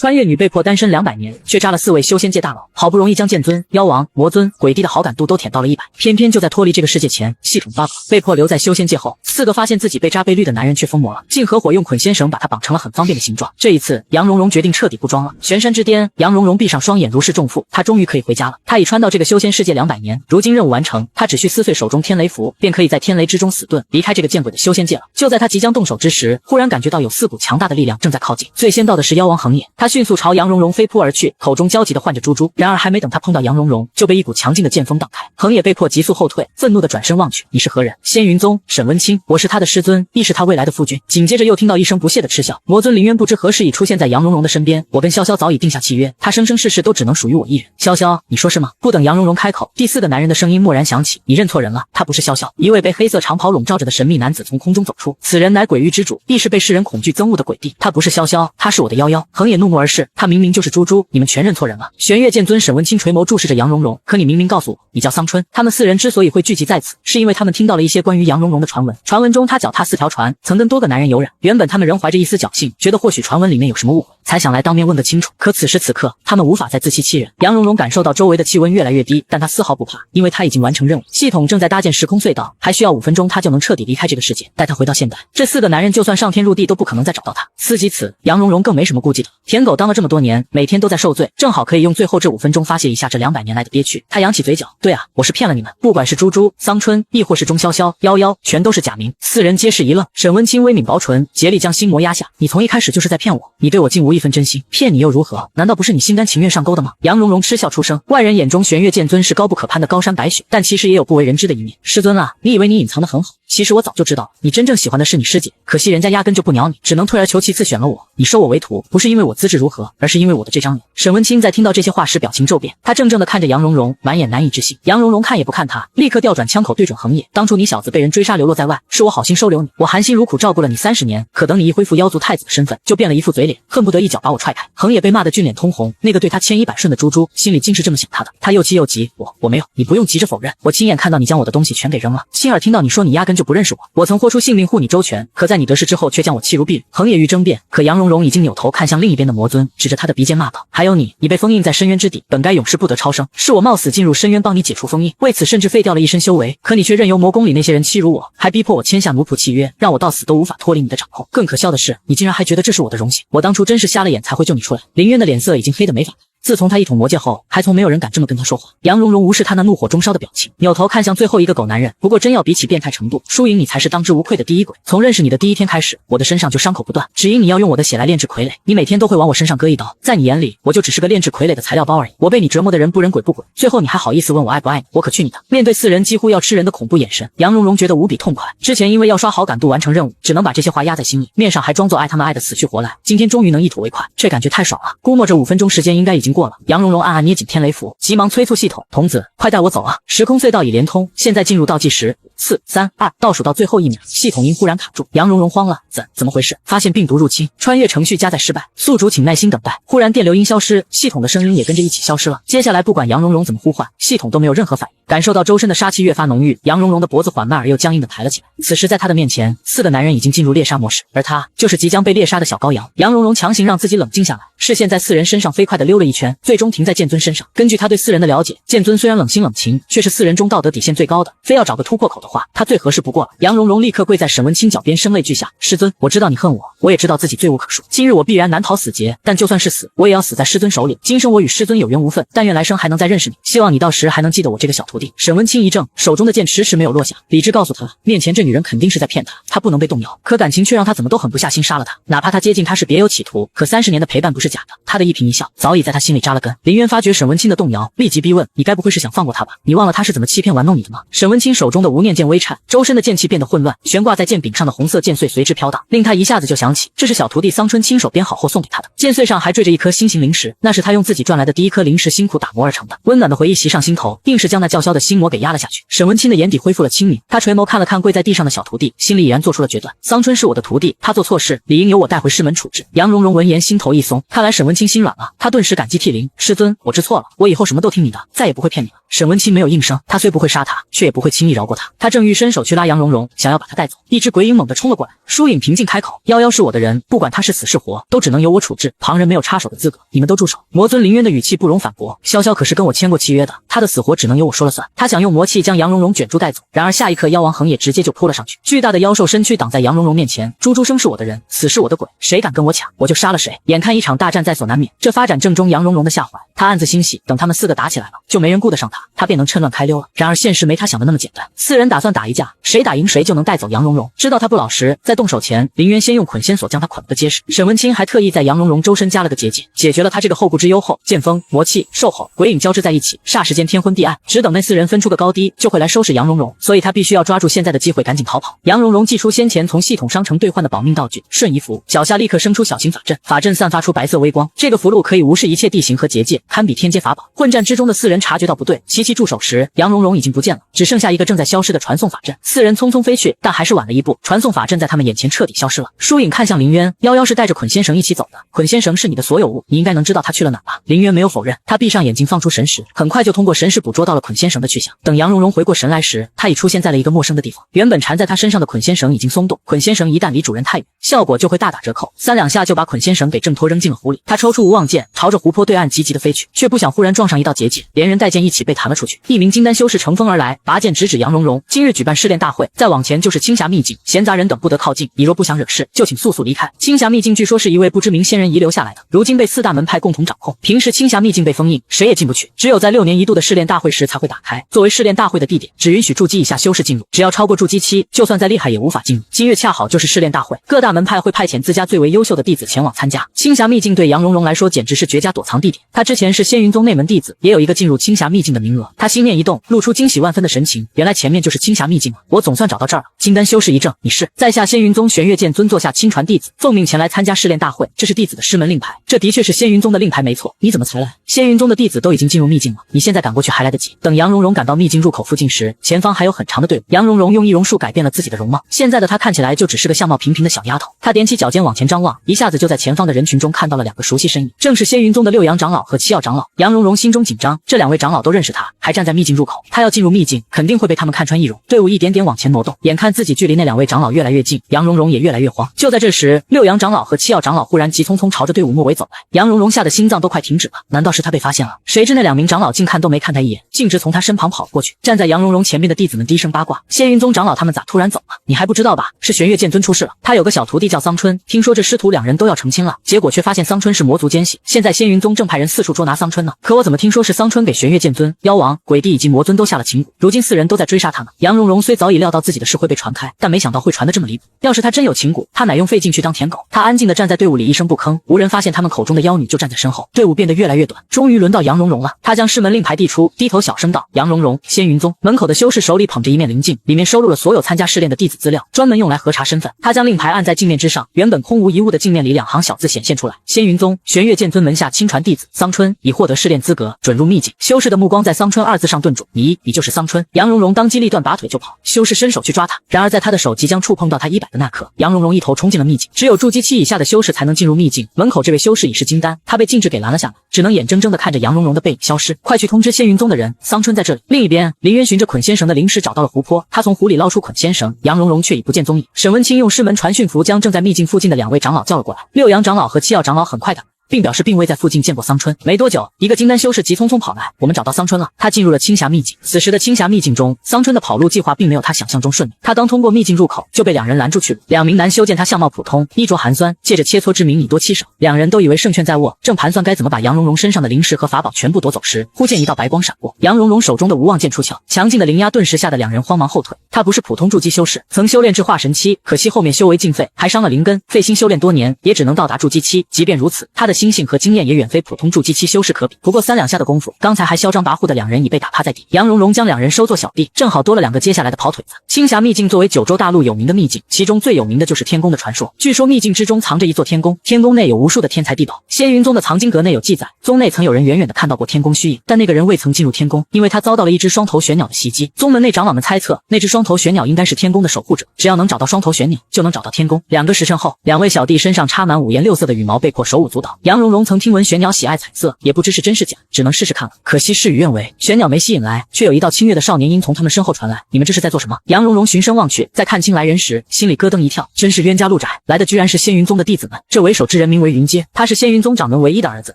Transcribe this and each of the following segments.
穿越女被迫单身200年，却扎了4位修仙界大佬，好不容易将剑尊、妖王、魔尊、鬼帝的好感度都舔到了100，偏偏就在脱离这个世界前，系统 bug， 被迫留在修仙界后，4个发现自己被扎被绿的男人却疯魔了，竟合伙用捆仙绳把他绑成了很方便的形状。这一次，杨蓉蓉决定彻底不装了。玄山之巅，杨蓉蓉闭上双眼，如释重负，她终于可以回家了。她已穿到这个修仙世界200年，如今任务完成，她只需撕碎手中天雷符，便可以在天雷之中死遁，离开这个见鬼的修仙界了。就在她即将动手之时，忽然感觉到有4股强大的力量正在靠近。最先到的是妖王恒野，他迅速朝杨蓉蓉飞扑而去，口中焦急地唤着猪猪。然而还没等他碰到杨蓉蓉，就被一股强劲的剑锋挡开。恒野被迫急速后退，愤怒地转身望去，你是何人？仙云宗沈温清，我是他的师尊，亦是他未来的夫君。紧接着又听到一声不屑的嗤笑。魔尊林渊不知何时已出现在杨蓉蓉的身边，我跟潇潇早已定下契约，他生生世世都只能属于我一人。潇潇，你说是吗？不等杨蓉蓉开口，第4个男人的声音蓦然响起，你认错人了，他不是潇潇。一位被黑色长袍笼罩着的神秘男子从空中走出，此人乃鬼域之主，亦是被世人恐惧憎恶的鬼帝。他不是潇潇，他是我的夭夭。恒野怒目而视，他明明就是猪猪，你们全认错人了。玄月剑尊沈温清垂眸注视着杨蓉蓉，可你明明告诉我你叫桑春。他们4人之所以会聚集在此，是因为他们听到了一些关于杨蓉蓉的传闻。传闻中她脚踏4条船，曾跟多个男人有染。原本他们仍怀着一丝侥幸，觉得或许传闻里面有什么误会，才想来当面问个清楚。可此时此刻，他们无法再自欺欺人。杨蓉蓉感受到周围的气温越来越低，但她丝毫不怕，因为她已经完成任务。系统正在搭建时空隧道，还需要5分钟，她就能彻底离开这个世界，带她回到现代。这4个男人就算上天入地都不可能再找到她。思及此，杨蓉蓉更没什么顾忌的。舔狗当了这么多年，每天都在受罪，正好可以用最后这5分钟发泄一下这200年来的憋屈。她扬起嘴角，对啊，我是骗了你们，不管是猪猪、桑春，亦或是钟潇潇、夭夭，全都是假名。4人皆是一愣。沈温清微抿薄唇，竭力将心魔压下。你从一开始就是在骗我，你对我竟无一分真心，骗你又如何？难道不是你心甘情愿上钩的吗？杨蓉蓉嗤笑出声。外人眼中玄月剑尊是高不可攀的高山白雪，但其实也有不为人知的一面。师尊啊，你以为你隐藏得很好，其实我早就知道了，你真正喜欢的是你师姐，可惜人家压根就不鸟你，只能退而求其次选了我。你收我为徒，不是因为我资质如何，而是因为我的这张脸。沈温清在听到这些话时表情骤变，他怔怔地看着杨蓉蓉，满眼难以置信。杨蓉蓉看也不看他，立刻调转枪口对准恒野，当初你小子被人追杀流落在外，是我好心收留你，我含辛茹苦照顾了你30年，可等你一恢复妖族太子的身份，就变了一副嘴脸，恨不得一脚把我踹开。恒野被骂得俊脸通红，那个对他千依百顺的猪猪，心里竟是这么想他的。他又气又急，我没有，你不用急着否认，我亲眼看到你将我的东西全给扔了，亲耳听到你说你压根就不认识我，我曾豁出性命护你周全，可在你得势之后却将我弃如敝履。恒野欲争辩，可杨蓉蓉已经扭头看向另一边的魔尊，指着他的鼻尖骂道，还有你被封印在深渊之底，本该永世不得超生，是我冒死进入深渊帮你解除封印，为此甚至废掉了一身修为，可你却任由魔宫里那些人欺辱我，还逼迫我签下奴仆契约，让我到死都无法脱离你的掌控。更可笑的是，你竟然还觉得这是我的荣幸，我当初真是瞎了眼才会救你出来。林渊的脸色已经黑得没法看，自从他一统魔界后，还从没有人敢这么跟他说话。杨蓉蓉无视他那怒火中烧的表情，扭头看向最后一个狗男人，不过真要比起变态程度，输赢你才是当之无愧的第一鬼。从认识你的第一天开始，我的身上就伤口不断，只因你要用我的血来炼制傀儡，你每天都会往我身上割一刀，在你眼里，我就只是个炼制傀儡的材料包而已。我被你折磨的人不人鬼不鬼，最后你还好意思问我爱不爱你？我可去你的！面对4人几乎要吃人的恐怖眼神，杨蓉蓉觉得无比痛快。之前因为要刷好感度完成任务，只能把这些话压在心里，面上还装作爱他们爱得死去活来，今天终于能一吐为快，这感觉太爽了。估摸着5分钟时间应该已经过了，杨蓉蓉暗暗捏紧天雷符，急忙催促系统，童子快带我走啊！时空隧道已连通，现在进入倒计时，4、3、2，倒数到最后1秒，系统音忽然卡住，杨蓉蓉慌了，怎么回事？发现病毒入侵，穿越程序加载失败，宿主请耐心等待。忽然电流音消失，系统的声音也跟着一起消失了。接下来不管杨蓉蓉怎么呼唤，系统都没有任何反应。感受到周身的杀气越发浓郁，杨蓉蓉的脖子缓慢而又僵硬地抬了起来。此时在她的面前，4个男人已经进入猎杀模式，而她就是即将被猎杀的小羔羊。杨蓉蓉强行让自己冷静下来，视线在4人身上飞快地溜了一圈，最终停在剑尊身上。根据他对4人的了解，剑尊虽然冷心冷情，却是4人中道德底线最高的，非要找个突破口的话，他最合适不过了。杨蓉蓉立刻跪在沈温清脚边，声泪俱下，师尊，我知道你恨我，我也知道自己罪无可恕，今日我必然难逃死劫，但就算是死，我也要死在师尊手里。今生我与师尊有缘无分，但愿来生还能再认识你，希望你到时还能记得我这个小徒弟。沈温清一怔，手中的剑迟迟没有落下，理智告诉他，面前这女人肯定是在骗他，他不能被动摇，可感情却让他怎么都狠不下心杀了他，哪怕他接近他是别有企图，可30年的陪伴不是假的，他的一颦一笑早已在他心里扎了根。林渊发觉沈温清的动摇，立即逼问，你该不会是想放过他吧？你忘了他是怎么欺骗玩弄你的吗？沈温清手中的无念剑微颤，周身的剑气变得混乱，悬挂在剑柄上的红色剑穗随之飘荡，令他一下子就想起这是小徒弟桑春亲手编好后送给他的。剑穗上还缀着一颗心形灵石，那是他用自己赚来的第一颗灵石辛苦打磨而成的。温暖的回忆袭上心头，硬是将那叫嚣的心魔给压了下去。沈温清的眼底恢复了清明，他垂眸看了看跪在地上的小徒弟，心里已然做出了决断。桑春是我的徒弟，他做错事理应由我带回师门处置。杨蓉蓉闻言心头一松，看来沈温清心软了，他顿时感激涕零，师尊，我知错了，我以后什么都听你的，再也不会骗你了。沈文清没有应声，他虽不会杀他，却也不会轻易饶过他。他正欲伸手去拉杨蓉蓉，想要把他带走，一只鬼影猛地冲了过来。疏影平静开口：夭夭是我的人，不管他是死是活，都只能由我处置，旁人没有插手的资格，你们都住手。魔尊林渊的语气不容反驳，潇潇可是跟我签过契约的，他的死活只能由我说了算。他想用魔气将杨蓉蓉卷住带走，然而下一刻妖王恒也直接就扑了上去，巨大的妖兽身躯挡在杨蓉蓉面前，猪猪生是我的人，死是我的鬼，谁敢跟我抢，我就杀了谁。眼看一场大战在所难免，这发展正中杨蓉蓉的下怀，他暗自欣喜，等他们4个打起来了，就没人顾得上他，他便能趁乱开溜了。然而现实没他想的那么简单，4人打算打一架，谁打赢谁就能带走杨蓉蓉。知道他不老实，在动手前，林渊先用捆仙索将他捆了个结实。沈文清还特意在杨蓉蓉周身加了个结界，解决了他这个后顾之忧后，剑锋、魔气、兽吼、鬼影交织在一起，霎时间天昏地暗，只等那4人分出个高低，就会来收拾杨蓉蓉，所以他必须要抓住现在的机会，赶紧逃跑。杨蓉蓉祭出先前从系统商城兑换的保命道具瞬移符，脚下立刻生出小型法阵，法阵散发出白色微光，这个符箓可以无视一切地形和结界，堪比天阶法宝。混战之中的4人察觉到不对，齐齐驻手时，杨蓉蓉已经不见了，只剩下一个正在消失的传送法阵。4人匆匆飞去，但还是晚了一步，传送法阵在他们眼前彻底消失了。疏影看向林渊，夭夭是带着捆仙绳一起走的，捆仙绳是你的所有物，你应该能知道他去了哪吧？林渊没有否认，他闭上眼睛放出神识，很快就通过神识捕捉到了捆仙绳的去向。等杨蓉蓉回过神来时，他已出现在了一个陌生的地方，原本缠在他身上的捆仙绳已经松动，捆仙绳一旦离主人太远，效果就会大打折扣，3、2下就把捆仙绳给挣脱扔进了湖里。他抽出无妄剑，朝着湖泊对岸急急地飞去，却不想忽然撞上一道结界，连人带剑一起被弹了出去。一名金丹修士乘风而来，拔剑直指杨蓉蓉，今日举办试炼大会，再往前就是青霞秘境，闲杂人等不得靠近，你若不想惹事，就请速速离开。青霞秘境据说是一位不知名仙人遗留下来的，如今被4大门派共同掌控，平时青霞秘境被封印，谁也进不去，只有在6年一度的试炼大会时才会打开。作为试炼大会的地点，只允许筑基以下修士进入，只要超过筑基期，就算再厉害也无法进入。今日恰好就是试炼大会，各大门派会派遣自家最为优秀的弟子前往参加。青霞秘境对杨蓉蓉来说简直是绝佳躲藏地点，她之前是仙云宗内门弟子，也有一个进入青霞秘境的名额。她心念一动，露出惊喜万分的神情，原来前面就是青霞秘境了，我总算找到这儿了。金丹修士一怔，你是？在下仙云宗玄月剑尊座下亲传弟子，奉命前来参加试炼大会，这是弟子的师门令牌。这的确是仙云宗的令牌没错，你怎么才来？仙云宗的弟子都已经进入秘境了，你现在赶过去还来得及。等杨蓉蓉赶到秘境入口附近时，前方还有很长的队伍。杨蓉蓉用易容术改变了自己的容貌，现在的她看起来就只是个相貌平平的小丫头。她踮起脚尖往前张望，一下子就在前方的人群中看到了2个熟悉身影，正是仙云宗的6阳长老和7曜长老。杨蓉蓉心中紧张，这2位长老都认识她，还站在秘境入口，她要进入秘境，肯定会被他们看穿易容。队伍一点点往前挪动，眼看自己距离那2位长老越来越近，杨蓉蓉也越来越慌。就在这时，6阳长老和7曜长老忽然急匆匆朝着队伍末尾走来，杨蓉蓉吓得心脏都快停止了，难道是她被发现了？谁知那2名长老竟看都没看她一眼，径直从她身旁跑过去。站在杨蓉蓉前面的弟子们低声八卦，仙云宗长老他们咋突然走了？你还不知道吧？是玄月剑尊出事了，他有个小徒弟叫桑春，听说这师徒2人都要成亲了，结果却发现桑春是魔族奸细，现在仙云宗正派人四处捉拿桑春呢。可我怎么听说是桑春给玄月剑尊、妖王、鬼帝以及魔尊都下了情蛊，如今4人都在追杀他们。杨蓉蓉虽早已料到自己的事会被传开，但没想到会传得这么离谱。要是他真有情蛊，他乃用费劲去当舔狗。他安静地站在队伍里一声不吭，无人发现他们口中的妖女就站在身后。队伍变得越来越短，终于轮到杨蓉蓉了。他将师门令牌递出，低头小声道：杨蓉蓉，仙云宗。门口的修士手里捧着一面灵镜，里面收录了所有参加试炼的弟子资料，专门用来核查身份。他将令牌按在镜面之上，原本空无一物的镜面里2行小字显现出来：仙云宗玄月剑尊门下亲传弟子桑春已获得试炼资格，准入秘境。修士的目光在桑春2字上顿住，你就是桑春。杨蓉蓉当机立断拔腿就跑，修士伸手去抓他，然而在他的手即将触碰到他衣摆的那刻，杨蓉蓉一头冲进了秘境。只有筑基期以下的修士才能进入秘境，门口这位修士已是金丹，他被禁制给拦了下来，只能眼睁睁地看着杨蓉蓉的背影消失。快去通知仙云宗的人，桑春在这里。另一边，林渊循着捆仙绳的灵石找到了湖泊，他从湖里捞出捆仙绳，杨蓉蓉却已不见踪影。沈文清用师门传讯符将正在秘境附近的2位长老叫了过来，6阳长老和7曜长老很快赶并表示并未在附近见过桑春。没多久，一个金丹修士急匆匆跑来，我们找到桑春了，他进入了青霞秘境。此时的青霞秘境中，桑春的跑路计划并没有他想象中顺利，他刚通过秘境入口就被2人拦住去了。2名男修见他相貌普通，衣着寒酸，借着切磋之名以多欺少，2人都以为胜券在握，正盘算该怎么把杨蓉蓉身上的灵石和法宝全部夺走时，忽见一道白光闪过，杨蓉蓉手中的无妄剑出鞘，强劲的灵压顿时吓得2人慌忙后退。他不是普通筑基修士，曾修炼至化神期，可惜后面修为尽废，还伤了灵根，费心修炼多年，也只能到达筑基期。即便如此，他的心性和经验也远非普通筑基期修士可比。不过3、2下的功夫，刚才还嚣张跋扈的2人已被打趴在地。杨蓉蓉将2人收作小弟，正好多了2个接下来的跑腿子。青霞秘境作为9州大陆有名的秘境，其中最有名的就是天宫的传说。据说秘境之中藏着一座天宫，天宫内有无数的天才地宝。仙云宗的藏经阁内有记载，宗内曾有人远远的看到过天宫虚影，但那个人未曾进入天宫，因为他遭到了一只双头玄鸟的袭击。宗门内长老们猜测，那只双头玄鸟应该是天宫的守护者，只要能找到双头玄鸟，就能找到天宫。2个时辰后，2位小弟身上插满5颜6色的羽毛，被迫手舞足蹈。杨蓉蓉曾听闻玄鸟喜爱彩色，也不知是真是假，只能试试看了。可惜事与愿违，玄鸟没吸引来，却有一道清越的少年音从他们身后传来。你们这是在做什么？杨蓉蓉循声望去，在看清来人时，心里咯噔一跳，真是冤家路窄，来的居然是仙云宗的弟子们。这为首之人名为云阶，他是仙云宗掌门唯一的儿子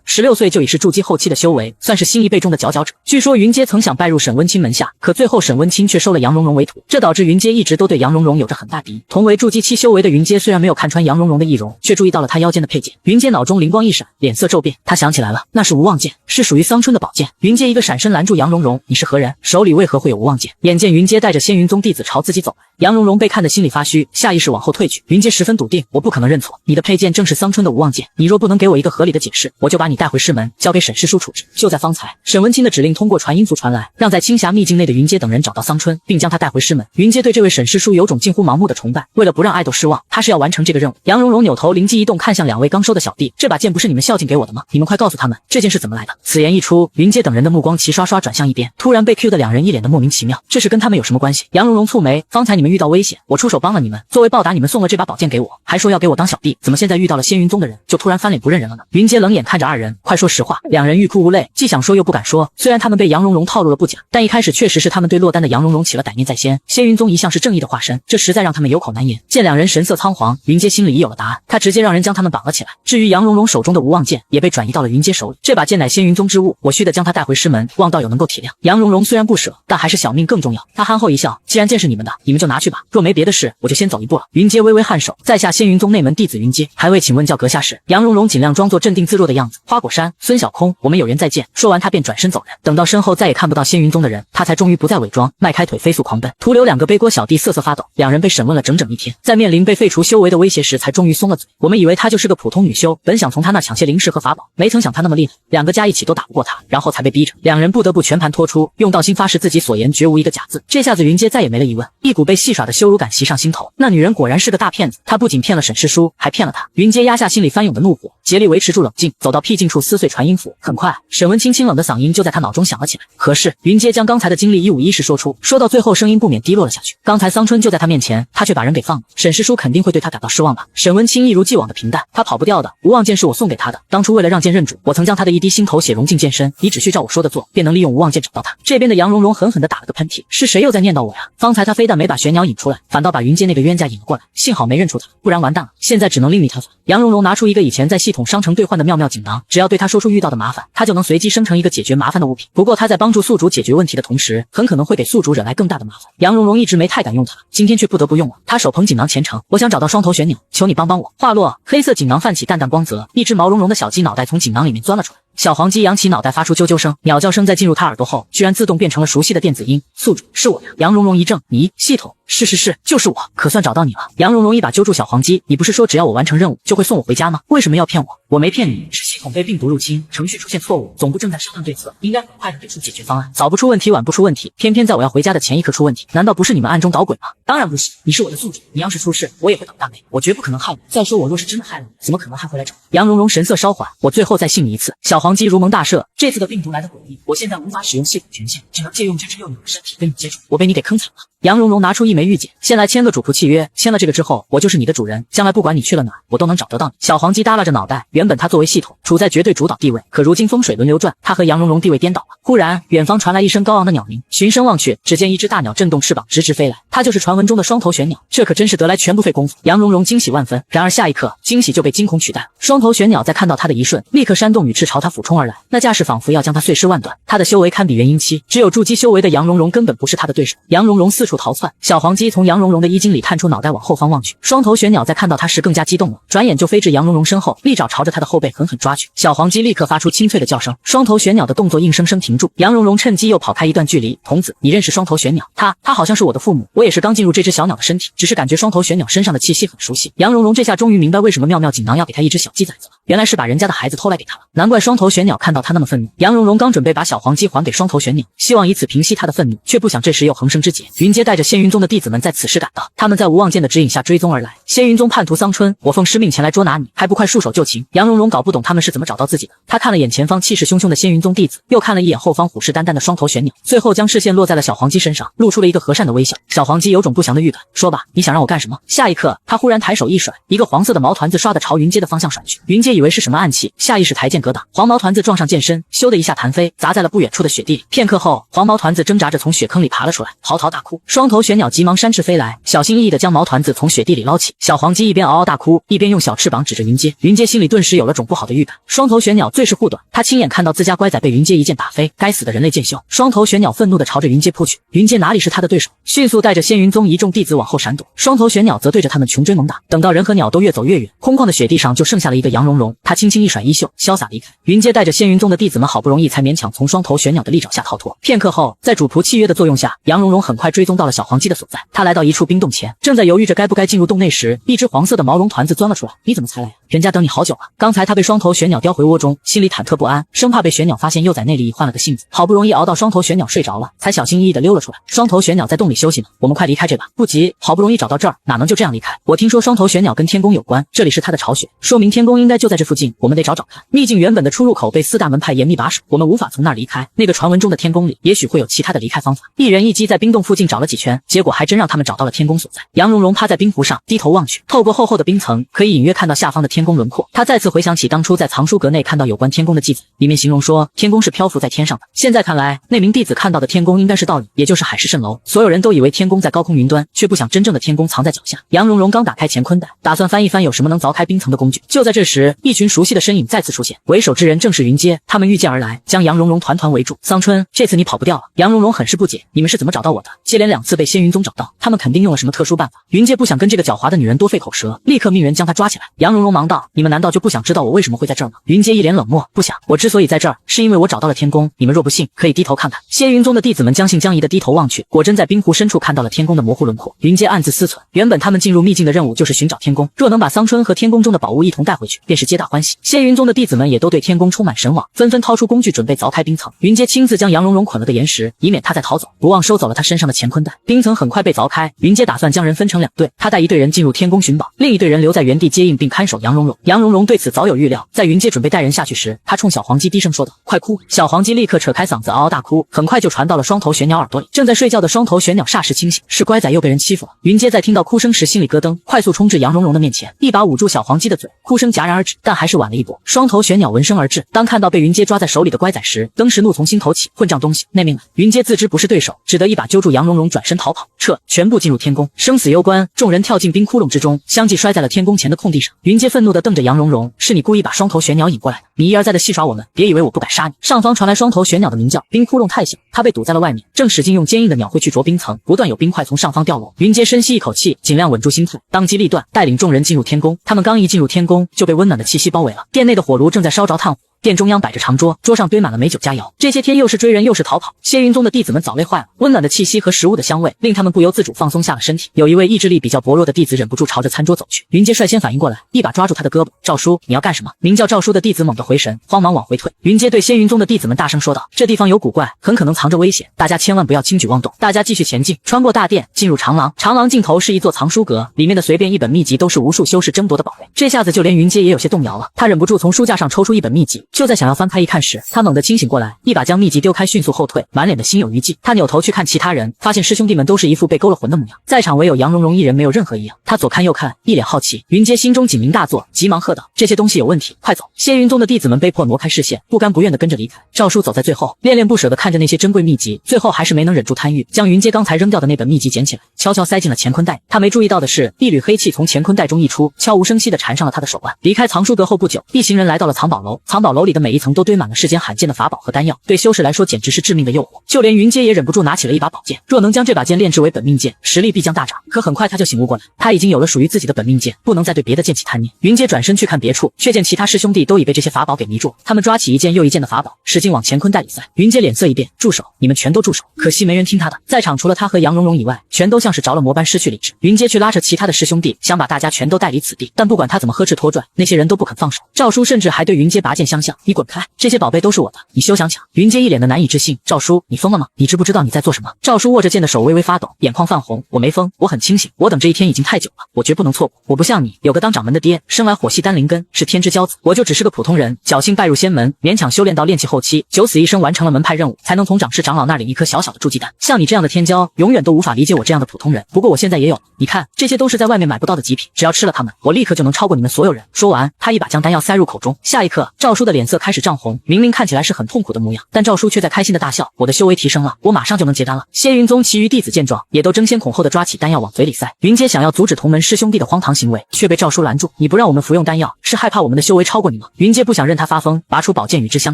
，16岁就已是筑基后期的修为，算是新一辈中的佼佼者。据说云阶曾想拜入沈温清门下，可最后沈温清却收了杨蓉蓉为徒，这导致云阶一直都对杨蓉蓉有着很大敌意。同为筑基期修为的云阶虽然没有看穿杨蓉蓉的易容，却注意到了她腰间的佩剑。云阶脑中灵光一闪，脸色骤变，他想起来了，那是无妄剑，是属于桑春的宝剑。云阶一个闪身拦住杨蓉蓉，你是何人？手里为何会有无妄剑？眼见云阶带着仙云宗弟子朝自己走来，杨蓉蓉被看得心里发虚，下意识往后退去。云阶十分笃定，我不可能认错，你的佩剑正是桑春的无妄剑，你若不能给我一个合理的解释，我就把你带回师门，交给沈师叔处置。就在方才，沈文清的指令通过传音符传来，让在青霞秘境内的云阶等人找到桑春，并将他带回师门。云阶对这位沈师叔有种近乎盲目的崇拜，为了不让爱豆失望，他是要完成这个任务。杨蓉蓉扭头灵机一动，看向两位刚收的小弟，这把剑不是你们孝敬给我的吗？你们快告诉他们这件事怎么来的。此言一出，云阶等人的目光齐刷刷转向一边，突然被 Q 的两人一脸的莫名其妙，这事跟他们有什么关系？杨蓉蓉蹙眉，方才你们遇到危险，我出手帮了你们，作为报答你们送了这把宝剑给我，还说要给我当小弟，怎么现在遇到了仙云宗的人就突然翻脸不认人了呢？云阶冷眼看着二人，快说实话。两人欲哭无泪，既想说又不敢说，虽然他们被杨蓉蓉套路了不假，但一开始确实是他们对落单的杨蓉蓉起了歹念在先，仙云宗一向是正义的化身，这实在让他们有口难言。见两人神色仓皇，云阶心里已有了答案，他直接让人将他们绑了起来。至于杨蓉蓉手中的无妄剑也被转移到了云阶手里，这把剑乃仙云宗之物，我须得将他带回师门，望道友能够体谅。杨蓉蓉虽然不舍，但还是小命更重要。他憨厚一笑，既然剑是你们的，你们就拿去吧，若没别的事，我就先走一步了。云阶微微颔首，在下仙云宗内门弟子云阶，还未请问教阁下是？杨蓉蓉尽量装作镇定自若的样子，花果山孙小空，我们有缘再见。说完他便转身走人，等到身后再也看不到仙云宗的人，他才终于不再伪装，迈开腿飞速狂奔，徒留两个背锅小弟瑟瑟发抖。两人被审问了整整一天，在面临被废除修为的威胁时才终于松了嘴。我们以为她就是个普通女修，本想从她那抢些灵石和法宝，没曾想她那么厉害，两个加一起都打不过她，然后才被逼着，两人不得不全盘托出，用道心发誓自己所言绝无一个假字。这下子云阶再也没了疑问，一股被戏耍的羞辱感袭上心头，那女人果然是个大骗子，她不仅骗了沈师叔，还骗了他。云阶压下心里翻涌的怒火，竭力维持住冷静，走到僻静处撕碎传音符。很快，沈文清清冷的嗓音就在他脑中响了起来。可是云阶将刚才的经历一五一十说出，说到最后声音不免低落了下去。刚才桑春就在他面前，他却把人给放了，沈师叔肯定会对他感到失望吧。沈文清一如既往的平淡，他跑不掉的，无妄剑是我送给他的，当初为了让剑认主，我曾将他的一滴心头血融进剑身，你只需照我说的做，便能利用无妄剑找到他。这边的杨蓉蓉狠狠地打了个喷嚏，是谁又在念叨我呀？方才他非但没把玄鸟引出来，反倒把云阶那个冤家引了过来，幸好没认出他，不然完蛋了，现在只能另觅他法。杨蓉蓉拿出一个以前在系统商城兑换的妙妙锦囊，只要对他说出遇到的麻烦，他就能随机生成一个解决麻烦的物品。不过他在帮助宿主解决问题的同时，很可能会给宿主惹来更大的麻烦。杨蓉蓉一直没太敢用它，今天却不得不用了。她手捧锦囊虔诚，我想找到双头玄鸟，求你帮帮我。话落，黑色锦囊泛起淡淡光泽，一只毛茸茸的小鸡脑袋从锦囊里面钻了出来。小黄鸡扬起脑袋发出啾啾声，鸟叫声在进入他耳朵后，居然自动变成了熟悉的电子音。宿主，是我呀！杨蓉蓉一怔，你系统？是，就是我，可算找到你了。杨蓉蓉一把揪住小黄鸡，你不是说只要我完成任务就会送我回家吗？为什么要骗我？我没骗你，是系统被病毒入侵，程序出现错误，总部正在商量对策，应该很快的给出解决方案。早不出问题，晚不出问题，偏偏在我要回家的前一刻出问题，难道不是你们暗中捣鬼吗？当然不是，你是我的宿主，你要是出事，我也会倒大霉，我绝不可能害你。再说我若是真的害了你，怎么可能还回来找你？杨蓉蓉神色稍缓，我最后再信你一次。小黄鸡如蒙大赦，这次的病毒来得诡异，我现在无法使用系统权限，只能借用这只幼鸟的身体跟你接触，我被你给坑惨了。杨蓉蓉拿出一枚玉简，先来签个主仆契约，签了这个之后，我就是你的主人，将来不管你去了哪儿，我都能找得到你。小黄鸡耷拉着脑袋，原本他作为系统处在绝对主导地位，可如今风水轮流转，他和杨蓉蓉地位颠倒了。忽然，远方传来一声高昂的鸟鸣，循声望去，只见一只大鸟震动翅膀直直飞来，它就是传闻中的双头玄鸟，这可真是得来全不费功夫。杨蓉蓉惊喜万分，然而下一刻，惊喜就被惊恐取代了。双头玄鸟在看到他的一瞬，立刻扇动羽翅朝他俯冲而来，那架势仿佛要将他碎尸万段。他的修为堪比元婴期，只有筑基修为的杨蓉蓉根本不是他的对手。杨蓉蓉四处逃窜，小黄鸡从杨蓉蓉的衣襟里探出脑袋往后方望去，双头玄鸟在看到他时更加激动了，转眼就飞至杨蓉蓉身后，利爪朝着他的后背狠狠抓去。小黄鸡立刻发出清脆的叫声，双头玄鸟的动作硬生生停住。杨蓉蓉趁机又跑开一段距离，童子，你认识双头玄鸟？他好像是我的父母，我也是刚进入这只小鸟的身体，只是感觉双头玄鸟身上的气息很熟悉。杨蓉蓉这下终于明白为什么妙妙锦囊要给他一只小鸡崽子了，原来是把人家的孩子偷来给他了，难怪双头玄鸟看到他那么愤怒。杨蓉蓉刚准备把小黄鸡还给双头玄鸟，希望以此平息他的愤怒，却不想这时有横生枝节。云阶带着仙云宗的弟子们在此时赶到，他们在无妄剑的指引下追踪而来。仙云宗叛徒桑春，我奉师命前来捉拿你，还不快束手就擒！杨蓉蓉搞不懂他们是怎么找到自己的，她看了眼前方气势汹汹的仙云宗弟子，又看了一眼后方虎视眈眈的双头玄鸟，最后将视线落在了小黄鸡身上，露出了一个和善的微笑。小黄鸡有种不祥的预感，说吧，你想让我干什么？下一刻，他忽然抬手一甩，一个黄色的毛团子唰地朝云阶的方向甩去。云阶以为是什么暗器，下意识抬剑格挡，黄毛团子撞上剑身，咻的一下弹飞，砸在了不远处的雪地里。片刻后，黄毛团子挣扎着从雪坑里爬了出来，嚎啕大哭。双头玄鸟急忙扇翅飞来，小心翼翼地将毛团子从雪地里捞起。小黄鸡一边嗷嗷大哭，一边用小翅膀指着云阶。云阶心里顿时有了种不好的预感。双头玄鸟最是护短，他亲眼看到自家乖仔被云阶一剑打飞，该死的人类剑修！双头玄鸟愤怒地朝着云阶扑去，云阶哪里是他的对手，迅速带着仙云宗一众弟子往后闪躲。双头玄鸟则对着他们穷追猛打，等到人和鸟都越走越远，空旷的雪地上就剩下了一个杨蓉蓉，他轻轻一甩衣袖，潇洒离开。云阶带着仙云宗的弟子们好不容易才勉强从双头玄鸟的利爪下逃脱。片刻后，在主仆契约的作用下，杨蓉蓉很快追踪到了小黄鸡的所在。他来到一处冰洞前，正在犹豫着该不该进入洞内时，一只黄色的毛绒团子钻了出来。你怎么才来呀？人家等你好久了。刚才他被双头玄鸟叼回窝中，心里忐忑不安，生怕被玄鸟发现又在内力换了个性子。好不容易熬到双头玄鸟睡着了，才小心翼翼地溜了出来。双头玄鸟在洞里休息呢，我们快离开这吧。不急，好不容易找到这儿，哪能就这样离开？我听说双头玄鸟跟天宫有关，这里是他的巢穴，说明天宫应该就在这附近，我们得找找看。秘境原本的出入口被四大门派严密把守，我们无法从那儿离开。那个传闻中的天宫里，也许会有其他的离开方法。一人一鸡在冰洞附近找了几圈，结果还真让他们找到了天宫所在。杨蓉蓉趴在冰湖上，低头望去，透过厚厚的冰层，可以隐约看到下方的天宫轮廓。他再次回想起当初在藏书阁内看到有关天宫的记载，里面形容说天宫是漂浮在天上的。现在看来，那名弟子看到的天宫应该是道理，也就是海市蜃楼。所有人都以为天宫在高空云端，却不想真正的天宫藏在脚下。杨蓉蓉刚打开乾坤袋，打算翻一翻有什么能凿开冰层的工具。就在这时，一群熟悉的身影再次出现，为首之人正是云阶。他们御剑而来，将杨蓉蓉团团围住。桑春，这次你跑不掉了。杨蓉蓉很是不解，你们是怎么找到我的？接连2次被仙云宗找到，他们肯定用了什么特殊办法。云阶不想跟这个狡猾的女人多费口舌，立刻命人将她抓起来。杨蓉蓉忙道：你们难道就不想知道我为什么会在这儿吗？云阶一脸冷漠，不想。我之所以在这儿，是因为我找到了天宫。你们若不信，可以低头看看。仙云宗的弟子们将信将疑地低头望去，果真在冰湖深处看到了天宫的模糊轮廓。云阶暗自思忖，原本他们进入秘境的任务就是寻找天宫，若能把桑春和天宫中的宝物一同带回去，便是皆大欢喜。仙云宗的弟子们也都对天宫充满神往，纷纷掏出工具准备凿开冰层。云阶亲自将杨蓉蓉捆了个严实，以免她再逃走，不忘收走了她身上的乾坤袋。冰层很快被凿开，云阶打算将人分成2队，他带一队人进入天宫寻宝，另一队人留在原地接应并看守杨蓉蓉。杨蓉蓉对此早有预料，在云阶准备带人下去时，他冲小黄鸡低声说道：快哭！小黄鸡立刻扯开嗓子嗷嗷大哭，很快就传到了双头玄鸟耳朵里。正在睡觉的双头玄鸟霎时清醒，是乖仔又被人欺负了。云阶在听到哭声时心里咯噔，快速冲至杨蓉蓉的面前，一把捂住小黄鸡的嘴，哭声戛然而止，但还是晚了一步。双头玄鸟闻声而至，当看到被云阶抓在手里的乖仔时，登时怒从心头起，混账东西，内命来！云阶自知不是对手，只得一把揪住杨蓉蓉，转身逃跑。撤！全部进入天宫，生死攸关。众人跳进冰窟窿之中，相继摔在了天宫前的空地上。云阶愤怒地瞪着杨蓉蓉，是你故意把双头玄鸟引过来的，你一而再的戏耍我们，别以为我不敢杀你。上方传来双头玄鸟的鸣叫，冰窟窿太小，它被堵在了外面，正使劲用坚硬的鸟喙去啄冰层，不断有冰块从上方掉落。云阶深吸一口气，尽量稳住心态，当机立断，带领众人进入天宫。他们刚一进入天宫，就被温暖的气息包围了。殿内的火炉正在烧着炭火，殿中央摆着长桌，桌上堆满了美酒佳肴。这些天又是追人又是逃跑，仙云宗的弟子们早累坏了。温暖的气息和食物的香味令他们不由自主放松下了身体。有一位意志力比较薄弱的弟子忍不住朝着餐桌走去，云阶率先反应过来，一把抓住他的胳膊：赵叔，你要干什么？名叫赵叔的弟子猛地回神，慌忙往回退。云阶对仙云宗的弟子们大声说道：这地方有古怪，很可能藏着危险，大家千万不要轻举妄动。大家继续前进，穿过大殿，进入长廊。长廊尽头是一座藏书阁，里面的随便一本秘籍都是无数修士争夺的宝贝。这下子就连云阶也有些动摇了，他忍不住从书架上抽出一本秘籍，就在想要翻开一看时，他猛地清醒过来，一把将秘籍丢开，迅速后退，满脸的心有余悸。他扭头去看其他人，发现师兄弟们都是一副被勾了魂的模样，在场唯有杨蓉蓉一人没有任何异样。他左看右看，一脸好奇。云阶心中警铃大作，急忙喝道：这些东西有问题，快走！仙云宗的弟子们被迫挪开视线，不甘不愿地跟着离开。赵叔走在最后，恋恋不舍地看着那些珍贵秘籍，最后还是没能忍住贪欲，将云阶刚才扔掉的那本秘籍捡起来，悄悄塞进了乾坤袋。他没注意到的是，一缕黑气从乾坤袋中溢出，悄无声息地缠上了他的手腕。离开藏书阁后不久，一行人来到了藏宝楼。藏宝楼里的每一层都堆满了世间罕见的法宝和丹药，对修士来说简直是致命的诱惑。就连云阶也忍不住拿起了一把宝剑，若能将这把剑炼制为本命剑，实力必将大涨。可很快他就醒悟过来，他已经有了属于自己的本命剑，不能再对别的剑起贪念。云阶转身去看别处，却见其他师兄弟都已被这些法宝给迷住，他们抓起一件又一件的法宝，使劲往乾坤袋里塞。云阶脸色一变，住手！你们全都住手！可惜没人听他的，在场除了他和杨蓉蓉以外，全都像是着了魔般失去理智。云阶去拉扯其他的师兄弟，想把大家全都带离此地，但不管他怎么呵斥拖拽，那些人都不肯放手。赵叔甚至还对云阶拔剑相向。相，你滚开！这些宝贝都是我的，你休想抢！云阶一脸的难以置信，赵叔，你疯了吗？你知不知道你在做什么？赵叔握着剑的手微微发抖，眼眶泛红。我没疯，我很清醒，我等这一天已经太久了，我绝不能错过。我不像你，有个当掌门的爹，生来火系丹灵根，是天之骄子，我就只是个普通人，侥幸拜入仙门，勉强修炼到炼气后期，九死一生完成了门派任务，才能从掌师长老那领一颗小小的筑基丹。像你这样的天骄，永远都无法理解我这样的普通人。不过我现在也有，你看，这些都是在外面买不到的极品，只要吃了它们，我立刻就能超过你们所有人。说完，他一把将丹药塞入口中，下一刻，赵叔的脸色开始涨红，明明看起来是很痛苦的模样，但赵叔却在开心的大笑。我的修为提升了，我马上就能结丹了。仙云宗其余弟子见状，也都争先恐后的抓起丹药往嘴里塞。云阶想要阻止同门师兄弟的荒唐行为，却被赵叔拦住。你不让我们服用丹药，是害怕我们的修为超过你吗？云阶不想任他发疯，拔出宝剑与之相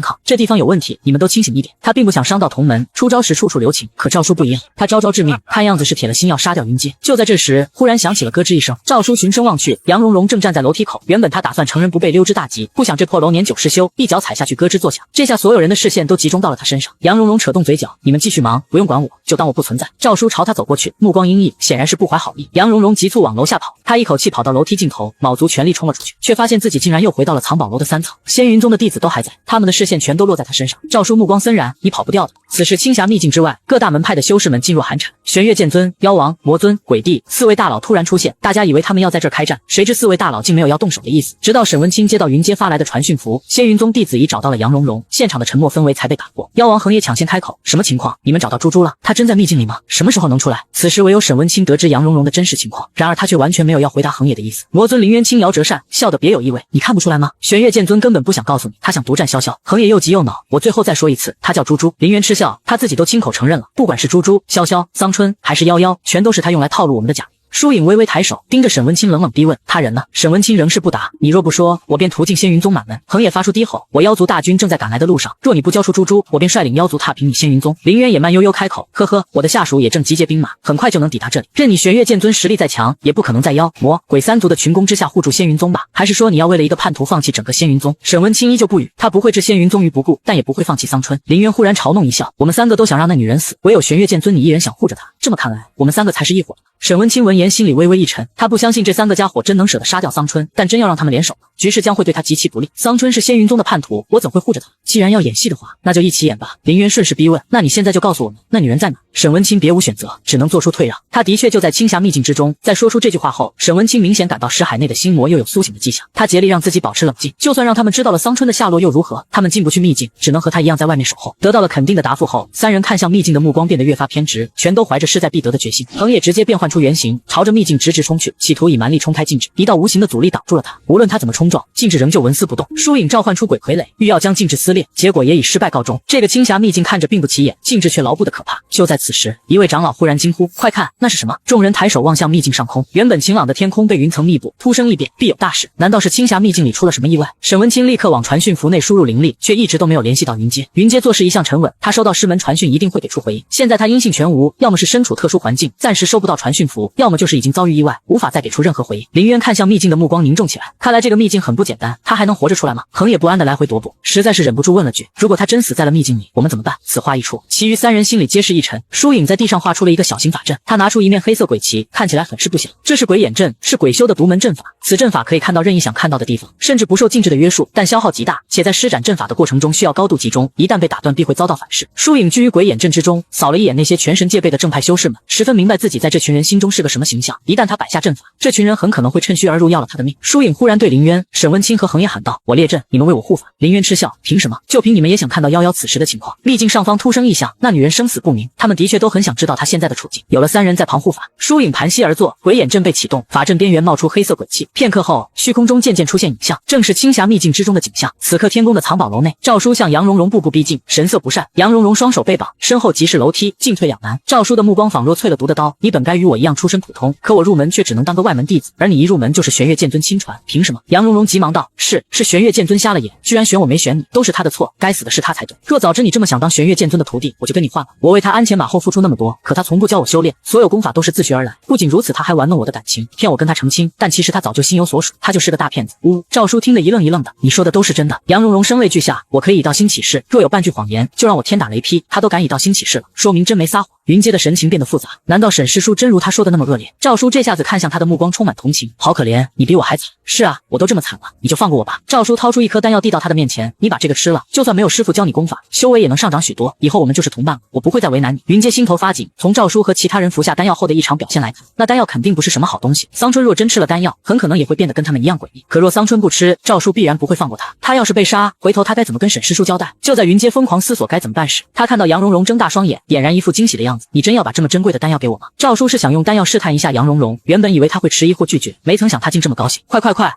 抗。这地方有问题，你们都清醒一点。他并不想伤到同门，出招时处处留情。可赵叔不一样，他招招致命，看样子是铁了心要杀掉云阶。就在这时，忽然响起了咯吱一声，赵叔循声望去，杨蓉蓉正站在楼梯口。原本他打算乘人不备溜之大吉，不想这破楼年久失修，一脚踩下去咯吱作响。这下所有人的视线都集中到了他身上。杨蓉蓉扯动嘴角，你们继续忙，不用管我，就当我不存在。赵叔朝他走过去，目光阴翳，显然是不怀好意。杨蓉蓉急促往楼下跑，他一口气跑到楼梯尽头，卯足全力冲了出去，却发现自己竟然又回到了藏宝楼的3层。仙云宗的弟子都还在，他们的视线全都落在他身上。赵叔目光森然，你跑不掉的。此时青霞秘境之外，各大门派的修士们噤若寒蝉。玄月剑尊、妖王、魔尊、鬼帝4位大佬突然出现，大家以为他们要在这儿开战，谁知4位大佬竟没有要动手的意思。直到沈文清接到云阶发来的传讯符，仙云宗弟子已找到了杨蓉蓉，现场的沉默氛围才被打破。妖王横也抢先开口，什么情况？你们找到猪猪了？他真在秘境里吗？什么时候能出来？此时唯有沈文清得知杨蓉蓉的真实情况，然而他却完全没有要回答横也的意思。魔尊林渊轻摇折扇，笑得别有意味，你看不出来吗？玄月剑尊根本不想告诉你，他想独占潇潇。横也又急又恼，我最后再说一次，他叫猪猪。林渊嗤笑，他自己都亲口承认了，不管是猪猪、潇潇、桑春还是夭夭，全都是他用来套路我们的假。疏影微微抬手，盯着沈文清冷冷逼问：“他人呢？”沈文清仍是不答。你若不说，我便屠尽仙云宗满门。横也发出低吼：“我妖族大军正在赶来的路上，若你不交出猪猪，我便率领妖族踏平你仙云宗。”林渊也慢悠悠开口：“呵呵，我的下属也正集结兵马，很快就能抵达这里。任你玄月剑尊实力再强，也不可能在妖魔鬼3族的群攻之下护住仙云宗吧？还是说你要为了一个叛徒放弃整个仙云宗？”沈文清依旧不语，他不会置仙云宗于不顾，但也不会放弃桑春。林渊忽然嘲弄一笑：“我们3个都想让那女人死，唯有玄月剑尊你一人想护着她。这么看来，我们3个才是一伙。”沈文清闻言心里微微一沉，他不相信这3个家伙真能舍得杀掉桑春，但真要让他们联手，局势将会对他极其不利。桑春是仙云宗的叛徒，我怎会护着他？既然要演戏的话，那就一起演吧。林渊顺势逼问：“那你现在就告诉我们，那女人在哪？”沈文清别无选择，只能做出退让。他的确就在青霞秘境之中。在说出这句话后，沈文清明显感到识海内的心魔又有苏醒的迹象，他竭力让自己保持冷静。就算让他们知道了桑春的下落又如何？他们进不去秘境，只能和他一样在外面守候。得到了肯定的答复后，3人看向秘境的目光变得越发偏执，全都怀着势在必得的决心。横也直接变换出原形，朝着秘境直直冲去，企图以蛮力冲开禁制。一道无形的阻力挡住了他，无论他怎么冲撞，禁制仍旧纹丝不动。疏影召唤出鬼傀儡，欲要将禁制撕裂，结果也以失败告终。这个青霞秘境看着并不起眼，禁制却牢固的可怕。就在此时，一位长老忽然惊呼：“快看，那是什么？”众人抬手望向秘境上空，原本晴朗的天空被云层密布，突生异变，必有大事。难道是青霞秘境里出了什么意外？沈文清立刻往传讯符内输入灵力，却一直都没有联系到云阶。云阶做事一向沉稳，他收到师门传讯一定会给出回应。现在他音信全无，要么是身处特殊环境，暂时收不到传讯符，要么就是已经遭遇意外，无法再给出任何回应。林渊看向秘境的目光凝重起来，看来这个秘境很不简单，他还能活着出来吗？横也不安的来回踱步，实在是忍不住问了句：“如果他真死在了秘境里，我们怎么办？”此话一出，其余3人心里皆是一沉。疏影在地上画出了一个小型法阵，他拿出一面黑色鬼旗，看起来很是不祥。这是鬼眼阵，是鬼修的独门阵法。此阵法可以看到任意想看到的地方，甚至不受禁制的约束，但消耗极大，且在施展阵法的过程中需要高度集中，一旦被打断必会遭到反噬。疏影居于鬼眼阵之中，扫了一眼那些全神戒备的正派修士们，十分明白自己在这群人心中是个什么形象。一旦他摆下阵法，这群人很可能会趁虚而入，要了他的命。疏影忽然对林渊、沈文清和横也喊道：“我列阵，你们为我护法。”林渊嗤笑：“凭什么？就凭你们也想看到夭夭此时的情况？”秘境上方突生异象，那女人生死不明，他们的确都很想知道她现在的处境。有了3人在旁护法，疏影盘膝而坐，鬼眼阵被启动，法阵边缘冒出黑色鬼气。片刻后，虚空中渐渐出现影像，正是青霞秘境之中的景象。此刻天宫的藏宝楼内，赵叔向杨蓉蓉步步逼近，神色不善。杨蓉蓉双手被绑，身后即是楼梯，进退两难。赵叔的目光仿若淬了毒的刀，你本该与我一样出身普通，可我入门却只能当个外门弟子，而你一入门就是玄月剑尊亲传，凭什么？杨蓉蓉急忙道：“是玄月剑尊瞎了眼，居然选我没选你，都是他的错，该死的是他才对。若早知你这么想当玄月剑尊的徒弟，我就跟你换了。我为他鞍前马后付出那么多，可他从不教我修炼，所有功法都是自学而来。不仅如此，他还玩弄我的感情，骗我跟他成亲，但其实他早就心有所属，他就是个大骗子。”赵叔听得一愣一愣的，你说的都是真的？杨蓉蓉声泪俱下，我可以以道心起誓，若有半句谎言，就让我天打雷劈。他都敢以道心起誓了，说明真没撒谎。云阶的神情变得复杂，难道沈师叔真如他说的那么恶劣？脸。赵叔这下子看向他的目光充满同情，好可怜，你比我还惨。是啊，我都这么惨了，你就放过我吧。赵叔掏出一颗丹药递到他的面前，你把这个吃了，就算没有师傅教你功法，修为也能上涨许多，以后我们就是同伴了，我不会再为难你。云阶心头发紧，从赵叔和其他人服下丹药后的异常表现来看，那丹药肯定不是什么好东西。桑春若真吃了丹药，很可能也会变得跟他们一样诡异。可若桑春不吃，赵叔必然不会放过他。他要是被杀，回头他该怎么跟沈师叔交代？就在云阶疯狂思索该怎么办时，他看到杨蓉蓉睁大双眼，俨然一副惊喜的样子。你真要把这么珍贵的丹药给我吗？赵叔是想用丹药试探一下杨蓉蓉，原本以为他会迟疑或拒绝，没曾想他竟这么高兴。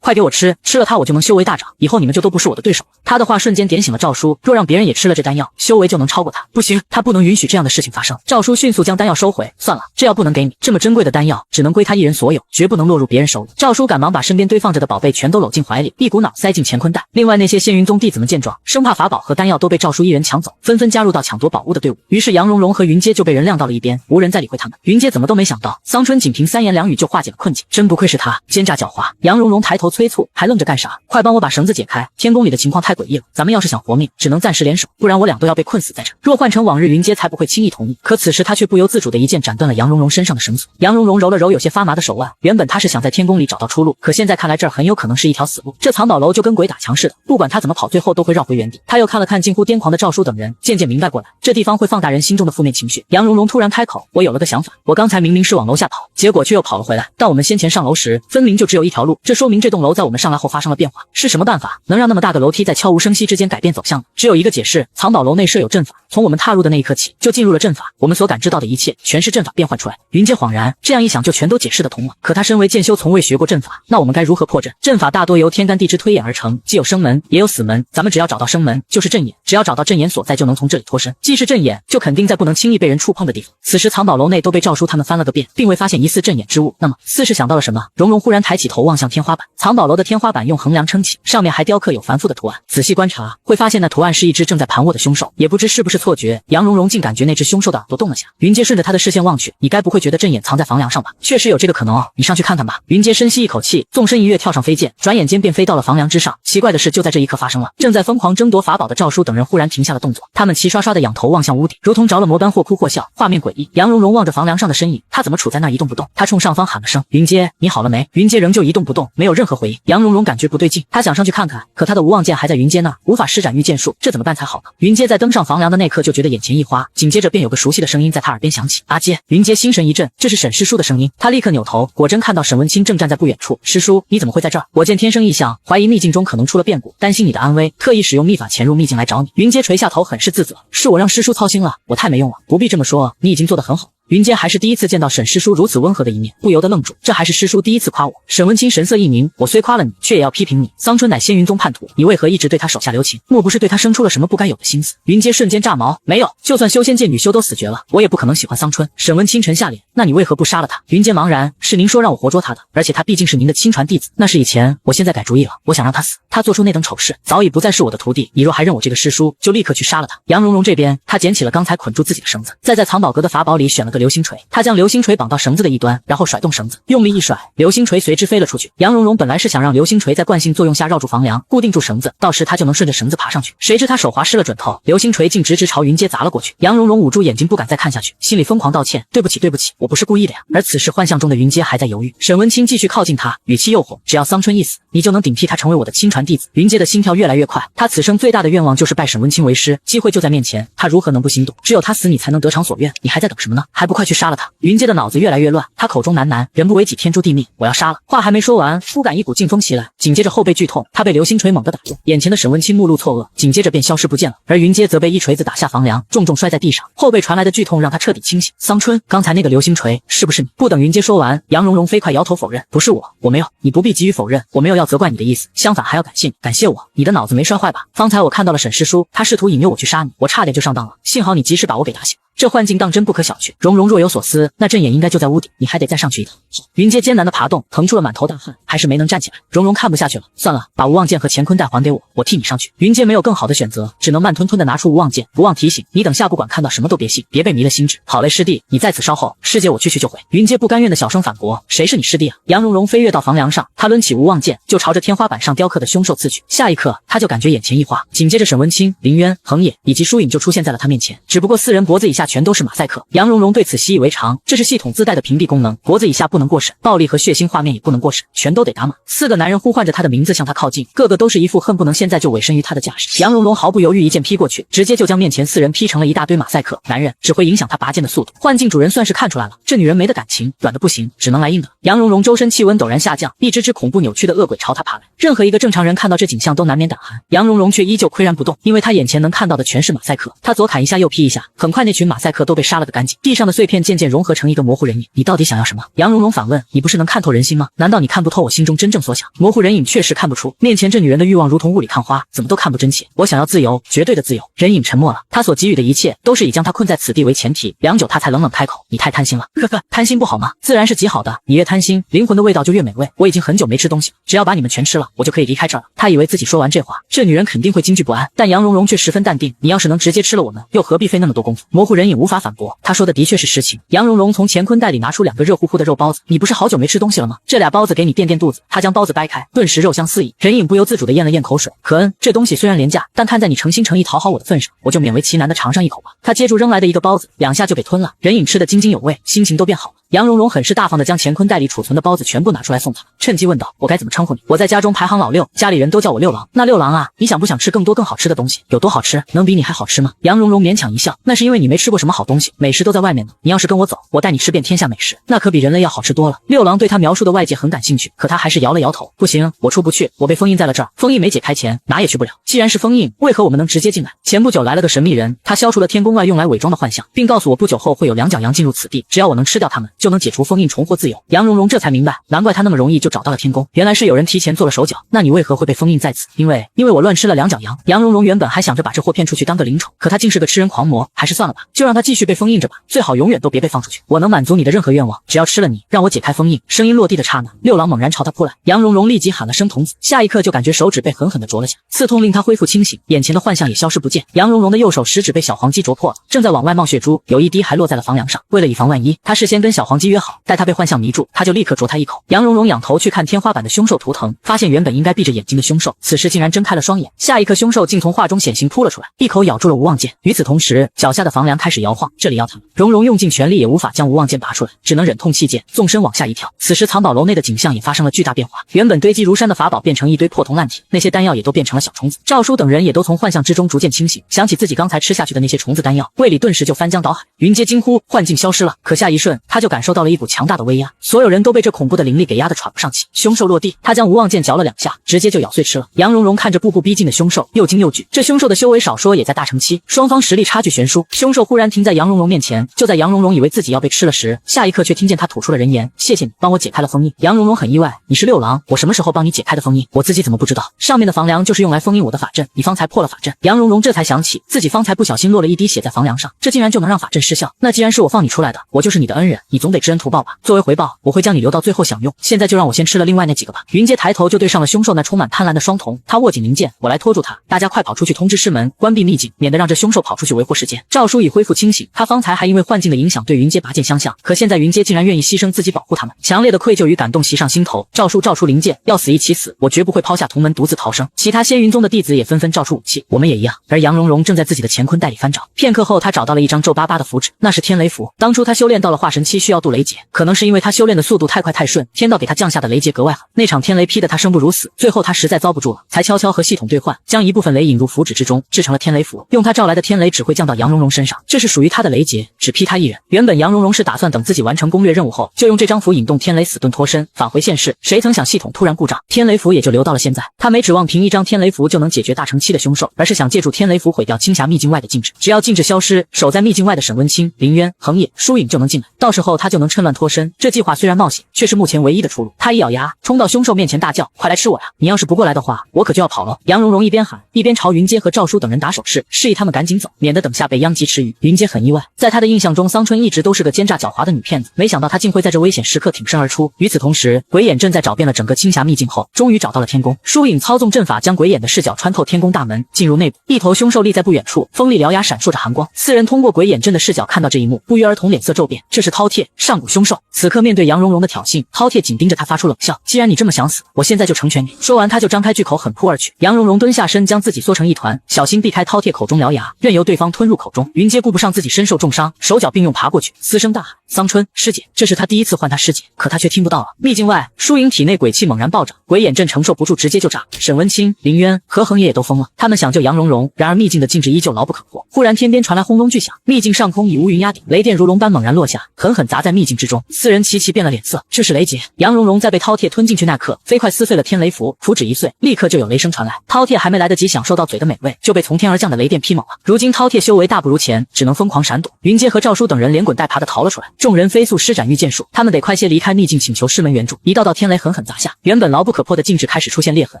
快给我吃，吃了它我就能修为大涨，以后你们就都不是我的对手了。他的话瞬间点醒了赵叔，若让别人也吃了这丹药，修为就能超过他。不行，他不能允许这样的事情发生。赵叔迅速将丹药收回，算了，这药不能给你，这么珍贵的丹药只能归他一人所有，绝不能落入别人手里。赵叔赶忙把身边堆放着的宝贝全都搂进怀里，一股脑塞进乾坤袋。另外那些仙云宗弟子们见状，生怕法宝和丹药都被赵叔一人抢走，纷纷加入到抢夺宝物的队伍。于是杨蓉蓉和云阶就被人晾到了一边，无人再理会他们。云阶怎么都没想到，桑春仅凭3言2语就化解了困境，真不愧是他，奸诈狡猾。杨蓉蓉抬头催促，还愣着干啥？快帮我把绳子解开，天宫里的情况太诡异了，咱们要是想活命，只能暂时联手，不然我俩都要被困死在这。若换成往日，云阶才不会轻易同意。可此时他却不由自主的一剑斩断了杨蓉蓉身上的绳索。杨蓉蓉揉了揉有些发麻的手腕，原本他是想在天宫里找到出路，可现在看来这儿很有可能是一条死路。这藏宝楼就跟鬼打墙似的，不管他怎么跑，最后都会绕回原地。他又看了看近乎癫狂的赵叔等人，渐渐明白过来，这地方会放大人心中的负面情绪。杨蓉蓉突然开口，我有了个想法，我刚才明明是往楼下跑，结果却又跑了回来，但我们先前上楼时分明就只有一条路，这说明这栋楼在我们上来后发生了变化。是什么办法能让那么大个楼梯在悄无声息之间改变走向呢？只有一个解释，藏宝楼内设有阵法，从我们踏入的那一刻起就进入了阵法，我们所感知到的一切全是阵法变换出来的。云阶恍然，这样一想就全都解释得通了。可他身为剑修，从未学过阵法，那我们该如何破阵？阵法大多由天干地支推演而成，既有生门也有死门，咱们只要找到生门就是阵眼，只要找到阵眼所在就能从这里脱身。既是阵眼，就肯定在不能轻易被人触碰的地方。此时藏宝楼内都被赵叔他们翻了个遍，并未发现疑似阵眼之物。那么似是想到了什么，蓉蓉忽然抬起头望向天花板，藏宝楼的天花板用横梁撑起，上面还雕刻有繁复的图案。仔细观察会发现那图案是一只正在盘卧的凶兽，也不知是不是错觉，杨蓉蓉竟感觉那只凶兽的耳朵动了下。云阶顺着他的视线望去，你该不会觉得阵眼藏在房梁上吧？确实有这个可能哦，你上去看看吧。云阶深吸一口气，纵身一跃跳上飞剑，转眼间便飞到了房梁之上。奇怪的是就在这一刻发生了，正在疯狂争夺法宝的赵叔等人忽然停下了动作，他们齐刷刷的仰头望向屋顶，如同着了魔般或哭或笑，画面诡异。杨蓉蓉望着房梁上的身影，他怎么处在那一动不动？他冲上方喊了声云阶你好了没？云阶仍旧一动不动，没有任何回应。杨蓉蓉感觉不对劲，他想上去看看，可他的无妄剑还在云阶那儿，无法施展御剑术，这怎么办才好呢？云阶在登上房梁的那刻就觉得眼前一花，紧接着便有个熟悉的声音在他耳边响起，阿阶。云阶心神一震，这是沈师叔的声音。他立刻扭头，果真看到沈文清正站在不远处。师叔你怎么会在这儿？我见天生异象，怀疑秘境中可能出了变故，担心你的安危，特意使用秘法潜入秘境来找你。云阶垂下头，很是自责，是我让师叔操心了，我太没用了。不必这么说，你已经做得很好。云阶还是第一次见到沈师叔如此温和的一面，不由得愣住，这还是师叔第一次夸我。沈文清神色一凝，我虽夸了你，却也要批评你。桑春乃仙云宗叛徒，你为何一直对他手下留情？莫不是对他生出了什么不该有的心思？云阶瞬间炸毛，没有，就算修仙界女修都死绝了，我也不可能喜欢桑春。沈文清沉下脸，那你为何不杀了他？云阶茫然，是您说让我活捉他的，而且他毕竟是您的亲传弟子。那是以前，我现在改主意了，我想让他死。他做出那等丑事，早已不再是我的徒弟，你若还认我这个师叔，就立刻去杀了他。杨蓉蓉这边，她捡起了刚才捆住自己的绳子，再在藏宝阁的法宝里选了个流星锤，她将流星锤绑到绳子的一端，然后甩动绳子，用力一甩，流星锤随之飞了出去。杨蓉蓉本来是想让流星锤在惯性作用下绕住房梁，固定住绳子，到时她就能顺着绳子爬上去。谁知她手滑失了准头，流星锤竟直直朝云阶砸了过去。杨蓉蓉捂住眼睛，不敢再看下去，心里疯狂道歉，对不起，我不是故意的呀。而此时幻象中的云阶还在犹豫。沈文清继续靠近他，语气诱惑，只要桑春一死，你就能顶替他成为我的亲传弟子。云阶的心跳越来越快，他此生最大的愿望就是拜沈文清为师，机会就在面前，他如何能不心动？只有他死，你才能得偿所愿。你还在等什么呢？还不快去杀了他！云阶的脑子越来越乱，他口中喃喃，人不为己，天诛地灭，我要杀了。话还没说完，忽感一股劲风袭来，紧接着后背剧痛，他被流星锤猛地打中，眼前的沈文清目露错愕，紧接着便消失不见了。而云阶则被一锤子打下房梁，重重摔在地上，后背传来的剧痛让他彻底清醒。桑春，刚才那个流星锤是不是你？不等云阶说完，杨蓉蓉飞快摇头否认，不是我没有。你不必急于否认，我没有要责怪你的意思，相反还要感谢你，感谢我，你的脑子没摔坏吧？方才我看到了沈师叔，他试图引诱我去杀你，我差点就上当了，幸好你及时把我给打醒。这幻境当真不可小觑。蓉蓉若有所思，那阵眼应该就在屋顶，你还得再上去一趟。云阶艰难的爬动，腾出了满头大汗，还是没能站起来。蓉蓉看不下去了，算了，把无妄剑和乾坤袋还给我，我替你上去。云阶没有更好的选择，只能慢吞吞的拿出无妄剑。不忘提醒你，等下不管看到什么都别信，别被迷了心智。好嘞，师弟，你在此稍后，师姐我去就回。云阶不甘愿的小声反驳，谁是你师弟啊？杨蓉蓉飞跃到房梁上，她抡起无妄剑就朝着天花板上雕刻的凶兽刺去。下一刻，她就感觉眼前一花，紧接着沈文清、林渊、恒野以及疏影就出现在了她面前。只不过四人脖子以下全都是马赛克。杨蓉蓉对此习以为常，这是系统自带的屏蔽功能，脖子以下不能过审，暴力和血腥画面也不能过审，全都得打码。4个男人呼唤着他的名字向他靠近，个个都是一副恨不能现在就委身于他的架势。杨蓉蓉毫不犹豫一剑劈过去，直接就将面前4人劈成了一大堆马赛克。男人只会影响他拔剑的速度，幻境主人算是看出来了，这女人没得感情，短的不行，只能来硬的。杨蓉蓉周身气温陡然下降，一只只恐怖扭曲的恶鬼朝她爬来，任何一个正常人看到这景象都难免胆寒。杨蓉蓉却依旧岿然不动，因为她眼前能看到的全是马赛克。她左砍一下右劈一下，很快那群马赛克都被杀了个干净，地上的碎片渐渐融合成一个模糊人影。你到底想要什么？杨蓉蓉反问。你不是能看透人心吗？难道你看不透我心中真正所想？模糊人影确实看不出，面前这女人的欲望如同雾里看花，怎么都看不真切。我想要自由，绝对的自由。人影沉默了，他所给予的一切都是以将他困在此地为前提。良久，他才冷冷开口：你太贪心了。呵呵，贪心不好吗？自然是极好的，你越贪心，灵魂的味道就越美味。我已经很久没吃东西了，只要把你们全吃了，我就可以离开这儿了。他以为自己说完这话，这女人肯定会惊惧不安，但杨蓉蓉却十分淡定。你要是能直接吃了我们，又何必费那么多功夫？模糊人影无法反驳，他说的的确是实情。杨蓉蓉从乾坤袋里拿出2个热乎乎的肉包子，你不是好久没吃东西了吗？这俩包子给你垫垫肚子。他将包子掰开，顿时肉香四溢。人影不由自主地咽了咽口水。可恩，这东西虽然廉价，但看在你诚心诚意讨好我的份上，我就勉为其难地尝上一口吧。他接住扔来的一个包子，2下就给吞了。人影吃得津津有味，心情都变好了。杨蓉蓉很是大方地将乾坤袋里储存的包子全部拿出来送他，趁机问道：我该怎么称呼你？我在家中排行老6，家里人都叫我六郎。那六郎啊，你想不想吃更多更好吃的东西？有多好吃？能比你还好吃吗？杨蓉蓉勉强一笑，那是因为你没吃过什么好东西，美食都在外面呢。你要是跟我走，我带你吃遍天下美食，那可比人类要好吃多了。六郎对他描述的外界很感兴趣，可他还是摇了摇头，不行，我出不去，我被封印在了这儿，封印没解开前哪也去不了。既然是封印，为何我们能直接进来？前不久来了个神秘人，他消除了天宫外用来伪装的幻象，并告诉我不久后会有2角羊进入此地，只要我能吃掉他们，就能解除封印，重获自由。杨蓉蓉这才明白，难怪他那么容易就找到了天宫，原来是有人提前做了手脚。那你为何会被封印在此？因为我乱吃了2角羊。杨蓉蓉原本还想着把这货骗出去当个灵宠，可他竟是个吃人狂魔，还是算了吧，就让他继续被封印着吧，最好永远都别被放出去。我能满足你的任何愿望，只要吃了你，让我解开封印。声音落地的刹那，六郎猛然朝他扑来，杨蓉蓉立即喊了声童子，下一刻就感觉手指被狠狠地啄了下，刺痛令他恢复清醒，眼前的幻象也消失不见。杨蓉蓉的右手食指被小黄鸡啄破了，正在往外冒血珠，有一滴还落在了房梁上。为了以防万一，他事先跟小黄鸡约好，待他被幻象迷住，他就立刻啄他一口。杨蓉蓉仰头去看天花板的凶兽图腾，发现原本应该闭着眼睛的凶兽，此时竟然睁开了双眼。下一刻，凶兽竟从画中显形扑了出来，一口咬住了无望剑。与此同时，脚下的房梁开始摇晃，这里要他们。蓉蓉用尽全力也无法将无望剑拔出来，只能忍痛弃剑，纵身往下一跳。此时藏宝楼内的景象也发生了巨大变化，原本堆积如山的法宝变成一堆破铜烂铁，那些丹药也都变成了小虫子。赵叔等人也都从幻象之中逐渐清醒，想起自己刚才吃下去的那些虫子丹药，胃里顿时就翻江倒海。云阶惊呼，幻境消失了，可下一瞬他就感受到了一股强大的威压，所有人都被这恐怖的灵力给压得喘不上气。凶兽落地，他将无望剑嚼了2下，直接就咬碎吃了。杨蓉蓉看着步步逼近的凶兽，又惊又惧。这凶兽的修为少说也在大成期，双方实力差距悬殊。凶兽忽然停在杨蓉蓉面前，就在杨蓉蓉以为自己要被吃了时，下一刻却听见他吐出了人言：谢谢你帮我解开了封印。杨蓉蓉很意外，你是六郎，我什么时候帮你解开的封印？我自己怎么不知道？上面的房梁就是用来封印我的法阵，你方才破了法阵。杨蓉蓉这才想起自己方才不小心落了一滴血在房梁上，这竟然就能让法阵失效。那既然是我放你出来的，我就是你的恩人，你总得知恩图报吧。作为回报，我会将你留到最后享用。现在就让我先吃了另外那几个吧。云阶抬头就对上了凶兽那充满贪婪的双瞳，他握紧灵剑，我来拖住他，大家快跑出去通知师门关闭秘境，免得让这凶兽跑出去为祸世间。赵叔已恢复清醒，他方才还因为幻境的影响对云阶拔剑相向，可现在云阶竟然愿意牺牲自己保护他们，强烈的愧疚与感动袭上心头。赵叔照出灵剑，要死一起死，我绝不会抛下同门独自逃生。其他仙云宗的弟子也纷纷照出武器，我们也一样。而杨蓉蓉正在自己的乾坤袋里翻找，片刻后他找到了一张皱巴巴的符纸，那是天雷符。当初他修炼到了化神期需要渡雷劫，可能是因为他修炼的速度太快太顺，天道给他降下的雷劫格外狠，那场天雷劈得他生不如死，最后他实在遭不住了，才悄悄和系统兑换，将一部分雷引入符纸之中，制成了天雷符，用他召来的天雷只会降到杨蓉蓉身上，这是属于他的雷劫，只劈他一人。原本杨蓉蓉是打算等自己完成攻略任务后，就用这张符引动天雷死遁脱身，返回现世，谁曾想系统突然故障，天雷符也就留到了现在。他没指望凭一张天雷符就能解决大成期的凶兽，而是想借助天雷符毁掉青霞秘境外的禁制，只要禁制消失，守在秘境外的沈温清、林渊、恒野、疏影就能进来，到时候他就能趁乱脱身。这计划虽然冒险，却是目前唯一的出路。他一咬牙，冲到凶兽面前大叫：快来吃我呀！你要是不过来的话，我可就要跑了。杨蓉蓉一边喊，一边朝云阶和赵叔等人打手势，示意他们赶紧走，免得等下被殃及池鱼。云阶很意外，在他的印象中，桑春一直都是个奸诈狡猾的女骗子，没想到她竟会在这危险时刻挺身而出。与此同时，鬼眼正在找遍了整个青霞秘境后，终于找到了天宫。疏影操纵阵法，将鬼眼的视角穿透天宫大门，进入内部。一头凶兽立在不远处，锋利獠牙闪烁着寒光。4人通过鬼眼阵的视角看到这一幕，不约而同脸色骤变，这是饕餮。上古凶兽。此刻面对杨蓉蓉的挑衅，饕餮紧盯着他发出冷笑。既然你这么想死，我现在就成全你。说完，他就张开巨口狠扑而去。杨蓉蓉蹲下身，将自己缩成一团，小心避开饕餮口中獠牙，任由对方吞入口中。云阶顾不上自己身受重伤，手脚并用爬过去，嘶声大喊：“桑春，师姐！”这是他第一次唤她师姐，可他却听不到了。秘境外，输赢体内鬼气猛然暴涨，鬼眼阵承受不住，直接就炸。沈文清、林渊、何恒也都疯了，他们想救杨蓉蓉，然而秘境的禁制依旧牢不可破。忽然天边传来轰隆巨响，秘境上空以乌云压顶，雷电如龙般猛然落下，狠狠砸在秘境之中。四人齐齐变了脸色，这是雷劫。杨蓉蓉在被饕餮吞进去那刻，飞快撕碎了天雷符，符纸一碎，立刻就有雷声传来。饕餮还没来得及享受到嘴的美味，就被从天而降的雷电劈猛了。如今饕餮修为大不如前，只能疯狂闪躲。云阶和赵叔等人连滚带爬的逃了出来，众人飞速施展御剑术，他们得快些离开秘境，请求师门援助。一道道天雷狠狠砸下，原本牢不可破的禁制开始出现裂痕。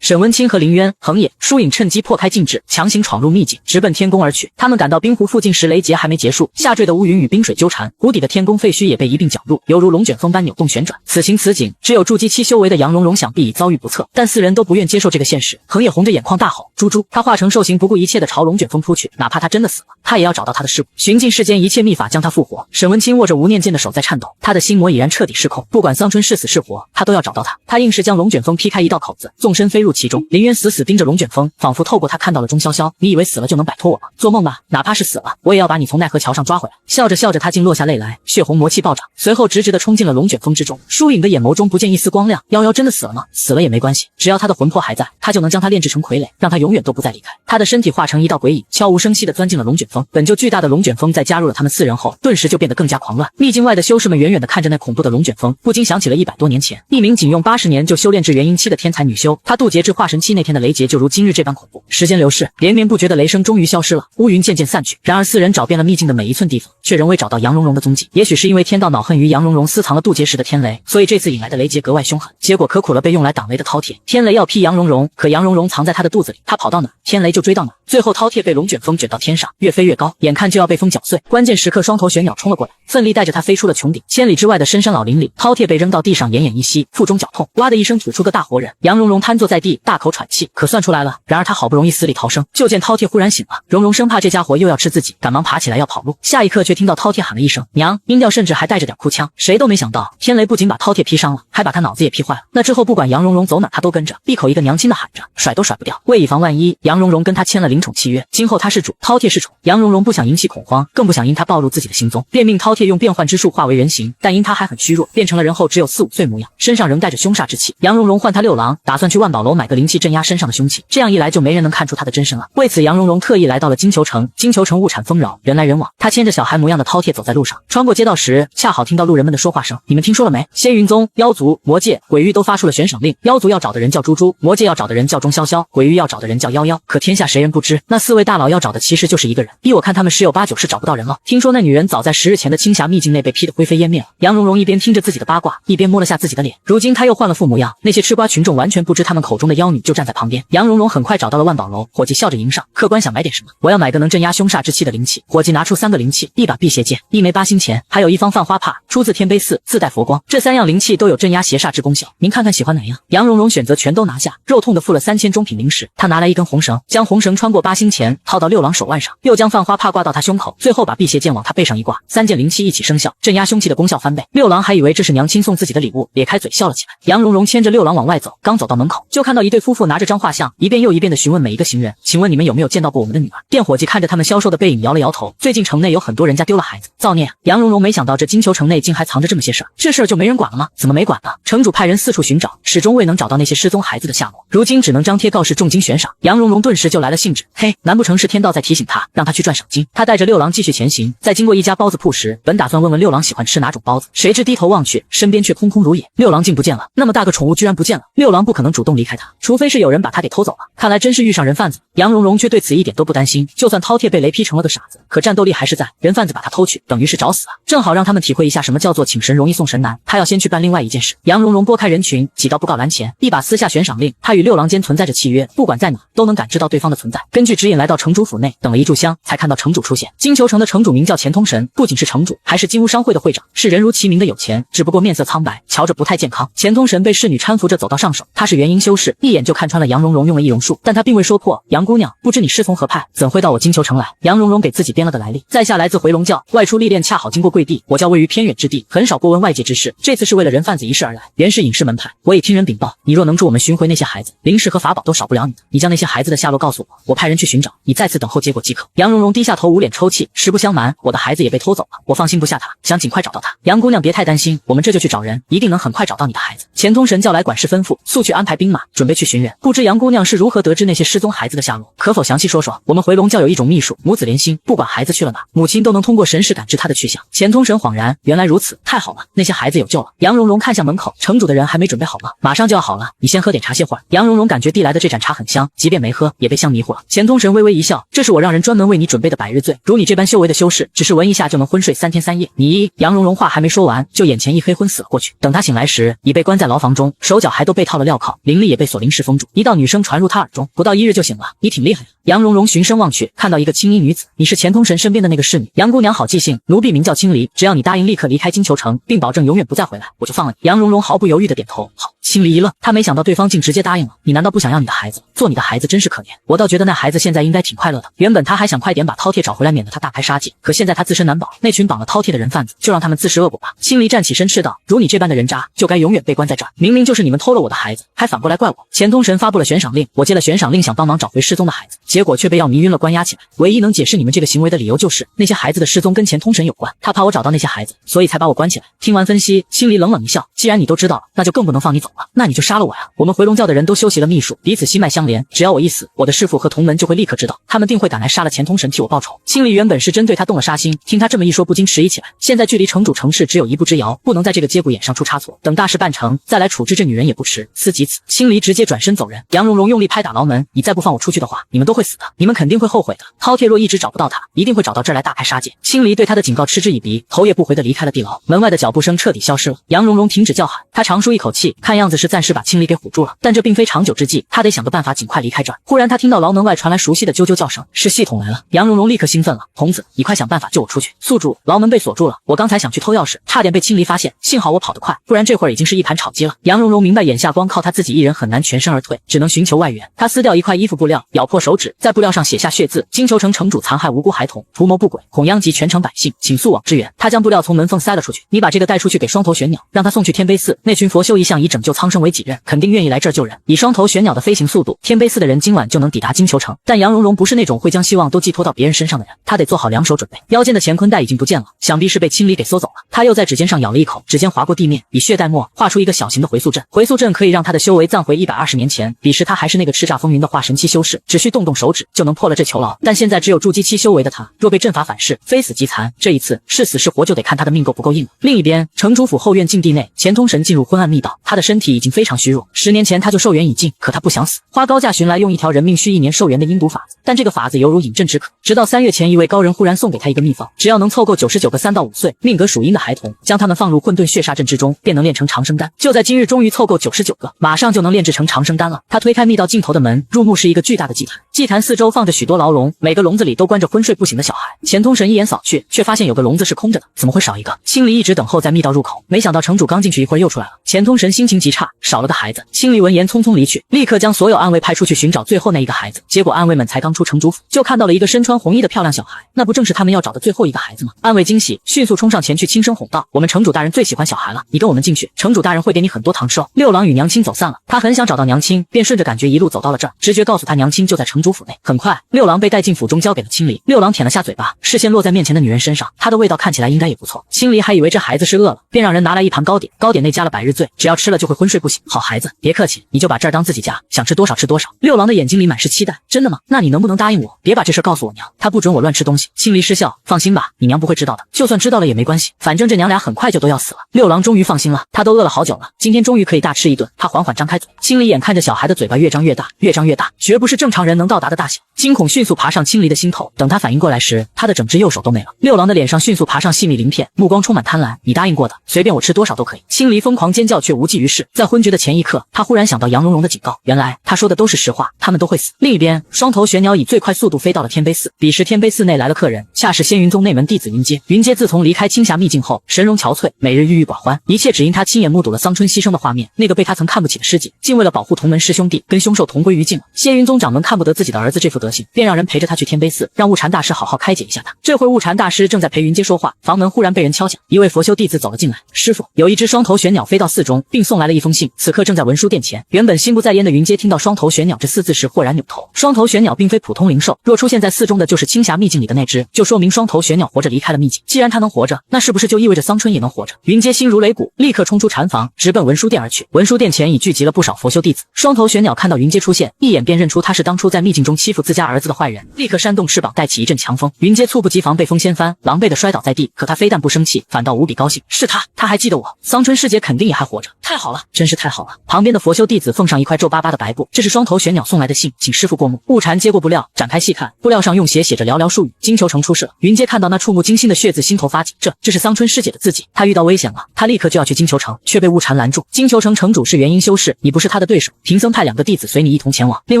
沈文清和林渊、恒野、疏影趁机破开禁制，强行闯入秘境，直奔天宫而去。他们赶到冰湖附近时，雷劫还没结束，下坠的乌云与冰水纠缠，湖底的天宫废墟也被一并搅入，犹如龙卷风般扭动旋转。此情此景，只有筑基期修为的杨蓉蓉想必已遭遇不测，但四人都不愿接受这个现实。恒野红着眼眶大吼：“猪猪！”他化成兽形，不顾一切地朝龙卷风扑去，哪怕他真的死了，他也要找到他的尸骨，寻尽世间一切秘法将他复活。沈文清握着无念剑的手在颤抖，他的心魔已然彻底失控，不管桑春是死是活，他都要找到他。他硬是将龙卷风劈开一道口子，纵身飞入其中。林渊死死盯着龙卷风，仿佛透过他看到了钟潇潇。你以为死了就能摆脱我吗？做梦吧！哪怕是死了，我也要把你从奈何桥上抓回来。笑着笑着，他竟落下泪来，血红魔气暴涨，随后直直地冲进了龙卷风之中。疏影的眼眸中不见一丝光亮，夭夭真的死了吗？死了也没关系，只要他的魂魄还在，他就能将他炼制成傀儡，让他永远都不再离开。他的身体化成一道鬼影，悄无声息地钻进了龙卷风。本就巨大的龙卷风在加入了他们四人后，顿时就变得更加狂乱。秘境外的修士们远远地看着那恐怖的龙卷风，不禁想起了100多年前，一名仅用80年就修炼至元婴期的天才女修，她渡劫至化神期那天的雷劫就如今日这般恐怖。时间流逝，连绵不绝的雷声终于消失了，乌云渐渐散去。然而四人找遍了秘境的每一寸地方，却仍未找到杨蓉蓉的踪迹。也许是因为天道恼恨于杨蓉蓉私藏了渡劫时的天雷，所以这次引来的雷劫格外凶狠。结果可苦了被用来挡雷的饕餮，天雷要劈杨蓉蓉，可杨蓉蓉藏在他的肚子里，他跑到哪，天雷就追到哪。最后饕餮被龙卷风卷到天上，越飞越高，眼看就要被风搅碎。关键时刻，双头玄鸟冲了过来，奋力带着他飞出了穹顶。千里之外的深山老林里，饕餮被扔到地上，奄奄一息，腹中绞痛，哇的一声吐出个大活人。杨蓉蓉瘫坐在地，大口喘气，可算出来了。然而他好不容易死里逃生，就见饕餮忽然醒了。蓉蓉生怕这家伙又要吃自己，赶忙爬起来要跑路，下一刻却听到饕餮喊了一声娘，音调甚至还带着点哭腔。谁都没想到，天雷不仅把饕餮劈伤了，还把他脑子也劈坏了。那之后不管杨蓉蓉走哪，他都跟着，闭口一个娘亲的喊着，甩都甩不掉。为以防万一，杨蓉蓉跟他签了灵宠契约，今后他是主，饕餮是宠。杨蓉蓉不想引起恐慌，更不想因他暴露自己的行踪，便命饕餮用变幻之术化为人形，但因他还很虚弱，变成了人后只有4、5岁模样，身上仍带着凶煞之气。杨蓉蓉唤他六郎，打算去万宝楼买个灵气镇压身上的凶气，这样一来就没人能看出他的真身了。为此，杨蓉蓉特意来到了金球城。金球城物产丰饶，人来人往。他牵着小孩模样的饕餮走在路上，穿过街道时，恰好听到路人们的说话声。你们听说了没？仙云宗、妖族、魔界、鬼域都发出了悬赏令，妖族要找的人叫猪猪，魔界要找的人叫钟潇潇，鬼域要找的人叫夭夭。可天下谁人不知，那4位大佬要找的其实就是一个人。依我看，他们10有8九是找不到人了。听说那女人早在10日前的青霞秘境内被劈得灰飞烟灭了。杨蓉蓉一边听着自己的八卦，一边摸了下自己的脸。如今她又换了副模样，那些吃瓜群众完全不知他们口中的妖女就站在旁边。杨蓉蓉很快找到了万宝楼，伙计笑着迎上，客官想买点什么？我要买个能镇压凶煞之气的灵器。伙计拿出3个灵器，一把辟邪剑，1枚8星钱，还有一方泛花帕，出自天卑寺，自带佛光。这3样灵器都有镇压邪煞之功效，您看看喜欢哪样？杨蓉蓉选择全都拿下，肉痛的付了3000中品灵石。她拿来一根红绳，将红绳穿过8星钱，套到六郎手腕上，又将泛花帕挂到他胸口，最后把辟邪剑往他背上一挂，3件灵器一起生效，镇压凶气的功效翻倍。六郎还以为这是娘亲送自己的礼物，咧开嘴笑了起来。杨蓉蓉牵着六郎往外走，刚走到门口，就看到一对夫妇拿着张画像，一遍又一遍地询问每一个行人，请问你们有没有见到过我们的女儿？店伙计看着他们消瘦的背影摇了摇头，最近城内有很多人家丢了孩子，造孽啊！杨蓉蓉没想到这金球城内竟还藏着这么些事儿，这事儿就没人管了吗？怎么没管呢？城主派人四处寻找，始终未能找到那些失踪孩子的下落，如今只能张贴告示重金悬赏。杨蓉蓉顿时就来了兴致，嘿，难不成是天道在提醒他，让他去赚赏金？他带着六郎继续前行，在经过一家包子铺时，本打算问问六郎喜欢吃哪种包子，谁知低头望去，身边却空空如也，六郎竟不见了。那么大个宠物居然不见了，六郎不可能主动离开他，除非是有人把他给偷走了。看来真是遇上人贩子。杨蓉蓉却对此一点都不担心，就算饕餮被雷劈成了个傻子，可战斗力还是在，人贩子把他偷去，等于是找死啊！正好让他们体会一下什么叫做请神容易送神难。他要先去办另外一件事。杨蓉蓉拨开人群，挤到布告栏前，一把撕下悬赏令。他与六郎间存在着契约，不管在哪都能感知到对方的存在。根据指引来到城主府内，等了一炷香，才看到城主出现。金球城的城主名叫钱通神，不仅是城主，还是金乌商会的会长，是人如其名的有钱，只不过面色苍白，瞧着不太健康。钱通神被侍女搀扶着走到上首，他是元婴修士，一眼就看穿了杨蓉蓉用了易容术，但他并未说破。杨姑娘，不知你师从何派，怎会到我金球城来？杨蓉蓉给自己编了个来历，在下来自回龙教，外出历练，恰好经过贵地。我叫位于偏远之地，很少过问外界之事。这次是为了人贩子一事而来，原是隐士门派。我已听人禀报，你若能助我们寻回那些孩子，灵石和法宝都少不了你的。你将那些孩子的下落告诉我，我派人去寻找，你再次等候结果即可。杨蓉蓉低下头，捂脸抽泣。实不相瞒，我的孩子也被偷走了，我放心不下他，想尽快找到他。杨姑娘别太担心，我们这就去找人，一定能很快找到你的孩子。钱通神叫来管事吩咐，速去安排兵马，准备去寻人。不知杨姑娘是如何得知那些失踪孩子的下落，可否详细说说？我们回龙教有一种秘术，母子连心，不管孩子去了哪，母亲都能通过神识感知他的去向。钱通神恍然，原来如此，太好了，那些孩子有救了。杨蓉蓉看向门口，城主的人还没准备好吗？马上就要好了，你先喝点茶歇会儿。杨蓉蓉感觉递来的这盏茶很香，即便没喝，也被香迷糊了。钱通神微微一笑，这是我让人专门为你准备的百日醉，如你这般修为的修士，只是闻一下就能昏睡3天3夜。你……杨蓉蓉话还没说完，就眼前一黑，昏死了过去。等他醒来时，已被关在牢房中，手脚还都被套了镣铐，灵力也被锁灵石封住。一道女声传入他耳中，不到1日就醒了，你挺厉害呀。杨蓉蓉循声望去，看到一个青衣女子，你是钱通神身边的那个侍女。杨姑娘好记性，奴婢名叫青离，只要你答应立刻离开金球城，并保证永远不再回来，我就放了你。杨蓉蓉毫不犹豫地点头，好。青离一愣，她没想到对方竟直接答应了。你难道不想要你的孩子？做你的孩子真是可怜，我倒觉得那孩子现在应该挺快乐的。原本他还想快点把饕餮找回来，免得他大开杀戒，可现在他自身难保，那群绑了饕餮的人贩子，就让他们自食恶果吧。青离站起身斥道，如你这般的人渣，就该永远被关在这儿。明明就是你们偷了我的孩子，还反过来怪我。钱通神发布了悬赏令，我接了悬赏令，想帮忙找回失踪的孩子，结果却被药迷晕了，关押起来。唯一能解释你们这个行为的理由就是那些孩子的失踪跟钱通神有关，他怕我找到那些孩子，所以才把我关起来。听完分析，青离冷冷一笑，既然你都知道了，那就更不能放你走了，那你就杀了我呀。我们回龙教的人都修习了秘术，彼此心脉相连，只要我一死，我的师父和同门就会立刻知道，他们定会赶来杀了钱通神替我报仇。青离原本是针对他动了杀心，听他这么一说，不禁迟疑起来。现在距离城主城市只有一步之遥，不能在这个节骨眼上出差错，等大事办成再来处置这女人也不迟。思及此，青离直接转身走人。杨蓉蓉用力拍打牢门，你再不放我出去的话，你们都会死的，你们肯定会后悔的。饕餮若一直找不到他，一定会找到这儿来大开杀戒。青离对他的警告嗤之以鼻，头也不回地离开了地牢。门外的脚步声彻底消失了，杨蓉蓉停止叫喊，她长舒一口气，看样子是暂时把青离给唬住了，但这并非长久之计，她得想个办法尽快离开这儿。忽然她听到牢门外传来熟悉的啾啾叫声，是系统来了。杨蓉蓉立刻兴奋了，童子，你快想办法救我出去！宿主，牢门被锁住了，我刚才想去偷钥匙，差点被青离发现，幸好我跑得快，不然这会儿已经是一盘炒鸡了。杨蓉蓉明白眼下光靠她自己一人很难全身而退，只能寻求外援。她撕掉一块衣服布料，咬破手指，在布料上写下血字：金球城城主残害无辜孩童，图谋不轨，恐殃及全城百姓，请速往支援。她将布料从门缝塞了出去，你把这个带出去给双头玄鸟，让他送去天卑寺。那群佛修一向以拯救苍生为己任，肯定愿意来这儿救人。以双头玄鸟的飞行速度，天卑寺的人今晚就能抵达金球城。但杨蓉蓉不是那种会将希望都寄托到别人身上的人，她得做好两手准备。腰间的乾坤袋已经不见了，想必是被青离给搜走了。她又在指尖上咬了一口，指尖划过地面，以血带墨画出一个小型的回溯阵。回溯阵可以让她的修为暂回120年前，彼时她还是那个叱咤风云的化神期修士，只需动动手指就能破了这囚牢。但现在只有筑基期修为的她，若被阵法反噬，非死即残。这一次是死是活，就得看她的命够不够硬了。另一边，城主府后院禁地内，钱通神进入昏暗密道，他的身体已经非常虚弱。10年前他就寿元已尽，可他不想死，花高价寻来用一条人命续1年寿元的阴毒法子，但这个法子犹如饮鸩止渴。直到3月前，一位高人忽然送给他一个秘方，只要能凑够99个3到5岁命格属阴的孩童，将他们放入混沌血煞阵之中，便能炼成长生丹。就在今日，终于凑够99个，马上就能炼制成长生丹了。他推开密道尽头的门，入目是一个巨大的祭坛，祭坛四周放着许多牢笼，每个笼子里都关着昏睡不醒的小孩。钱通神一眼扫去，却发现有个笼子是空着的，怎么会少一个？青离一直等候在密道入口，没想到城主刚进去一会儿又出来了。钱通神心情极差，少了个孩子。青离闻言匆匆离去，立刻将所有暗卫派出去寻找最后那一个孩子。结果暗卫们才刚出城主府，就看到了一个身穿红衣的漂亮小孩，那不正是他们要找的最后一个孩子吗？暗卫惊喜，迅速冲上前去轻声哄道：“我们城主大人最喜欢小孩了，你跟我们进去，城主大人会给你很多糖吃哦。”六郎与娘亲走散了，他很想找到娘亲，便顺着感觉一路走到了这儿。直觉告诉他娘亲就在城主府内。很快，六郎被带进府中，交给了青离。六郎舔了下嘴巴，视线落在面前的女人身上，她的味道看起来应该也不错。青离还以为这孩子是饿了，便让人拿来一盘糕点，糕点内加了百日醉，只要吃了就会昏睡不醒。好孩子，别客气，你就把这儿当自己家，想吃多少吃多少。六郎的眼睛里满是期待，真的吗？那你能不能答应我，别把这事告诉我娘，她不准我乱吃东西。青离失笑，放心吧，你娘不会知道的，就算知道了也没关系，反正这娘俩很快就都要死了。六郎终于放心了，他都饿了好久了，今天终于可以大吃一顿。他缓缓张开嘴，青离眼看着小孩的嘴巴越张越大，越张越大，绝不是正常人能到达的大小。惊恐迅速爬上青离的心头，等他反应过来时，他的整只右手都没了。六郎的脸上迅速爬上细密鳞片，目光充满贪婪，你答应过的，随便我吃多少都可以。青离疯狂尖叫却无济于事，在昏厥的前一刻，他忽然想到杨蓉蓉的警告，原来他说的都是实话，他们都会死。另一边，双头玄鸟以最快速度飞到了天卑寺，彼时天卑寺内来了客人，恰是仙云宗内门弟子云阶。云阶自从离开青霞秘境后，神容憔悴，每日郁郁寡欢，一切只因他亲眼目睹了桑春牺牲的画面，那个被他曾看不起的师姐，竟为了保护同门师兄弟，跟凶兽同归于尽了。仙云宗掌门看不得自己的儿子这副德行，便让人陪着他去天卑寺，让悟禅大师好好开解一下他。这会悟禅大师正在陪云阶说话，房门忽然忽然被人敲响，一位佛修弟子走了进来。师傅，有一只双头玄鸟飞到寺中，并送来了一封信，此刻正在文殊殿前。原本心不在焉的云阶听到双头玄鸟这4字时，豁然扭头。双头玄鸟并非普通灵兽，若出现在寺中的就是青霞秘境里的那只，就说明双头玄鸟活着离开了秘境。既然它能活着，那是不是就意味着桑春也能活着？云阶心如擂鼓，立刻冲出禅房，直奔文殊殿而去。文殊殿前已聚集了不少佛修弟子。双头玄鸟看到云阶出现，一眼便认出他是当初在秘境中欺负自家儿子的坏人，立刻扇动翅膀带起一阵强风。云阶猝不及防被风掀翻，狼狈地摔倒在地。可他非但不生气，反倒无比高兴。是他还记得我，桑春师姐肯定也还活着。太好了，真是太好了。旁边的佛修弟子奉上一块皱巴巴的白布，这是双头玄鸟送来的信，请师傅过目。悟禅接过布料，展开细看，布料上用血写着寥寥数语：金球城出事了。云阶看到那触目惊心的血字，心头发紧，这是桑春师姐的字迹，他遇到危险了。他立刻就要去金球城，却被悟禅拦住。金球城城主是元婴修士，你不是他的对手，贫僧派2个弟子随你一同前往。另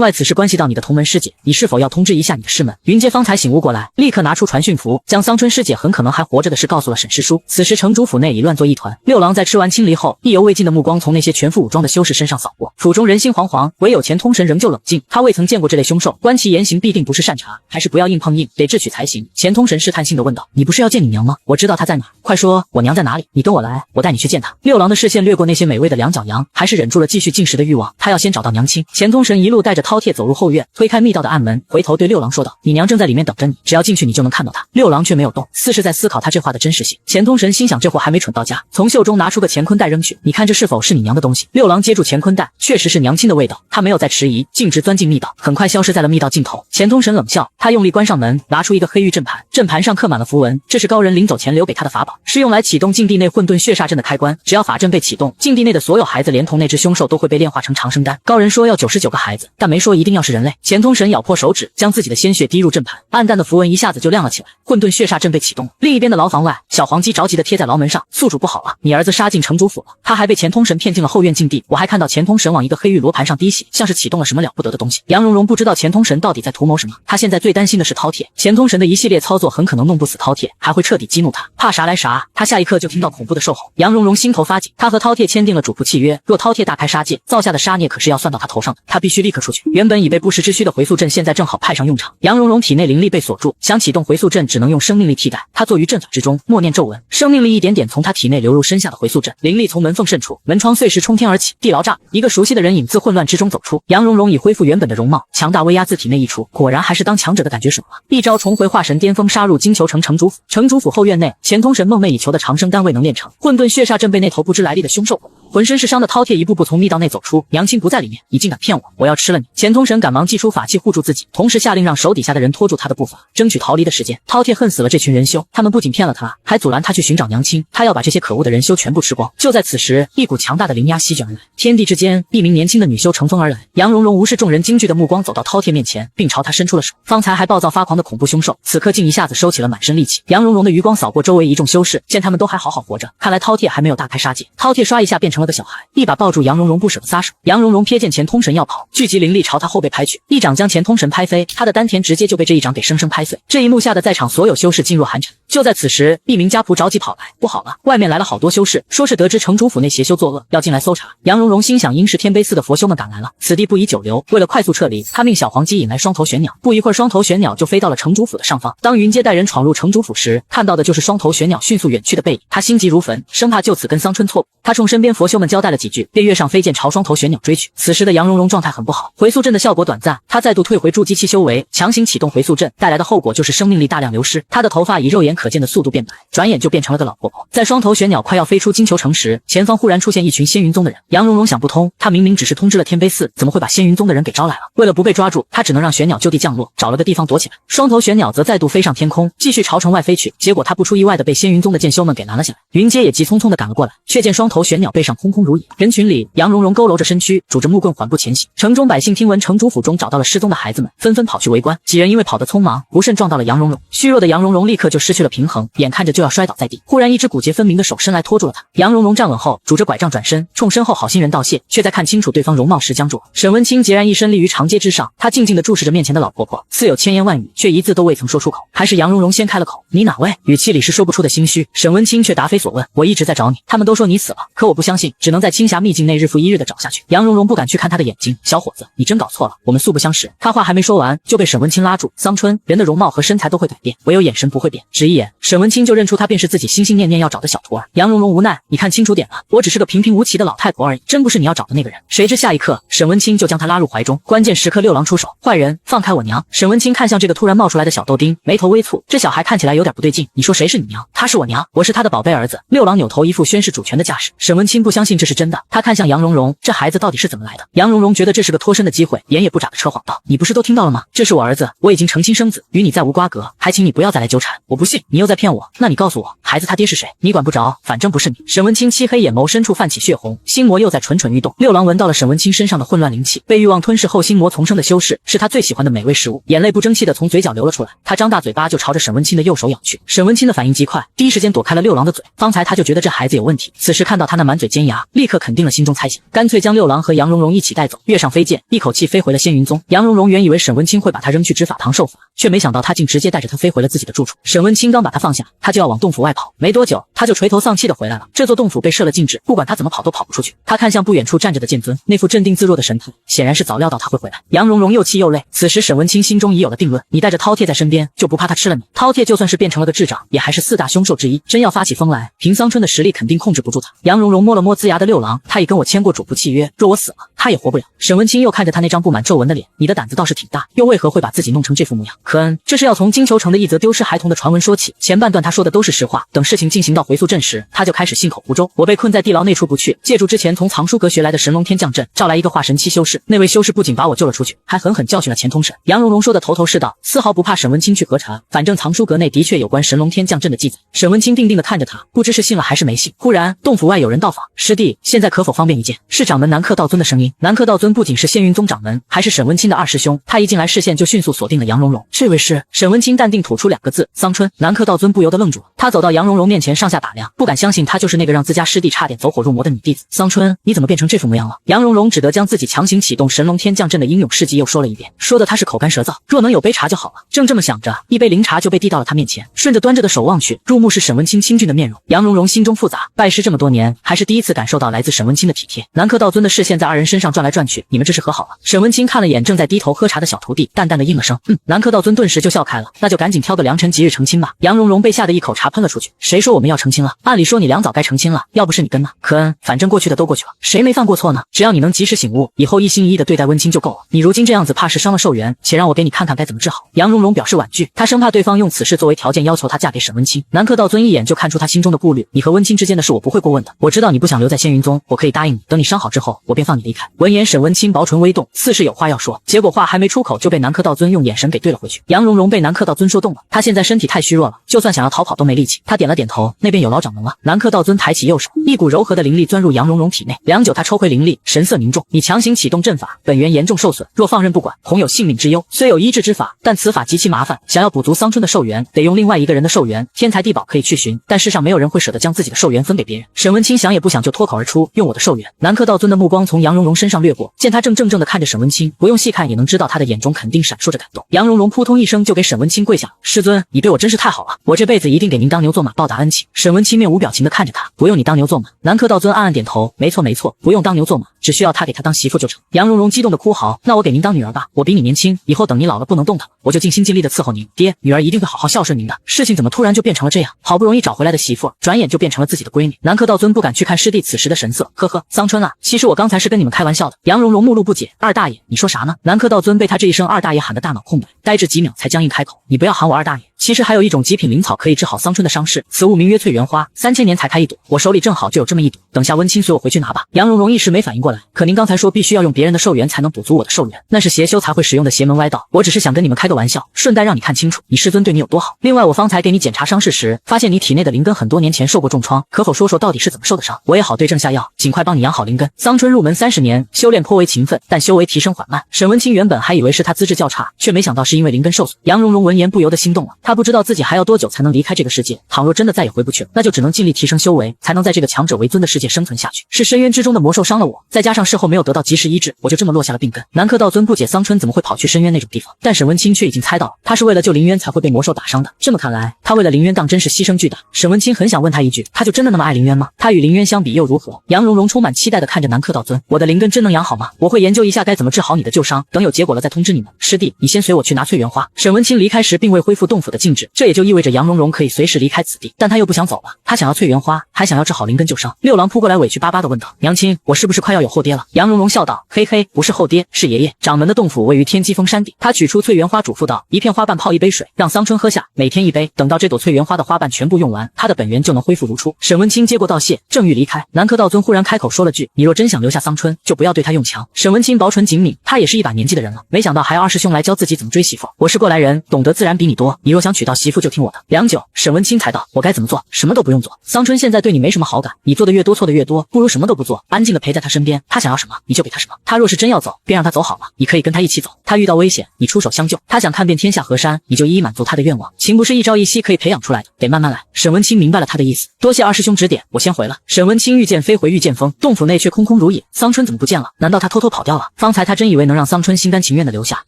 外此事关系到你的同门师姐，你是否要通知一下你的师门？云阶方才醒悟过来，立刻拿出传讯符，将桑春师姐很可能还活着的事告诉了沈师叔。此时城主府内已乱作一团，六郎在吃完青梨后，意犹未尽的目光从那些全副武装的修士身上扫过，府中人心惶惶，唯有钱通神仍旧冷静。他未曾见过这类凶兽，观其言行必定不是善茬，还是不要硬碰硬，得智取才行。钱通神试探性的问道：你不是要见你娘吗？我知道她在哪，快说我娘在哪里，你跟我来，我带你去见她。六郎的视线掠过那些美味的两脚羊，还是忍住了继续进食的欲望，他要先找到娘亲。钱通神一路带着饕餮走入后院，推开密道的暗门，回头对六郎说道：你娘正在里面等着你，只要进去你就能看到她。六郎却没有动，似是在思考他这话的真实性。钱通神心想这货还没蠢到家，从袖中拿出个乾坤袋扔去，你看这是否是你娘的东西？六郎接住乾坤袋，确实是娘亲的味道，他没有再迟疑，径直钻进密道，很快消失在了密道尽头。钱通神冷笑，他用力关上门，拿出一个黑玉阵盘，阵盘上刻满了符文，这是高人临走前留给他的法宝，是用来启动禁地内混沌血煞阵的开关。只要法阵被启动，禁地内的所有孩子连同那只凶兽都会被炼化成长生丹。高人说要99个孩子，但没说一定要是人类。钱通神咬破手指，将自己的鲜血滴入阵盘，暗淡的符文一下子就亮了起来，混沌血煞阵被启动了。另一边的牢房外，小黄鸡着急地贴在牢门上，宿主不好了，你儿子杀进城主府了，他还被钱通神骗进了后院禁地，我还看到钱通神往一个黑玉罗盘上滴血，像是启动了什么了不得的东西。杨蓉蓉不知道钱通神到底在图谋什么，他现在最担心的是饕餮，钱通神的一系列操作很可能弄不死饕餮，还会彻底激怒他，怕啥来啥。他下一刻就听到恐怖的兽吼，杨蓉蓉心头发紧，他和饕餮签订了主仆契约，若饕餮大开杀戒，造下的杀孽可是要算到他头上的，他必须立刻出去。原本已被不时之需的回溯阵现在正好派上用场，杨蓉蓉体内灵力被锁住，想启动回溯阵只能用生命力替代。他坐于阵法之中，默念咒文，生命力一点点从他体内流入身下的回溯阵，灵力从门缝渗出，门窗碎石冲天而起，地牢炸，一个熟悉的人影自混乱之中走出。杨蓉蓉已恢复原本的容貌，强大威压自体内溢出，果然还是当强者的感觉爽了。一招重回化神巅峰，杀入金球城城主府。城主府后院内，钱通神梦寐以求的长生丹未能炼成，混沌血煞阵被那头不知来历的凶兽浑身是伤的饕餮一步步从密道内走出，娘亲不在里面，你竟敢骗我，我要吃了你！钱通神赶忙祭出法器护住自己，同时下令让手底下的人拖住他的步伐，争取逃离的时间。饕餮恨死了这群人修，他们不仅骗了他，还阻拦他去寻找娘亲，他要把这些可恶的人修全部吃光。就在此时，一股强大的灵压席卷而来，天地之间，一名年轻的女修乘风而来。杨蓉蓉无视众人惊惧的目光，走到饕餮面前，并朝他伸出了手。方才还暴躁发狂的恐怖凶兽，此刻竟一下子收起了满身戾气。杨蓉蓉的余光扫过周围一众修士，见他们都还好好活着，看来饕餮还没有大开杀戒。饕餮刷一下变成了个小孩，一把抱住杨蓉蓉不舍得撒手。杨蓉蓉瞥见钱通神要跑，聚集灵力朝他后背拍去，一掌将钱通神拍飞，他的丹田直接就被这一掌给生生拍碎。这一幕吓得在场所有修士噤若寒蝉。就在此时，一名家仆着急跑来，不好了，外面来了好多修士，说是得知城主府内邪修作恶，要进来搜查。杨蓉蓉心想应是天卑寺的佛修们赶来了，此地不宜久留，为了快速撤离，他命小黄鸡引来双头玄鸟，不一会儿双头玄鸟就飞到了城主府的上方。当云阶带人闯入城主府时，看到的就是双头玄鸟迅速远去的背影，他心急如焚，生怕就此跟桑春错过。他冲身边佛修们交代了几句，便跃上飞剑朝双头玄鸟追去。此时的杨蓉蓉状态很不好，回溯阵的效果短暂，她再度退回筑基期修为，强行启动回溯阵，带来的后果就是生命力大量流失，她的头发以肉眼可见的速度变白，转眼就变成了个老婆婆。在双头玄鸟快要飞出金球城时，前方忽然出现一群仙云宗的人。杨蓉蓉想不通，她明明只是通知了天卑寺，怎么会把仙云宗的人给招来了？为了不被抓住，她只能让玄鸟就地降落，找了个地方躲起来。双头玄鸟则再度飞上天空，继续朝城外飞去，结果他不出意外的被仙云宗的剑修们给拦了下来。云阶也急匆匆的赶了过来，却见双头玄鸟背上空空如也。人群里，杨蓉蓉佝偻着身躯，拄着木棍缓步前行。城中百姓听闻城主府中找到了失踪的孩子们，纷纷跑去围观。几人因为跑得匆忙，不慎撞到了杨蓉蓉，虚弱的杨蓉蓉立刻就失去了平衡，眼看着就要摔倒在地。忽然一只骨节分明的手伸来拖住了她。杨蓉蓉站稳后，拄着拐杖转身，冲身后好心人道谢，却在看清楚对方容貌时僵住了。沈文清孑然一身立于长阶之上，他静静地注视着面前的老婆婆，似有千言万语，却一字都未曾说出口。还是杨蓉蓉先开了口：“你哪位？”语气里是说不出的心虚。沈文清却答非所问：“我一直在找你，他们都说你死了，可我不相信，只能在青霞秘境内日复一日的找下去。”杨蓉蓉不敢去看他的眼睛：“小伙子，你真搞错了，我们素不相识。”他话还没说完，就被沈文清拉住：“桑春，人的容貌和身材都会改变，唯有眼神不会变，只一眼。”沈文清就就认出他便是自己心心念念要找的小徒儿。杨蓉蓉无奈，你看清楚点了，我只是个平平无奇的老太婆而已，真不是你要找的那个人。谁知下一刻，沈文清就将他拉入怀中。关键时刻，六郎出手，坏人，放开我娘！沈文清看向这个突然冒出来的小豆丁，眉头微蹙，这小孩看起来有点不对劲。你说谁是你娘？他是我娘，我是他的宝贝儿子。六郎扭头一副宣示主权的架势。沈文清不相信这是真的，他看向杨蓉蓉，这孩子到底是怎么来的？杨蓉蓉觉得这是个脱身的机会，眼也不眨的扯谎道：“你不是都听到了吗？这是我儿子，我已经成亲生子，与你再无瓜葛，还请你不要再来纠缠。我不信，你又在骗我。那你告诉我，孩子他爹是谁？你管不着，反正不是你。”沈文清漆黑眼眸深处泛起血红，心魔又在蠢蠢欲动。六郎闻到了沈文清身上的混乱灵气，被欲望吞噬后心魔丛生的修饰，是他最喜欢的美味食物。眼泪不争气的从嘴角流了出来，他张大嘴巴就朝着沈文清的右手咬去。沈文清的反应极快，第一时间躲开了六郎的嘴。方才他就觉得这孩子有问题，此时看到他那满嘴尖牙，立刻肯定了心中猜想，干脆将六郎和杨蓉蓉一起带走，跃上飞剑，一口气飞回了仙云宗。杨蓉蓉原以为沈文清会把他扔去执法堂受罚，却没想到他竟直接带着他飞回了自己的住处。沈文清刚把他放下，他就要往洞府外跑，没多久他就垂头丧气的回来了。这座洞府被设了禁制，不管他怎么跑都跑不出去。他看向不远处站着的剑尊，那副镇定自若的神态，显然是早料到他会回来。杨蓉蓉又气又累，此时沈文清心中已有了定论，你带着饕餮在身边，就不怕他吃了你？饕餮就算是变成了个智长，也还是4大凶兽之一，真要发起疯来，凭桑春的实力肯定控制不住他。杨蓉蓉摸了摸龇牙的六郎，他已跟我签过主仆契约，若我死了，他也活不了。沈文清又看着他那张布满皱纹的脸，你的胆子倒是挺大，又为何会把自己弄成这副模样？可恩，这是要从金球城的一则丢失孩童的传闻说起。前半段他说的都是实话，等事情进行到回溯阵时，他就开始信口胡诌。我被困在地牢内出不去，借助之前从藏书阁学来的神龙天降阵，召来一个化神期修士，那位修士不仅把我救了出去，还狠狠教训了钱通神。杨蓉蓉说的头头是道，丝毫不怕沈文清去核查，反正藏书阁内的确有关神龙天降阵的记载。沈文清定定地看着他，不知是信了还是没信。忽然洞府外有人到访，师弟，现在可否方便一见？是掌门南柯道尊的声音。南柯道尊不仅是仙云宗掌门，还是沈文清的二师兄，他一进来视线就迅速锁定了杨蓉蓉。这位是？沈文清淡定吐出2个字，桑春。南柯道尊不由得愣住了，他走到杨蓉蓉面前上下打量，不敢相信她就是那个让自家师弟差点走火入魔的女弟子。桑春，你怎么变成这副模样了？杨蓉蓉只得将自己强行启动神龙天降阵的英勇事迹又说了一遍，说的他是口干舌燥，若能有杯茶就好了。正这么想着，一杯灵茶就被递到了他面前，顺着端着的手望去，入目是沈文清清俊的面容。杨蓉蓉心中复杂，拜师这么多年，还是第一次感受到来自沈文清的体贴。南柯道尊的视线在2人身上转来转去，你们这是和好了？沈文清看了眼正在低头喝茶的小徒弟，淡淡的应了声南柯道尊顿时就笑开了，那就赶紧挑个良辰吉日成亲吧。杨蓉蓉被吓得一口茶喷了出去，谁说我们要成亲了？按理说你良早该成亲了，要不是你跟呢？可恩，反正过去的都过去了，谁没犯过错呢？只要你能及时醒悟，以后一心一意的对待温清就够了。你如今这样子，怕是伤了寿元，且让我给你看看该怎么治好。杨蓉蓉表示婉拒，她生怕对方用此事作为条件要求她嫁给沈温清。南柯道尊一眼就看出她心中的顾虑，你和温清之间的事我不会过问的，我知道你不想留在仙云宗，我可以答应你，等你伤好之后，我便放你离开。闻言，沈温清薄唇微动，似是有话要说，结果话还没出口就被南柯道尊用眼神给对了回去。杨蓉蓉被南柯道尊说动了，她现在身体太虚弱了，就算想要逃跑都没力气。她点了点头，那边有老掌门了。南柯道尊抬起右手，一股柔和的灵力钻入杨蓉蓉体内，良久他抽回灵力，神色凝重，你强行启动阵法，本源严重受损，若放任不管，恐有性命之忧。虽有医治之法，但此法极其麻烦，想要补足桑春的寿元，得用另外一个人的寿元，天才地宝可以去寻，但世上没有人会舍得将自己的寿元分给别人。沈文清想也不想就脱口而出，用我的寿元。南柯道尊的目光从杨蓉蓉身上掠过，见他正怔怔地看着沈文清，不用细看也能知道他的眼中肯定闪烁着感动。杨蓉蓉扑通一声就给沈文清跪下了，师尊，你对我真是太好了，我这辈子一定给您当牛做马报答恩情。沈文清面无表情地看着他，不用你当牛做马。南柯道尊暗暗点头，没错没错，不用当牛做马，只需要他给他当媳妇就成。杨蓉蓉激动地哭嚎，那我给您当女儿吧，我比你年轻，以后等您老了不能动弹了，我就尽心尽力地伺候您，爹，女儿一定会好好孝顺您的。事情怎么突然就变成了这样？好不容易找回来的媳妇，转眼就变成了自己的闺女。南柯道尊不敢去看师弟此时的神色，呵呵，桑春啊，其实我刚才是跟你们开玩笑的。杨蓉蓉目露不解，二大爷，你说啥呢？南柯道尊被他这一声二大爷喊得大脑空白，呆滞几秒才僵硬开口，你不要喊我二大爷。其实还有一种极品灵草可以治好桑春的伤势，此物名曰翠圆花，3000年才开一朵，我手里正好就有这么一朵，等下温清随我回去拿吧。杨蓉蓉一时没反应过来，可您刚才说必须要用别人的寿元才能补足我的寿元，那是邪修才会使用的邪门歪道，我只是想跟你们开个玩笑，顺带让你看清楚你师尊对你有多好。另外我方才给你检查伤势时，发现你体内的灵根很多年前受过重创，可否说说到底是怎么受的伤，我也好对症下药，尽快帮你养好灵根。桑春入门30年，修炼颇为勤奋，但修为提升缓慢。沈文清原本还以为是他资质较差，却没想到是因为灵根受损。杨蓉蓉闻言不由得心动了，她不知道自己还要多久才能离开这个世界，倘若真的再也回不去了，那就只能尽力提升修为，才能在这个强者为尊的世界生存下去。是深渊之中的魔兽伤了我，再加上事后没有得到及时医治，我就这么落下了病根。南柯道尊不解桑春怎么会跑去深渊那种地方，但沈文清却已经猜到了，他是为了救林渊才会被魔兽打伤的。这么看来，他为了林渊当真是牺牲巨大。沈文清很想问他一句，他就真的那么爱林渊吗？他与林渊相比又如何？杨蓉蓉充满期待地看着南柯道尊，我的灵根真能养好吗？我会研究一下该怎么治好你的旧伤，等有结果了再通知你们。师弟，你先随我去拿翠园花。沈文清离开时并未恢复洞府的禁制，这也就意味着杨蓉蓉可以随时离开此地，但他又不想走了，他想要翠园花，还想要治好灵根旧伤。六郎扑过来委屈巴巴地问道，娘亲，我是不是快要有后爹了？杨蓉蓉笑道，嘿嘿，不是后爹，是爷爷。掌门的洞府位于天机峰山顶，他取出翠园花嘱咐道，一片花瓣泡一杯水，让桑春喝下，每天一杯，等到这朵翠园花的花瓣全部用完，他的本源就能恢复如初。沈文清接过道谢，正欲离开，南柯道尊忽然开口说了句，你若真想留下桑春，就不要对他用强。沈文清薄唇紧抿，他也是一把年纪的人了，没想到还要二师兄来教自己怎么追媳妇。我是过来人，懂得自然比你多，你若想娶到媳妇就听我的。良久，沈文清才道，我该怎么做？什么都不用做。桑春现在对你没什么好感，你做的越多错的越多，不如什么都不做，安静的陪在他身边，他想要什么你就给他什么。他若是真要走，便让他走好了，你可以跟他一起走。他遇到危险，你出手相救；他想看遍天下河山，你就一一满足他的愿望。情不是一朝一夕可以培养出来的，得慢慢来。沈文清明白了他的意思，多谢二师兄指点，我先回了。沈文清御剑飞回御剑峰，洞府内却空空如也。桑春怎么不见了？难道他偷偷跑掉了？方才他真以为能让桑春心甘情愿的留下，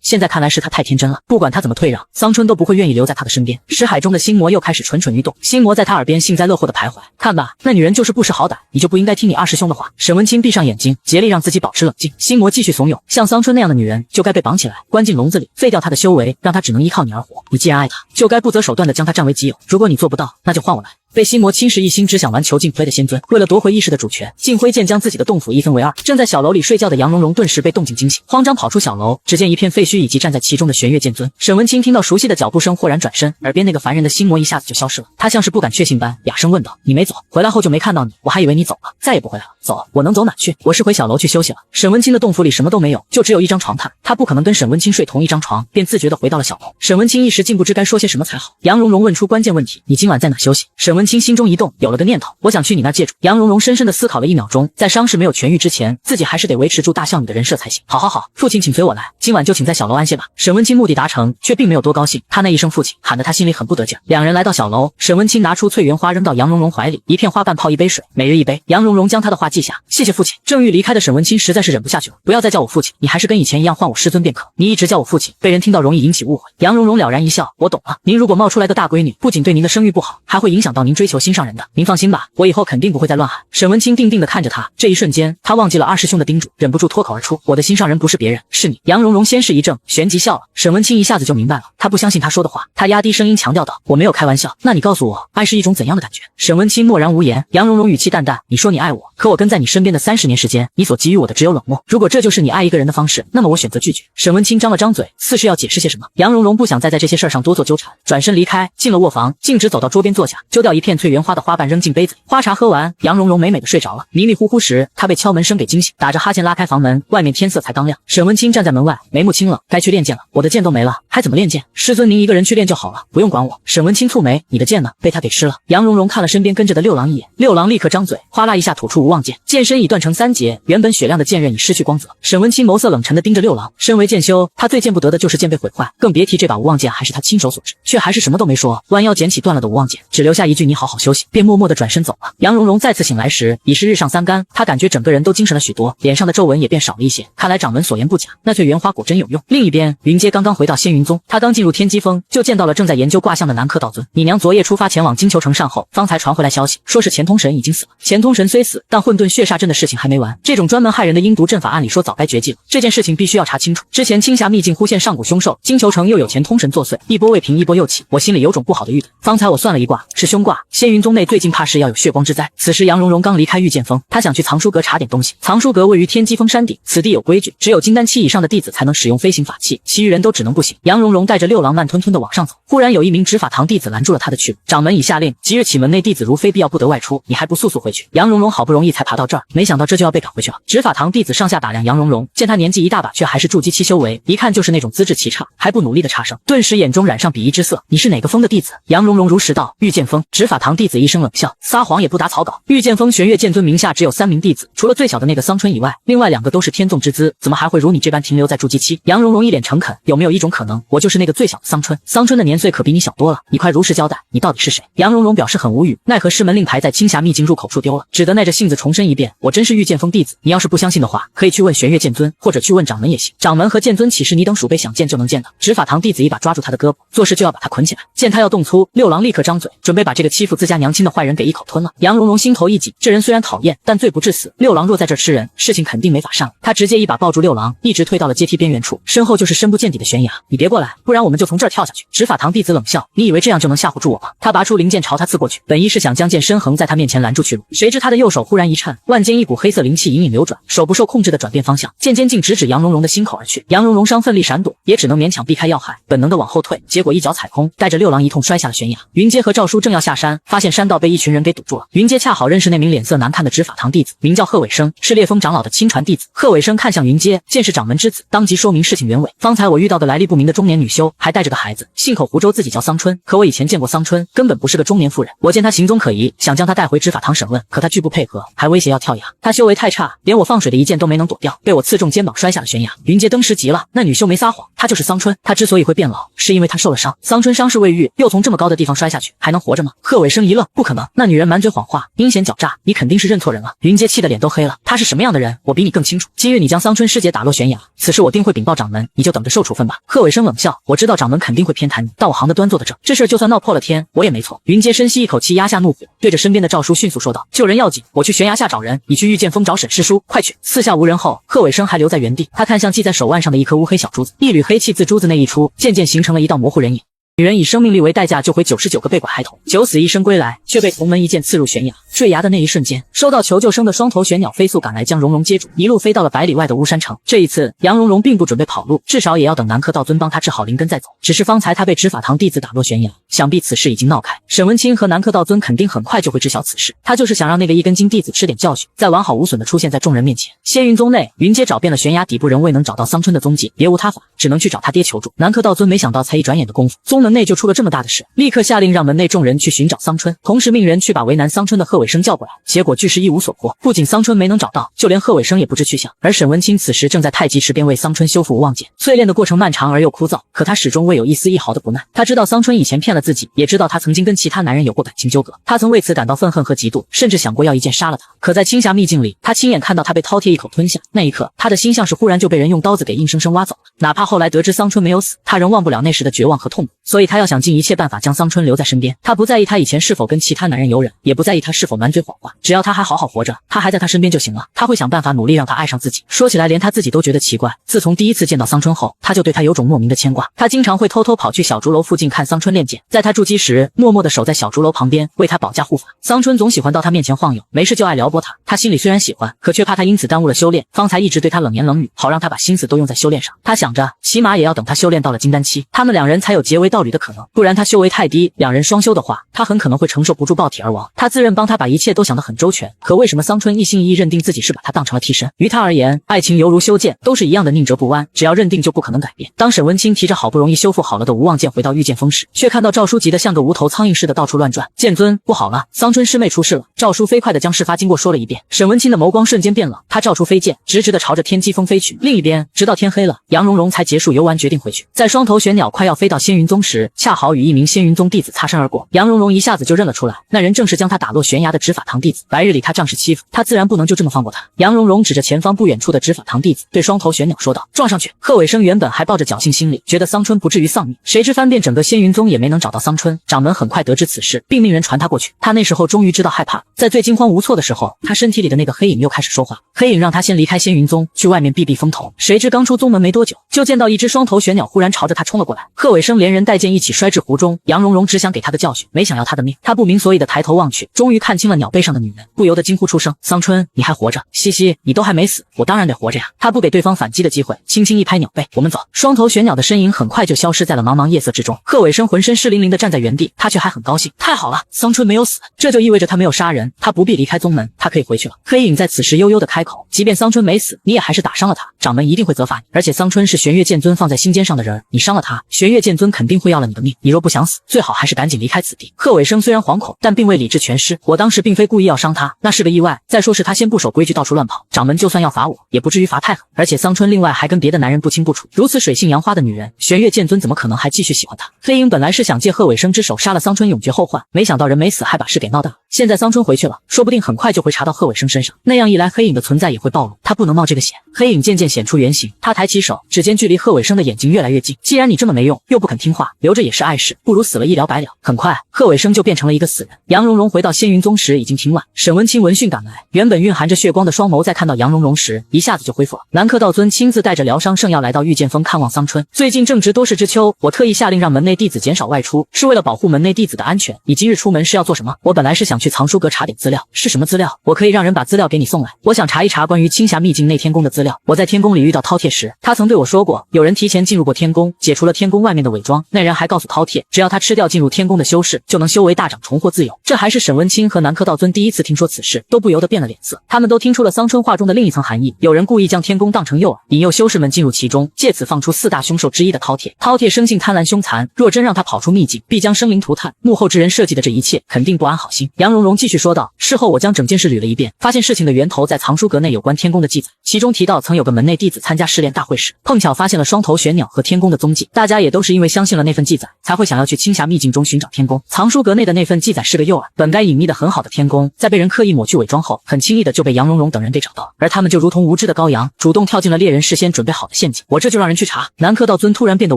现在看来是他太天真了。不管他怎么退让，桑春都不会愿意留在他的身边。识海中的心魔又开始蠢蠢欲动，心魔在他耳边幸灾乐祸的徘徊。看吧，那女人就是不识好歹，你就不应该听你二师兄的话。沈文清闭上眼睛，竭力让自己保持冷静。心魔继续怂恿，像桑春那样的女人就该被绑起来，关进笼子里，废掉她的修为，让她只能依靠你而活。你既然爱她，就该不择手段的将她占为己有。如果你做不到，那就换我来。被心魔侵蚀一心只想玩囚禁 play 的仙尊，为了夺回意识的主权，竟挥剑将自己的洞府一分为二。正在小楼里睡觉的杨蓉蓉顿时被动静惊醒，慌张跑出小楼，只见一片废墟以及站在其中的玄月剑尊。沈文清听到熟悉的脚步声，豁然转身，耳边那个烦人的心魔一下子就消失了。他像是不敢确信般哑声问道，你没走？回来后就没看到你，我还以为你走了，再也不回来了。走，我能走哪去？我是回小楼去休息了。沈文清的洞府里什么都没有，就只有一张床榻，他不可能跟沈文清睡同一张床，便自觉地回到了小楼。沈文清一时竟不知该说些什么才好。杨蓉蓉问出关键问题，你今晚在哪休息？沈文清心中一动，有了个念头，我想去你那借住。杨蓉蓉深深地思考了1秒钟，在伤势没有痊愈之前，自己还是得维持住大孝女的人设才行。好，父亲请随我来，今晚就请在小楼安歇吧。沈文清目的达成，却并没有多高兴，他那一声父亲喊得他心里很不得劲。两人来到小楼，沈文清拿出翠园花扔到杨蓉蓉怀里，一片花瓣泡一杯水，每日一杯。杨蓉蓉将他的话记下，谢谢父亲。正欲离开的沈文清实在是忍不下去了，不要再叫我父亲，你还是跟以前一样唤我师尊便可，你一直叫我父亲，被人听到容易引起误会。杨蓉蓉了然一笑，我懂了，您如果冒出来的大闺女，不仅对您的声誉不好，还会影响到您追求心上人的。您放心吧，我以后肯定不会再乱喊。沈文清定定地看着他，这一瞬间他忘记了二师兄的叮嘱，忍不住脱口而出，我的心上人不是别人，是你。杨蓉蓉先是一怔，旋即笑了。沈文清一下子就明白了，他不相信他说的话，他压低声音强调道，我没有开玩笑，那你告诉我，爱是一种怎样的感觉？沈文清默然无言。杨蓉蓉语气淡淡，你说你爱我，可我跟在你身边的30年时间，你所给予我的只有冷漠。如果这就是你爱一个人的方式，那么我选择拒绝。沈文清张了张嘴，似是要解释些什么。杨蓉蓉不想再在这些事儿上多做纠缠，转身离开，进了卧房，径直走到桌边坐下，揪掉一片翠园花的花瓣扔进杯子里。花茶喝完，杨蓉蓉美美的睡着了。迷迷糊糊时，她被敲门声给惊醒，打着哈欠拉开房门，外面天色才刚亮。沈文清站在门外，眉目清冷，该去练剑了。我的剑都没了，还怎么练剑？师尊您一个人去练就好了，不用管我。沈文清蹙眉，你的剑呢？被他给吃了。杨蓉蓉看了身边跟着的六郎一眼，六郎立刻张嘴，哗啦一下吐出无妄剑，剑身已断成3截，原本雪亮的剑刃已失去光泽。沈文清眸色冷沉地盯着六郎，身为剑修，他最见不得的就是剑被毁坏，更别提这把无妄剑还是他亲手所制，却还是什么都没说，弯腰捡起断了的无妄剑，只留下一句你好好休息，便默默地转身走了。杨蓉蓉再次醒来时，已是日上3竿，她感觉整个人都精神了许多，脸上的皱纹也变少了一些，看来掌门所言不假，那翠园花果真有用。另一边，云阶刚刚回到仙云宗，他刚进入天机峰，就见到了正在研究卦象的南柯道尊。你娘昨夜出发前往金球城善后，方才传回来消息，说是钱通神已经死了。钱通神虽死，但混沌血煞阵的事情还没完，这种专门害人的阴毒阵法，按理说早该绝迹了。这件事情必须要查清楚。之前青霞秘境忽现上古凶兽，金球城又有钱通神作祟，一波未平一波又起，我心里有种不好的预感。方才我算了一卦，是凶卦，仙云宗内最近怕是要有血光之灾。此时杨蓉蓉刚离开御剑峰，她想去藏书阁查点东西。藏书阁位于天机峰山顶，此地有规矩，只有金丹期以上的弟子才能使用飞行法器，其余人都只能步行。杨蓉蓉带着六郎慢吞吞地往上走，忽然有一名执法堂弟子拦住了他的去路。掌门已下令，即日起门内弟子如非必要不得外出，你还不速速回去？杨蓉蓉好不容易才爬到这儿，没想到这就要被赶回去了。执法堂弟子上下打量杨蓉蓉，见她年纪一大把，却还是筑基期修为，一看就是那种资质奇差还不努力的差生，顿时眼中染上鄙夷之色。你是哪个峰的弟子？杨蓉蓉如实道，御剑峰。执执法堂弟子一声冷笑，撒谎也不打草稿。御剑锋玄月剑尊名下只有3名弟子，除了最小的那个桑春以外，另外2个都是天纵之资，怎么还会如你这般停留在筑基期？杨蓉蓉一脸诚恳，有没有一种可能，我就是那个最小的桑春？桑春的年岁可比你小多了，你快如实交代，你到底是谁？杨蓉蓉表示很无语，奈何师门令牌在青霞秘境入口处丢了，只得耐着性子重申一遍，我真是御剑锋弟子。你要是不相信的话，可以去问玄月剑尊，或者去问掌门也行。掌门和剑尊岂是你等鼠辈想见就能见的？执法堂弟子一把抓住他的胳膊，做事就要把他捆起来。见他要动粗，六郎立刻张嘴，准备把这个欺负自家娘亲的坏人给一口吞了。杨蓉蓉心头一紧，这人虽然讨厌，但罪不至死。六郎若在这儿吃人，事情肯定没法善了。他直接一把抱住六郎，一直推到了阶梯边缘处，身后就是深不见底的悬崖。你别过来，不然我们就从这儿跳下去。执法堂弟子冷笑，你以为这样就能吓唬住我吗？他拔出灵剑朝他刺过去，本意是想将剑身横在他面前拦住去路，谁知他的右手忽然一颤，腕间一股黑色灵气隐隐流转，手不受控制的转变方向，剑尖竟直指杨蓉蓉的心口而去。杨蓉蓉伤奋力闪躲，也只能勉强避开要害，本能的往后退，结果一脚踩空，带着六郎一通摔下了悬崖。云阶和赵叔正要下山，发现山道被一群人给堵住了。云阶恰好认识那名脸色难看的执法堂弟子，名叫贺伟生，是烈风长老的亲传弟子。贺伟生看向云阶，见是掌门之子，当即说明事情原委。方才我遇到的来历不明的中年女修，还带着个孩子，信口胡诌自己叫桑春，可我以前见过桑春，根本不是个中年妇人。我见她行踪可疑，想将她带回执法堂审问，可她拒不配合，还威胁要跳崖。她修为太差，连我放水的一剑都没能躲掉，被我刺中肩膀摔下了悬崖。云阶登时急了，那女修没撒谎，她就是桑春，她之所以会变老，是因为她受了伤。桑春伤势未愈，又从这么高的地方摔下去，还能活着吗？贺伟生一愣，不可能，那女人满嘴谎话，阴险狡诈，你肯定是认错人了。云阶气得脸都黑了，她是什么样的人，我比你更清楚。今日你将桑春师姐打落悬崖，此事我定会禀报掌门，你就等着受处分吧。贺伟生冷笑，我知道掌门肯定会偏袒你，但我行得端坐得正，这事就算闹破了天，我也没错。云阶深吸一口气，压下怒火，对着身边的赵叔迅速说道，救人要紧，我去悬崖下找人，你去御剑锋找沈师叔，快去。四下无人后，贺伟生还留在原地，他看向系在手腕上的一颗乌黑小珠子，一缕黑气自珠子内溢出，渐渐形成了一道模糊人影。女人以生命力为代价救回99个被拐孩童，九死一生归来，却被同门一剑刺入悬崖。坠崖的那一瞬间，收到求救声的双头玄鸟飞速赶来，将蓉蓉接住，一路飞到了100里外的巫山城。这一次，杨蓉蓉并不准备跑路，至少也要等南柯道尊帮她治好灵根再走。只是方才她被执法堂弟子打落悬崖，想必此事已经闹开。沈文清和南柯道尊肯定很快就会知晓此事，他就是想让那个一根筋弟子吃点教训，再完好无损地出现在众人面前。仙云宗内，云阶找遍了悬崖底部，仍未能找到桑春的踪迹，别无他法，只能去找他爹求助。南柯道尊没想到，才一转眼的功夫，宗门内就出了这么大的事，立刻下令让门内众人去寻找桑春，同时命人去把为难桑春的贺伟生叫过来。结果俱是一无所获，不仅桑春没能找到，就连贺伟生也不知去向。而沈文清此时正在太极池边为桑春修复无妄剑，淬炼的过程漫长而又枯燥，可他始终未有一丝一毫的不耐。他知道桑春以前骗了自己，也知道他曾经跟其他男人有过感情纠葛，他曾为此感到愤恨和嫉妒，甚至想过要一剑杀了他。可在青霞秘境里，他亲眼看到他被饕餮一口吞下，那一刻他的心像是忽然就被人用刀子给硬生生挖走了。哪怕后来得知桑春没有死，他仍忘不了那时的绝望和痛苦，所以他要想尽一切办法将桑春留在身边。他不在意他以前是否跟其他男人有染，也不在意他是否满嘴谎话，只要他还好好活着，他还在他身边就行了。他会想办法努力让他爱上自己。说起来连他自己都觉得奇怪，自从第一次见到桑春后，他就对他有种莫名的牵挂。他经常会偷偷跑去小竹楼附近看桑春练剑，在他筑基时默默地守在小竹楼旁边为他保驾护法。桑春总喜欢到他面前晃悠，没事就爱撩拨他，他心里虽然喜欢，可却怕他因此耽误了修炼，方才一直对他冷言冷语，好让他把心思都用在修炼上。他想着起码也要等他修炼到了金丹期，他们两人才有结为道侣的可能，不然他修为太低，两人双修的话，他很可能会承受不住爆体而亡。他自认帮他把一切都想得很周全，可为什么桑春一心一意认定自己是把他当成了替身？于他而言，爱情犹如修剑，都是一样的宁折不弯，只要认定就不可能改变。当沈文清提着好不容易修复好了的无妄剑回到御剑锋时，却看到赵叔急得像个无头苍蝇似的到处乱转。剑尊，不好了，桑春师妹出事了。赵叔飞快地将事发经过说了一遍。沈文清的眸光瞬间变冷，他照出飞剑，直直地朝着天机峰飞去。另一边，直到天黑了，杨蓉蓉才结束游玩，决定回去。在双头玄鸟快要飞到仙云宗时，恰好与一名仙云宗弟子擦身而过。杨蓉蓉一下子就认了出来，那人正是将他打落悬崖的执法堂弟子。白日里他仗势欺负他，自然不能就这么放过他。杨蓉蓉指着前方不远处的执法堂弟子，对双头玄鸟说道：“撞上去！”贺伟生原本还抱着侥幸心理，觉得桑春不至于丧命，谁知翻遍整个仙云宗也没能找到桑春。掌门很快得知此事，并命人传他过去。他那时候终于知道害怕，在最惊慌无措的时候，他身体里的那个黑影又开始说话。黑影让他先离开仙云宗，去外面避避风头。谁知刚出宗门没多久，就见到一只双头玄鸟忽然朝着他冲了过来。贺伟生连人带剑一起摔至湖中。杨蓉蓉只想给他个教训，没想要他的命。他不明所以的抬头望去，终于看清了鸟背上的女人，不由得惊呼出声：“桑春，你还活着！嘻嘻，你都还没死，我当然得活着呀！”他不给对方反击的机会，轻轻一拍鸟背：“我们走。”双头玄鸟的身影很快就消失在了茫茫夜色之中。贺伟生浑身湿淋淋的站在原地，他却还很高兴，太好了，桑春没有死，这就意味着他没有杀人，他不必离开宗门，他可以回去了。黑影在此时悠悠的开口：“即便桑春没死，你也还是打伤了他，掌门一定会责罚你。而且桑春是玄月剑尊放在心尖上的人，你伤了他，玄月剑尊肯定会要了你的命，你若不想死，最好还是赶紧离开此地。贺伟生虽然惶恐，但并未理智全失。我当时并非故意要伤他，那是个意外。再说是他先不守规矩，到处乱跑，掌门就算要罚我，也不至于罚太狠。而且桑春另外还跟别的男人不清不楚，如此水性杨花的女人，玄月剑尊怎么可能还继续喜欢他？黑鹰本来是想借贺伟生之手杀了桑春，永绝后患，没想到人没死，还把事给闹大。现在桑春回去了，说不定很快就会查到贺伟生身上，那样一来，黑影的存在也会暴露，他不能冒这个险。黑影渐渐显出原形，他抬起手，指尖距离贺伟生的眼睛越来越近。既然你这么没用，又不肯听话，留着也是碍事，不如死了一了百了。很快，贺伟生就变成了一个死人。杨蓉蓉回到仙云宗时已经挺晚，沈文清闻讯赶来，原本蕴含着血光的双眸在看到杨蓉蓉时，一下子就恢复了。南柯道尊亲自带着疗伤圣药来到御剑峰看望桑春。最近正值多事之秋，我特意下令让门内弟子减少外出，是为了保护门内弟子的安全。你今日出门是要做什么？我本来是想去藏书阁查点资料，是什么资料？我可以让人把资料给你送来。我想查一查关于青霞秘境内天宫的资料。我在天宫里遇到饕餮时，他曾对我说过，有人提前进入过天宫，解除了天宫外面的伪装。那人还告诉饕餮，只要他吃掉进入天宫的修士，就能修为大涨，重获自由。这还是沈文清和南柯道尊第一次听说此事，都不由得变了脸色。他们都听出了桑春话中的另一层含义，有人故意将天宫当成诱饵，引诱修士们进入其中，借此放出四大凶兽之一的饕餮。饕餮生性贪婪凶残，若真让他跑出秘境，必将生灵涂炭。幕后之人设计的这一切，肯定不安好心。杨蓉蓉继续说道，事后我将整件事捋了一遍，发现事情的源头在藏书阁内有关天宫的记载，其中提到曾有个门内弟子参加试炼大会时，碰巧发现了双头玄鸟和天宫的踪迹。大家也都是因为相信了那份记载，才会想要去青霞秘境中寻找天宫。藏书阁内的那份记载是个诱饵，本该隐秘的很好的天宫，在被人刻意抹去伪装后，很轻易的就被杨蓉蓉等人给找到，而他们就如同无知的羔羊，主动跳进了猎人事先准备好的陷阱。我这就让人去查。南柯道尊突然变得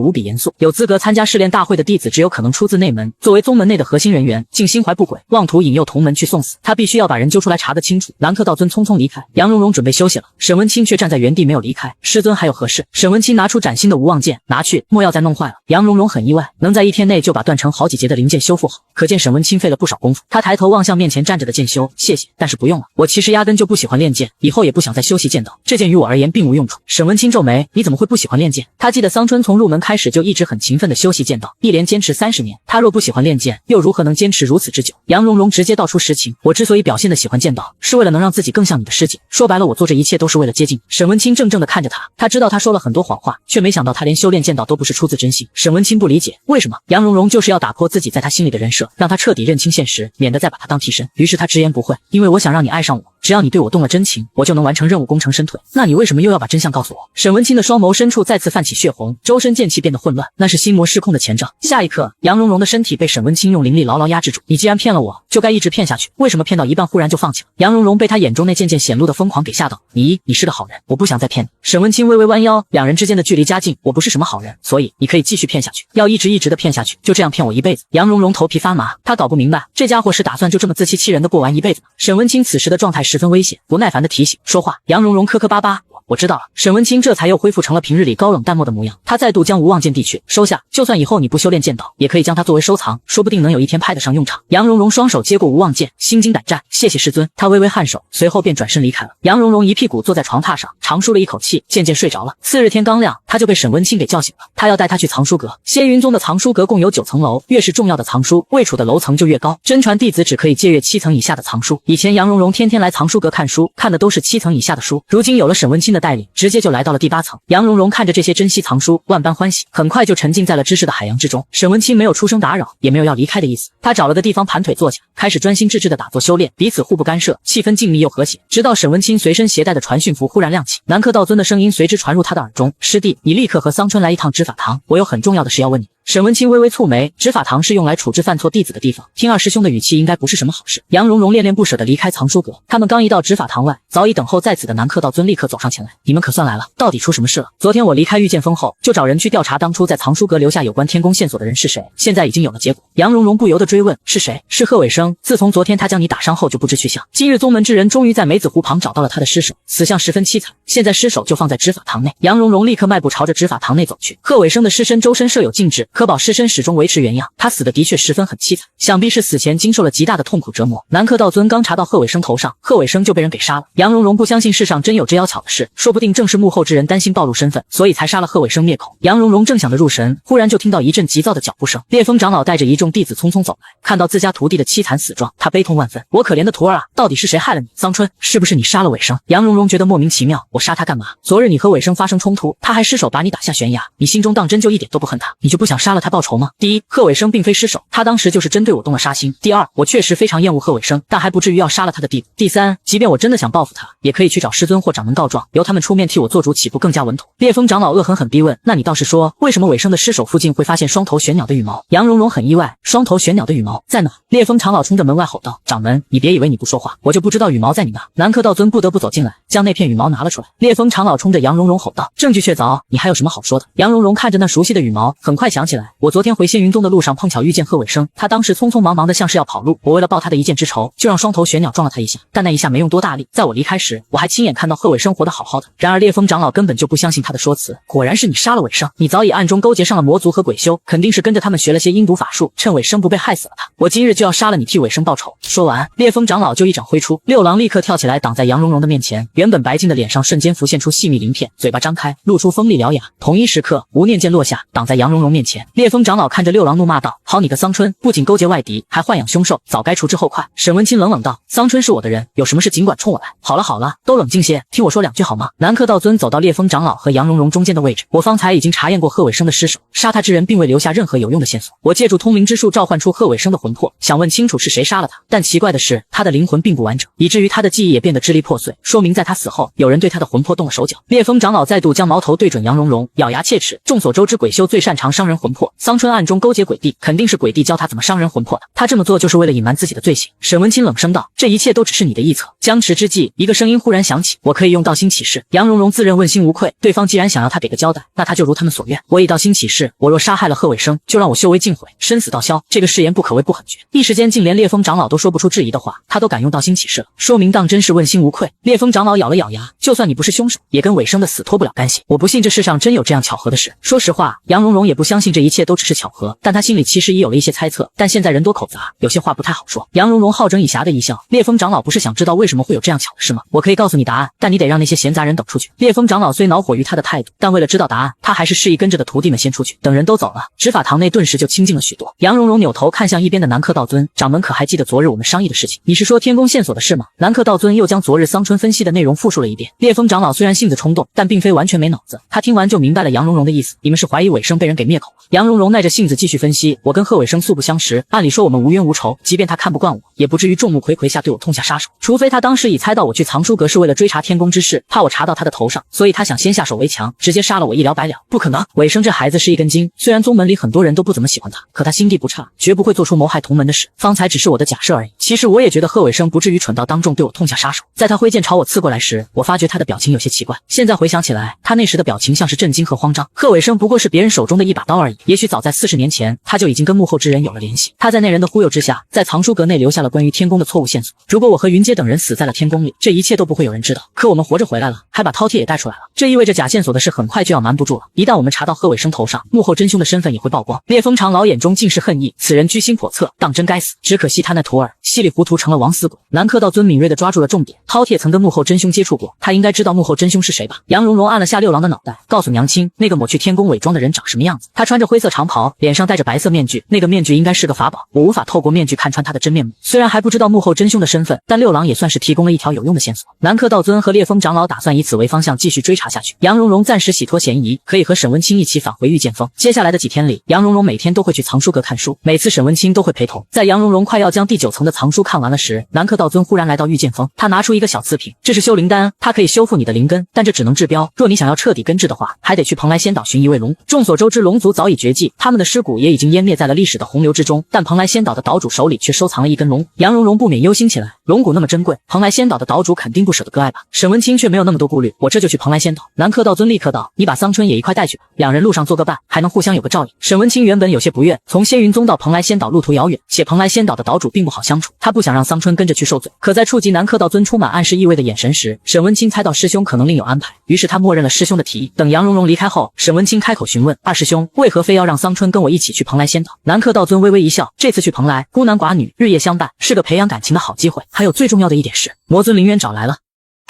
无比严肃，有资格参加试炼大会的弟子只有可能出自内门，作为宗门内的核心人员，竟心怀不轨，妄图引诱同门去送死，他必须要把人揪出来查个清楚。南柯道尊匆匆离开，杨蓉蓉准备休息了，沈文清却站在原地没有离开。师尊还有何事？沈文清拿出崭新的无妄剑，拿去，莫要再弄坏了。杨蓉蓉很意外，能在一天内就把断成好几节的灵剑修复好，可见沈文清费了不少功夫。他抬头望向面前站着的剑修，谢谢，但是不用了。我其实压根就不喜欢练剑，以后也不想再修习剑道，这剑于我而言并无用处。沈文清皱眉，你怎么会不喜欢练剑？他记得桑春从入门开始就一直很勤奋地修习剑道，一连坚持30年。他若不喜欢练剑，又如何能坚持如此之久？杨蓉蓉直接道出实情，我之所以表现的喜欢剑道，是为了能让自己更像你的师姐。说白了，我做这一切都是为了接近你。沈文清怔怔地看着他，他知道他说了很多谎话，却没想到他连修炼剑道都不是出自真心。沈文清不理解，为什么？杨蓉蓉就是要打破自己在他心里的人设，让他彻底认清现实，免得再把他当替身。于是他直言不讳，因为我想让你爱上我，只要你对我动了真情，我就能完成任务，功成身退。那你为什么又要把真相告诉我？沈文清的双眸深处再次泛起血红，周身剑气变得混乱，那是心魔失控的前兆。下一刻，杨蓉蓉的身体被沈文清用灵力牢牢压制住。你既然骗了我，就该一直骗下去，为什么骗到一半忽然就放弃了？杨蓉蓉被他眼中那渐渐显露的疯狂给吓到。你是个好人，我不想再骗你。沈文清微微弯腰，两人之间的距离加近，我不是什么好人，所以你可以继续骗下去，要一直的骗下去，就这样骗我一辈子。杨蓉蓉头皮发麻，她搞不明白这家伙是打算就这么自欺欺人的过完一辈子吗？沈文清此时的状态十分危险，不耐烦的提醒，说话。杨蓉蓉磕磕巴巴，我知道了。沈文清这才又恢复成了平日里高冷淡漠的模样。他再度将无妄剑递去，收下。就算以后你不修炼剑道，也可以将它作为收藏，说不定能有一天派得上用场。杨蓉蓉双手接过无妄剑，心惊胆战，谢谢师尊。他微微颔首，随后便转身离开了。杨蓉蓉一屁股坐在床榻上，长舒了一口气，渐渐睡着了。次日天刚亮，他就被沈文清给叫醒了。他要带他去藏书阁。仙云宗的藏书阁共有9层楼，越是重要的藏书，位处的楼层就越高。真传弟子只可以借阅7层以下的藏书。以前杨蓉蓉天天来藏书阁看书，看的都是7层以下的书，如今有了沈文清的带领，直接就来到了第8层。杨蓉蓉看着这些珍稀藏书，万般欢喜，很快就沉浸在了知识的海洋之中。沈文清没有出声打扰，也没有要离开的意思。他找了个地方盘腿坐下，开始专心致志地打坐修炼，彼此互不干涉，气氛静谧又和谐。直到沈文清随身携带的传讯符忽然亮起，南柯道尊的声音随之传入他的耳中：师弟，你立刻和桑春来一趟执法堂，我有很重要的事要问你。沈文清微微蹙眉，执法堂是用来处置犯错弟子的地方，听二师兄的语气应该不是什么好事。杨蓉蓉恋恋不舍地离开藏书阁，他们刚一到执法堂外，早已等候在此的南柯道尊立刻走上前来：你们可算来了，到底出什么事了？昨天我离开御剑峰后，就找人去调查当初在藏书阁留下有关天宫线索的人是谁，现在已经有了结果。杨蓉蓉不由得追问：是谁？是贺伟生。自从昨天他将你打伤后就不知去向，今日宗门之人终于在梅子湖旁找到了他的尸首，死相十分凄惨，现在尸首就放在执法堂内。杨蓉蓉立刻迈步朝着执法堂内走去。贺伟生的尸身周身设有禁制，可保尸身始终维持原样，他死的的确十分很凄惨，想必是死前经受了极大的痛苦折磨。南柯道尊刚查到贺伟生头上，贺伟生就被人给杀了。杨蓉蓉不相信世上真有这妖巧的事，说不定正是幕后之人担心暴露身份，所以才杀了贺伟生灭口。杨蓉蓉正想着入神，忽然就听到一阵急躁的脚步声，烈风长老带着一众弟子匆匆走来，看到自家徒弟的凄惨死状，他悲痛万分。我可怜的徒儿啊，到底是谁害了你？桑春，是不是你杀了伟生？杨蓉蓉觉得莫名其妙，我杀他干嘛？昨日你和伟生发生冲突，他还失手把你打下悬崖，你心中当真就一点都不恨他？你就不想杀杀了他报仇吗？第一，贺伟生并非失手，他当时就是针对我动了杀心。第二，我确实非常厌恶贺伟生，但还不至于要杀了他的地步。第三，即便我真的想报复他，也可以去找师尊或掌门告状，由他们出面替我做主，岂不更加稳妥？烈风长老恶狠狠逼问：那你倒是说，为什么伟生的尸首附近会发现双头玄鸟的羽毛？杨蓉蓉很意外，双头玄鸟的羽毛在哪？烈风长老冲着门外吼道：掌门，你别以为你不说话，我就不知道羽毛在你那。南柯道尊不得不走进来，将那片羽毛拿了出来。烈风长老冲着杨蓉蓉吼道：证据确凿，你还有什么好说的？杨蓉蓉看着那熟悉的羽毛，很快想起来，我昨天回仙云宗的路上碰巧遇见贺伟生，他当时匆匆忙忙的像是要跑路，我为了报他的一箭之仇，就让双头玄鸟撞了他一下，但那一下没用多大力，在我离开时，我还亲眼看到贺伟生活得好好的。然而烈风长老根本就不相信他的说辞，果然是你杀了伟生，你早已暗中勾结上了魔族和鬼修，肯定是跟着他们学了些阴毒法术，趁伟生不备害死了他。我今日就要杀了你，替伟生报仇。说完，烈风长老就一掌挥出，六郎立刻跳起来挡在杨蓉蓉的面前，原本白净的脸上瞬间浮现出细密鳞片，嘴巴张开，露出锋利獠牙。同一时刻，无念剑落下，挡在杨蓉蓉面前。烈风长老看着六郎怒骂道：好你个桑春，不仅勾结外敌，还豢养凶兽，早该除之后快。沈文清冷冷道：桑春是我的人，有什么事尽管冲我来。好了好了，都冷静些，听我说两句好吗？南柯道尊走到烈风长老和杨蓉蓉中间的位置，我方才已经查验过贺伟生的尸首，杀他之人并未留下任何有用的线索。我借助通灵之术召唤出贺伟生的魂魄，想问清楚是谁杀了他，但奇怪的是，他的灵魂并不完整，以至于他的记忆也变得支离破碎，说明在他死后，有人对他的魂魄动了手脚。烈风长老再度将矛头对准杨蓉蓉，咬牙切齿。众所周知，鬼修最擅长伤人魂魄，桑春暗中勾结鬼帝，肯定是鬼帝教他怎么伤人魂魄的。他这么做就是为了隐瞒自己的罪行。沈文清冷声道：这一切都只是你的臆测。僵持之际，一个声音忽然响起：我可以用道心起誓。杨蓉蓉自认问心无愧，对方既然想要他给个交代，那他就如他们所愿。我以道心起誓，我若杀害了贺伟生，就让我修为尽毁，生死道消。这个誓言不可谓不狠绝。一时间，竟连烈风长老都说不出质疑的话，他都敢用道心起誓了，说明当真是问心无愧。烈风长老咬了咬牙，就算你不是凶手，也跟伟生的死脱不了干系。我不信这世上真有这样巧合的事。说实话，杨蓉蓉也不相信这一切都只是巧合，但她心里其实也有了一些猜测。但现在人多口杂，有些话不太好说。杨蓉蓉好整以暇的一笑：烈风长老不是想知道为什么会有这样巧的事吗？我可以告诉你答案，但你得让那些闲杂人等出去。烈风长老虽恼火于他的态度，但为了知道答案，他还是示意跟着的徒弟们先出去。等人都走了，执法堂内顿时就清静了许多。杨蓉蓉扭头看向一边的南柯道尊：掌门可还记得昨日我们商议的事情？你是说天宫线索的事吗？南柯道尊又将昨日桑春分析的内容复述了一遍。烈风长老虽然性子冲动，但并非完全没脑子，他听完就明白了杨蓉蓉的意思：你们是怀疑伟生被人给灭口了。杨蓉蓉耐着性子继续分析：我跟贺伟生素不相识，按理说我们无冤无仇，即便他看不惯我，也不至于众目睽睽下对我痛下杀手，除非他当时已猜到我去藏书阁是为了追查天宫之事，怕我查到他的头上，所以他想先下手为强，直接杀了我一了百了。不可能，伟生这孩子是一根筋，虽然宗门里很多人都不怎么喜欢他，可他心地不差，绝不会做出谋害同门的事。方才只是我的假设而已。其实我也觉得贺伟生不至于蠢到当众对我痛下杀手。在他挥剑朝我刺过来时，我发觉他的表情有些奇怪。现在回想起来，他那时的表情像是震惊和慌张。贺伟生不过是别人手中的一把刀而已，也许早在40年前，他就已经跟幕后之人有了联系。他在那人的忽悠之下，在藏书阁内留下了关于天宫的错误线索。如果我和云阶等人死在了天宫里，这一切都不会有人知道。可我们活着回来了，还把饕餮也带出来了，这意味着假线索的事很快就要瞒不住了。一旦我们查到贺伟生头上，幕后真凶的身份也会曝光。烈风长老眼中尽是恨意，此人居心叵测，当真该死。只可惜他那徒儿稀里糊涂成了枉死鬼。南柯道尊敏锐地抓住了重点，饕餮曾跟幕后真凶接触过，他应该知道幕后真凶是谁吧？杨蓉蓉按了下六郎的脑袋，告诉娘亲，那个抹去天宫伪装的人长什么样子？他穿着灰色长袍，脸上戴着白色面具，那个面具应该是个法宝，我无法透过面具看穿他的真面目。虽然还不知道幕后真凶的身份，但六郎也算是提供了一条有用的线索。南柯道尊和烈风长老打算以此为方向继续追查下去。杨蓉蓉暂时洗脱嫌疑，可以和沈文清一起返回御剑峰。接下来的几天里，杨蓉蓉每天都会去藏书阁看书，每次沈文清都会陪同。在杨蓉蓉快要将第9层的藏书看完了时，南柯道尊忽然来到御剑峰，他拿出一个小次品，这是修灵丹，它可以修复你的灵根，但这只能治标，若你想要彻底根治的话，还得去蓬莱仙岛寻一位龙。众所周知，龙族早已绝迹，他们的尸骨也已经湮灭在了历史的洪流之中，但蓬莱仙岛的岛主手里却收藏了一根龙。杨蓉蓉不免忧心起来，龙骨那么珍贵，蓬莱仙岛的岛主肯定不舍得割爱吧？沈文清却没有那么多顾虑，我这就去蓬莱仙岛。南柯道尊立刻道：你把桑春也一块带去吧，两人路上做个伴，还能互相有个照应。沈文清原本有些不愿，从仙云宗到蓬莱仙岛路途遥远，且蓬莱仙岛的岛主并不好相处，他不想让桑春跟着去受罪。可在触及南柯道尊充满暗示意味的眼神时，沈文清猜到师兄可能另有安排，于是他默认了师兄的提议。等杨蓉蓉离开后，沈文清开口询问：二师兄，为何非要让桑春跟我一起去蓬莱仙岛？南柯道尊微微一笑，这次去蓬莱，孤男寡女，日夜相伴，是个培养感情的好机会。还有最重要的一点是，魔尊凌渊找来了。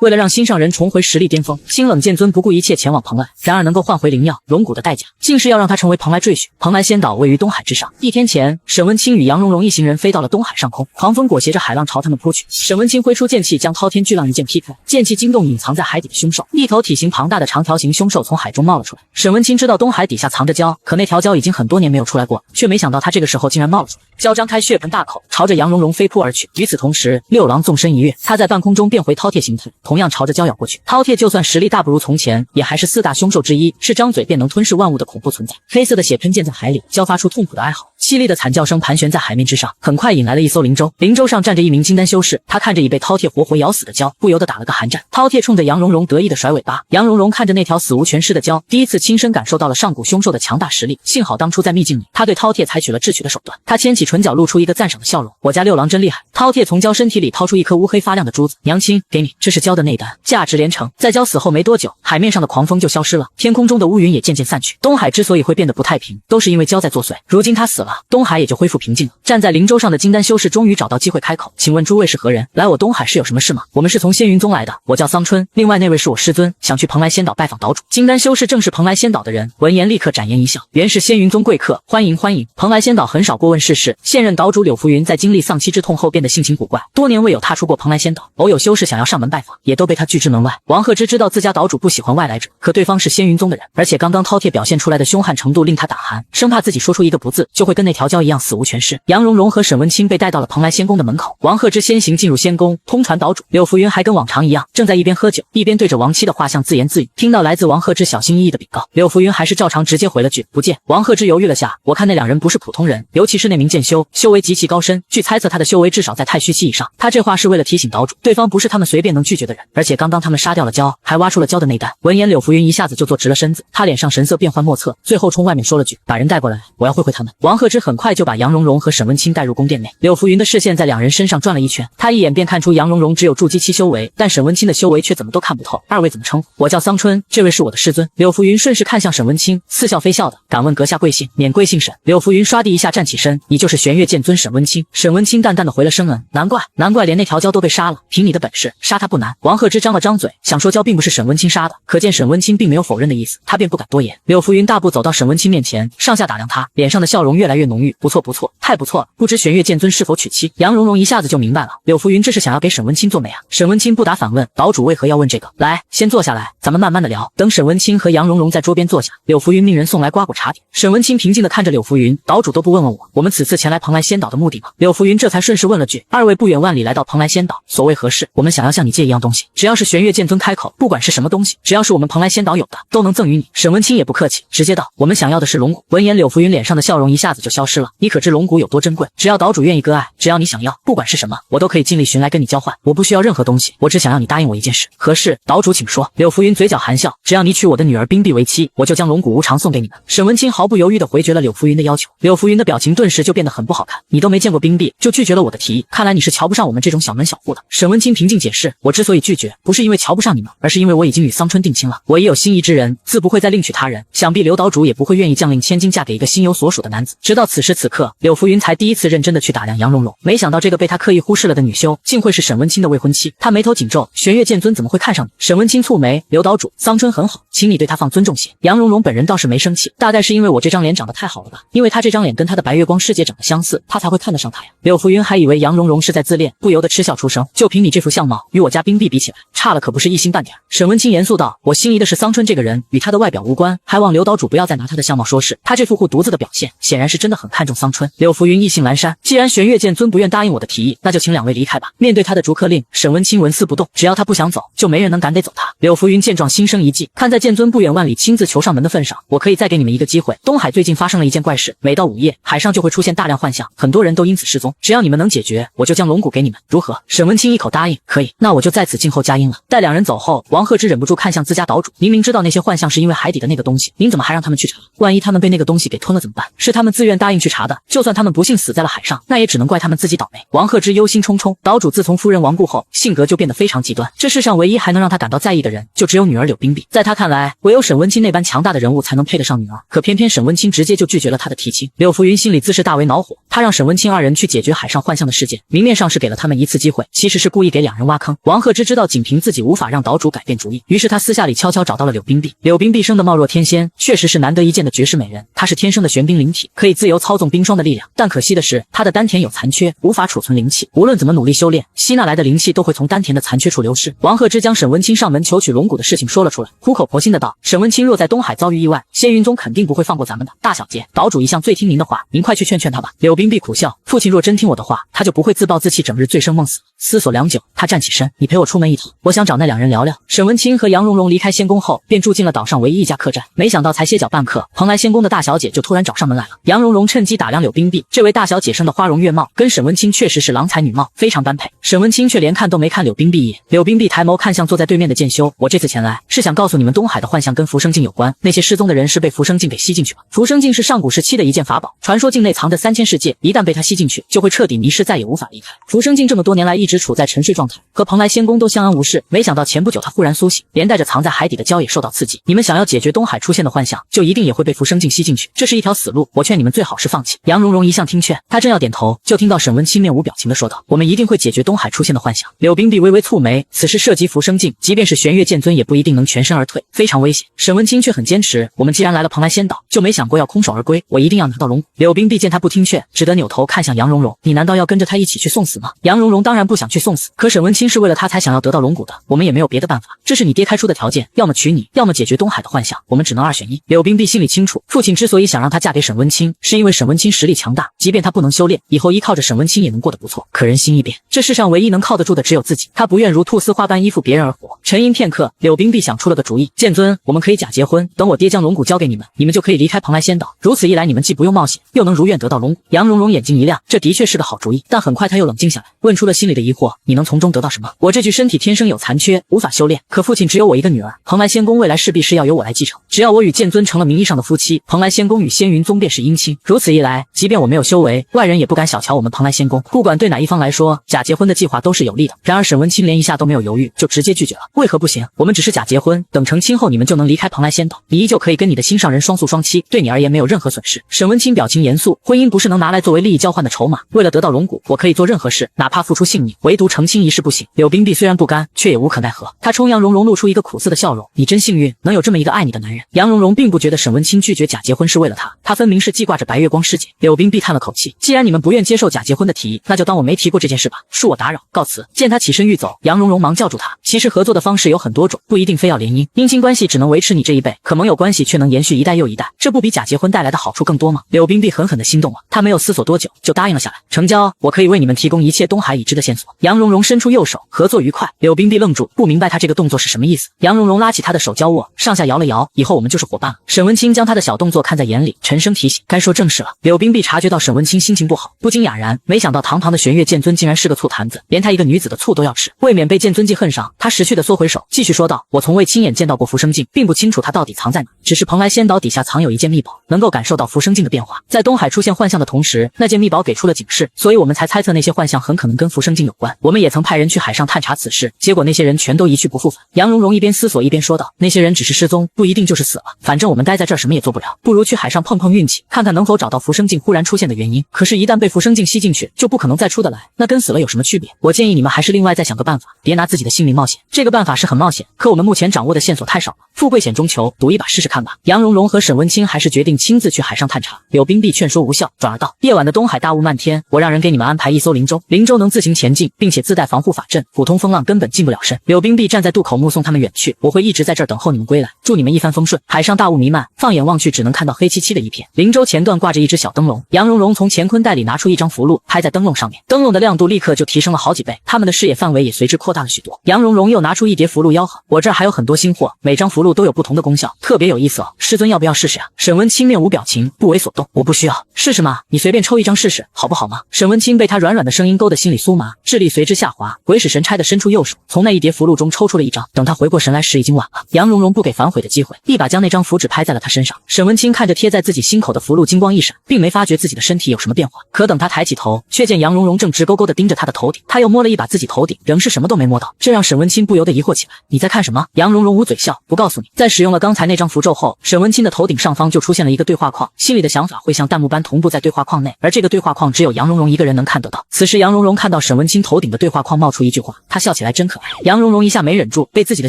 为了让心上人重回实力巅峰，心冷剑尊不顾一切前往蓬莱。然而能够换回灵药、龙骨的代价，竟是要让他成为蓬莱赘婿。蓬莱仙岛位于东海之上。一天前，沈文清与杨蓉蓉一行人飞到了东海上空，狂风裹挟着海浪朝他们扑去。沈文清挥出剑气，将滔天巨浪一剑劈开，剑气惊动隐藏在海底的凶兽，一头体型庞大的长条形凶兽从海中冒了出来。沈文清知道东海底下藏着蛟，可那条蛟已经很多年没有出来过，却没想到他这个时候竟然冒了出来。蛟张开血盆大口，朝着杨蓉蓉飞扑而去。与此同时，六郎纵身一跃，他在半空中变回饕餮形态，同样朝着蛟咬过去。饕餮就算实力大不如从前，也还是4大凶兽之一，是张嘴便能吞噬万物的恐怖存在。黑色的血喷溅在海里，蛟发出痛苦的哀嚎，凄厉的惨叫声盘旋在海面之上，很快引来了一艘灵舟。灵舟上站着一名金丹修士，他看着已被饕餮活活咬死的蛟，不由得打了个寒战。饕餮冲着杨蓉蓉得意的甩尾巴，杨蓉蓉看着那条死无全尸的蛟，第一次亲身感受到了上古凶兽的强大实力。幸好当初在秘境里，他对饕餮采取了智取的手段。他牵起唇角，露出一个赞赏的笑容：“我家六郎真厉害。”饕餮从蛟身体里掏出一颗乌黑发亮的珠子：“娘亲，给你，这是蛟的内丹，价值连城。”在蛟死后没多久，海面上的狂风就消失了，天空中的乌云也渐渐散去。东海之所以会变得不太平，都是因为蛟在作祟。如今他死了，东海也就恢复平静了。站在灵舟上的金丹修士终于找到机会开口：“请问诸位是何人？来我东海是有什么事吗？”“我们是从仙云宗来的，我叫桑春，另外那位是我师尊，想去蓬莱仙岛拜访岛主。”金丹修士正是蓬莱仙岛的人，闻言立刻展颜一笑：“原是仙云宗贵客，欢迎欢迎。”蓬莱仙岛很少过问世事，现任岛主柳浮云在经历丧妻之痛后变得性情古怪，多年未有踏出过蓬莱仙岛，偶有修士想要上门拜访，也都被他拒之门外。王鹤之知道自家岛主不喜欢外来者，可对方是仙云宗的人，而且刚刚饕餮表现出来的凶悍程度令他胆寒，生怕自己说出一个不字就会跟那条蛟一样死无全尸。杨蓉蓉和沈文清被带到了蓬莱仙宫的门口，王鹤之先行进入仙宫，通传岛主。柳浮云还跟往常一样，正在一边喝酒一边对着亡妻的画像自言自语。听到来自王鹤之小心翼翼的禀告，柳浮云还是照常直接回了句不见。王鹤之犹豫了下，我看那两人不是普通人，尤其是那名剑修，修为极其高深，据猜测他的修为至少在太虚期以上。他这话是为了提醒岛主，对方不是他们随便能拒绝的人，而且刚刚他们杀掉了蛟，还挖出了蛟的内丹。闻言，柳浮云一下子就坐直了身子，他脸上神色变幻莫测，最后冲外面说了句：“把人带过来，我要会会他们。”王鹤之很快就把杨蓉蓉和沈文清带入宫殿内。柳浮云的视线在两人身上转了一圈，他一眼便看出杨蓉蓉只有筑基期修为，但沈文清的修为却怎么都看不透。二位怎么称呼？我叫桑春，这位是我的师尊。柳浮云顺势看向沈文清，似笑非笑的：“敢问阁下贵姓？免贵姓沈。”柳浮云唰地一下站起身：“你就是玄月剑尊沈文清。”沈文清淡淡的回了声：“难怪连那条蛟都被杀了，凭你的本事杀他不难。”王鹤之张了张嘴，想说蛟并不是沈文清杀的，可见沈文清并没有否认的意思，他便不敢多言。柳浮云大步走到沈文清面前，上下打量他，脸上的笑容越来越浓郁：“不错不错，太不错了，不知玄月剑尊是否娶妻？”杨蓉蓉一下子就明白了，柳浮云这是想要给沈文清做媒啊。沈文清不答反问：“岛主为何要问这个？来，先坐下来，咱们慢慢的聊。”等沈文清和杨蓉蓉在桌边坐下，柳浮云命人送来瓜果茶点。沈文清平静的看着柳浮云：“岛主都不问问我们此次前来蓬莱仙岛的目的吗？”柳浮云这才顺势问了句：“二位不远万里来到蓬莱仙岛，所谓何事？”“我们想要向你借一样东西，只要是玄月剑尊开口，不管是什么东西，只要是我们蓬莱仙岛有的，都能赠予你。”沈文清也不客气，直接道：“我们想要的是龙骨。”闻言，柳浮云脸上的笑容一下子就消失了：“你可知龙骨有多珍贵？只要岛主愿意割爱，只要你想要，不管是什么，我都可以尽力寻来跟你交换。我不需要任何东西，我只想要你答应我一件事。何事？岛主请说。”柳浮云嘴角含笑：“只要你娶我的女儿冰碧为妻，我就将龙骨无偿送给你们。”沈文清毫不犹豫地回绝了柳浮云的要求。柳浮云的表情顿时就变得很不好看：“你都没见过冰碧，就拒绝了我的提议，看来你是瞧不上我们这种小门小户的。”沈文清平静解释：“我之所以拒绝，不是因为瞧不上你们，而是因为我已经与桑春定亲了，我已有心仪之人，自不会再另娶他人。想必刘岛主也不会愿意将令千金嫁给一个心有所属的男子。”直到此时此刻，柳浮云才第一次认真的去打量杨蓉蓉，没想到这个被他刻意忽视了的女修，竟会是沈文清的未婚妻。他眉头紧皱：“玄月剑尊怎么会看上你？”沈文清蹙眉：“刘岛主，桑春很好，请你对他放尊重些。”杨蓉蓉本人倒是没生气，大概是因为我这张脸长得太好了吧，因为他这张脸跟他的白月光世界长得相似，他才会看得上他呀。柳浮云还以为杨蓉蓉是在自恋，不由得嗤笑出声：“就凭你这副相貌，与我家冰碧比起来，差了可不是一星半点。”沈文清严肃道：“我心仪的是桑春这个人，与他的外表无关，还望刘岛主不要再拿他的相貌说事。他这副护犊子的表现，显然是真的很看重桑春。”柳浮云意兴阑珊：“既然玄月剑尊不愿答应我的提议，那就请两位离开吧。”面对他的逐客令，沈文清纹丝不动，只要他不想走，就没人能赶得走他。柳浮云见状心生一计，看在剑尊不远万里亲自求上门的份上，我可以再给你们一个机会。东海最近发生了一件怪事，每到午夜，海上就会出现大量幻象，很多人都因此失踪，只要你们能解决，我就将龙骨给你们，如何？沈文清一口答应：“可以，那我就在此静候佳音了。”待两人走后，王鹤之忍不住看向自家岛主：“明明知道那些幻象是因为海底的那个东西，您怎么还让他们去查？万一他们被那个东西给吞了怎么办？是他们自愿答应去查的，就算他们不幸死在了海上，那也只能怪他们自己倒霉。”王鹤之忧心忡忡，岛主自从夫人亡故后，性格就变得非常极端，这世上唯一还能让他感到在意的人，就只有女儿柳冰碧。在他看来，唯有沈文清那般强大的人物才能配得上女儿，可偏偏沈文清直接就拒绝了他的提亲。柳浮云心里自是大为恼火，他让沈文清二人去解决海上幻象的事件，明面上是给了他们一次机会，其实是故意给两人挖坑。王鹤之知道仅凭自己无法让岛主改变主意，于是他私下里悄悄找到了柳冰碧。柳冰碧生得貌若天仙，确实是难得一见的绝世美人。她是天生的玄冰灵体，可以自由操纵冰霜的力量，但可惜的是，她的丹田有残缺，无法储存灵气。无论怎么努力修炼，吸纳来的灵气都会从丹田的残缺处流失。王鹤之将沈文清上门求取龙骨的事情说了出来，苦口婆心的道：“沈文清若在东海遭遇意外，仙云宗肯定不会放过咱们的。大小姐，岛主一向最听您的话，您快去劝劝他吧。”柳冰碧苦笑，父亲若真听我的话，他就不会自暴自弃，整日醉生梦死。思索良久，他站起身：“你陪我出门一趟，我想找那两人聊聊。”沈文清和杨蓉蓉离开仙宫后，便住进了岛上唯一一家客栈。没想到才歇脚半刻，蓬莱仙宫的大小姐就突然找上门来了。杨蓉蓉趁机打量柳冰碧，这位大小姐生的花容月貌，跟沈文清确实是郎才女貌，非常般配。沈文清却连看都没看柳冰碧一眼。柳冰碧抬眸看向坐在对面的剑修：“我这次前来，是想告诉你们，东海的幻象跟浮生镜有关，那些失踪的人是被浮生镜给吸进去了。浮生镜是上古时期的一件法宝，传说境内藏着3000世界，一旦被它吸进去，就会彻底迷失，再也无法离开。浮生镜这么多年来一直处在沉睡状态，和蓬莱仙宫都相安无事，没想到前不久它忽然苏醒，连带着藏在海底的蛟也受到刺激。你们想要解决东海出现的幻象，就一定也会被浮生镜吸进去，这是一条死路，我劝你们最好是放弃。”杨蓉蓉一向听劝，她正要点头，就听到沈文清面无表情地说道：“我们一定会解决东海出现的幻象。”柳冰碧微微蹙眉，此事涉及浮生镜，即便是玄月剑尊也不一定能全身而退，非常危险。沈文清却很坚持：“我们既然来了蓬莱仙岛，就没想过要空手而归，我一定要拿到龙骨。”柳冰碧见他不听劝，只得扭头看向杨蓉蓉：“你难道要跟着他一起去送死吗？”杨蓉蓉当然不想去送死，可沈文清是为了他才想要得到龙骨的，我们也没有别的办法，这是你爹开出的条件，要么娶你，要么解决东海的幻象，我们只能2选1。柳冰碧心里清楚，父亲之所以想让她嫁给沈文清，是因为沈文清实力强大，即便他不能修炼，以后依靠着沈文清也能过得不错。可人心一变，这世上唯一能靠得住的只有自己，他不愿如菟丝花般依附别人而活。沉吟片刻，柳冰碧想出了个主意：“剑尊，我们可以假结婚，等我爹将龙骨交给你们，你们就可以离开蓬莱仙岛，如此一来，你们既不用冒险，又能如愿得到龙骨。”杨蓉蓉眼睛一亮，这的确是个好主意，但很快她又冷静下来，问出了心里的疑惑：“你能从中得到什么？”“我这具身体天生有残缺，无法修炼，可父亲只有我一个女儿，蓬莱仙宫未来势必是要由我来继承。只要我与剑尊成了名义上的夫妻，蓬莱仙宫与仙云宗便是姻亲。如此一来，即便我没有修为，外人也不敢小瞧我们蓬莱仙宫。不管对哪一方来说，假结婚的计划都是有利的。”然而沈文清连一下都没有犹豫，就直接拒绝了。“为何不行？我们只是假结婚，等成亲后你们就能离开蓬莱仙岛，你依旧可以跟你的心上人双宿双栖，对你而言没有任何损失。”沈文清表情严肃：“婚姻不是能拿来作为利益交换的筹码，为了得到龙骨，我可以做任何事，哪怕付出性命，唯独成亲一事不行。”柳冰碧虽然不甘，却也无可奈何。她冲杨蓉蓉露出一个苦涩的笑容：“你真幸运，能有这么一个爱你的男人。”杨蓉蓉并不觉得沈文清拒绝假结婚是为了她，她分明是记挂着白月光师姐。柳冰碧叹了口气：“既然你们不愿接受假结婚的提议，那就当我没提过这件事吧，恕我打扰，告辞。”见他起身欲走，杨蓉蓉忙叫住他：“其实合作的方式有很多种，不一定非要联姻，姻亲关系只能维持你这一辈，可盟友关系却能延续一代又一代，这不比假结婚带来的好处更多吗？”柳冰碧狠狠地心动了，她没有思索多久就答应了下来：“成交，我可以为你们提供一切东海已知的线索。”杨蓉蓉伸出右手：“合作愉快。”柳冰碧愣住，不明白他这个动作是什么意思。杨蓉蓉拉起他的手交握，上下摇了摇：“以后我们就是伙伴了。”沈文清将他的小动作看在眼里，沉声提醒：“该说正事了。”柳冰碧察觉到沈文清心情不好，不禁哑然，没想到堂堂的玄月剑尊竟然是个醋坛子，连他一个女子的醋都要吃，未免被剑尊记恨上。他识趣地缩回手，继续说道：“我从未亲眼见到过浮生镜，并不清楚它到底藏在哪，只是蓬莱仙岛底下藏有一件秘宝，能够感受到浮生镜的变化。在东海出现幻象的同时，那件秘宝给出了警示，所以我们才猜测那些幻象很可能跟浮生镜有关。我们也曾派人去海上探查此事，结果那些人全都一去不复返。”杨蓉蓉一边思索一边说道：“那些人只是失踪，不一定就是死了，反正我们待在这儿什么也做不了，不如去海上碰碰运气，看看能否找到浮生镜忽然出现的原因。可是，一旦被浮生镜吸进去，就不可能再出得来，那跟死了有什么区别？我建议你们还是另外再想个办法，别拿自己的性命冒险。这个办法是很冒险，可我们目前掌握的线索太少了，富贵险中求，赌一把试试看吧。”杨蓉蓉和沈文清还是决定亲自去海上探查。柳冰碧劝说无效，转而道：“夜晚的东海大雾漫天，我让人给你们安排一艘灵舟，灵舟能自行前进，并且自带防护法阵，普通风浪根本近不了身。”柳冰碧站在渡口目送他们远去：“我会一直在这儿等候你们归来，祝你们一帆风顺。”海上大雾弥漫，放眼望去只能看到黑漆漆的一片。灵舟前段挂着一只小灯笼，杨蓉蓉从乾坤袋里拿出一张符箓，拍在灯笼上面，灯笼的亮度立刻就提升了好几倍，他们的视野范围也随之扩大了许多。杨蓉蓉又拿出一叠符箓吆喝：“我这儿还有很多新货，每张符箓都有不同的功效，特别有意思哦，师尊要不要试试啊？”沈文清面无表情，不为所动：“我不需要。”“试试吗？你随便抽一张试试，好不好吗？”沈文清被他软软的声音勾得心里酥麻，智力随之下滑，鬼使神差地伸出右手，从那一叠符箓中抽出了一张。等他回过神来时，已经晚了。杨蓉蓉不给反悔的机会，一把将那张符纸拍在了他身上。沈文清看着贴在自己心口的符箓，金光一闪，并没发觉自己的身体有什么变化。可等他抬起头，却见杨蓉蓉正直勾勾地盯着他的头顶。他又摸了一把自己头顶，仍是什么都没摸到，这让沈文清不由得疑惑起来：“你在看什么？”杨蓉蓉捂嘴笑：“不告诉你。”在使用了刚才那张符咒后，沈文清的头顶上方就出现了一个对话框，心里的想法会像弹幕般同步在对话框内，而这个对话框只有杨蓉蓉一个人能看得到。此时杨蓉蓉看到沈文清头顶的对话框冒出一句话，她笑起来真可爱。杨蓉蓉一下没忍住，被自己的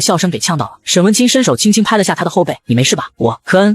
笑声给呛到了。沈文清伸手轻轻拍了下她的后背，你没事吧？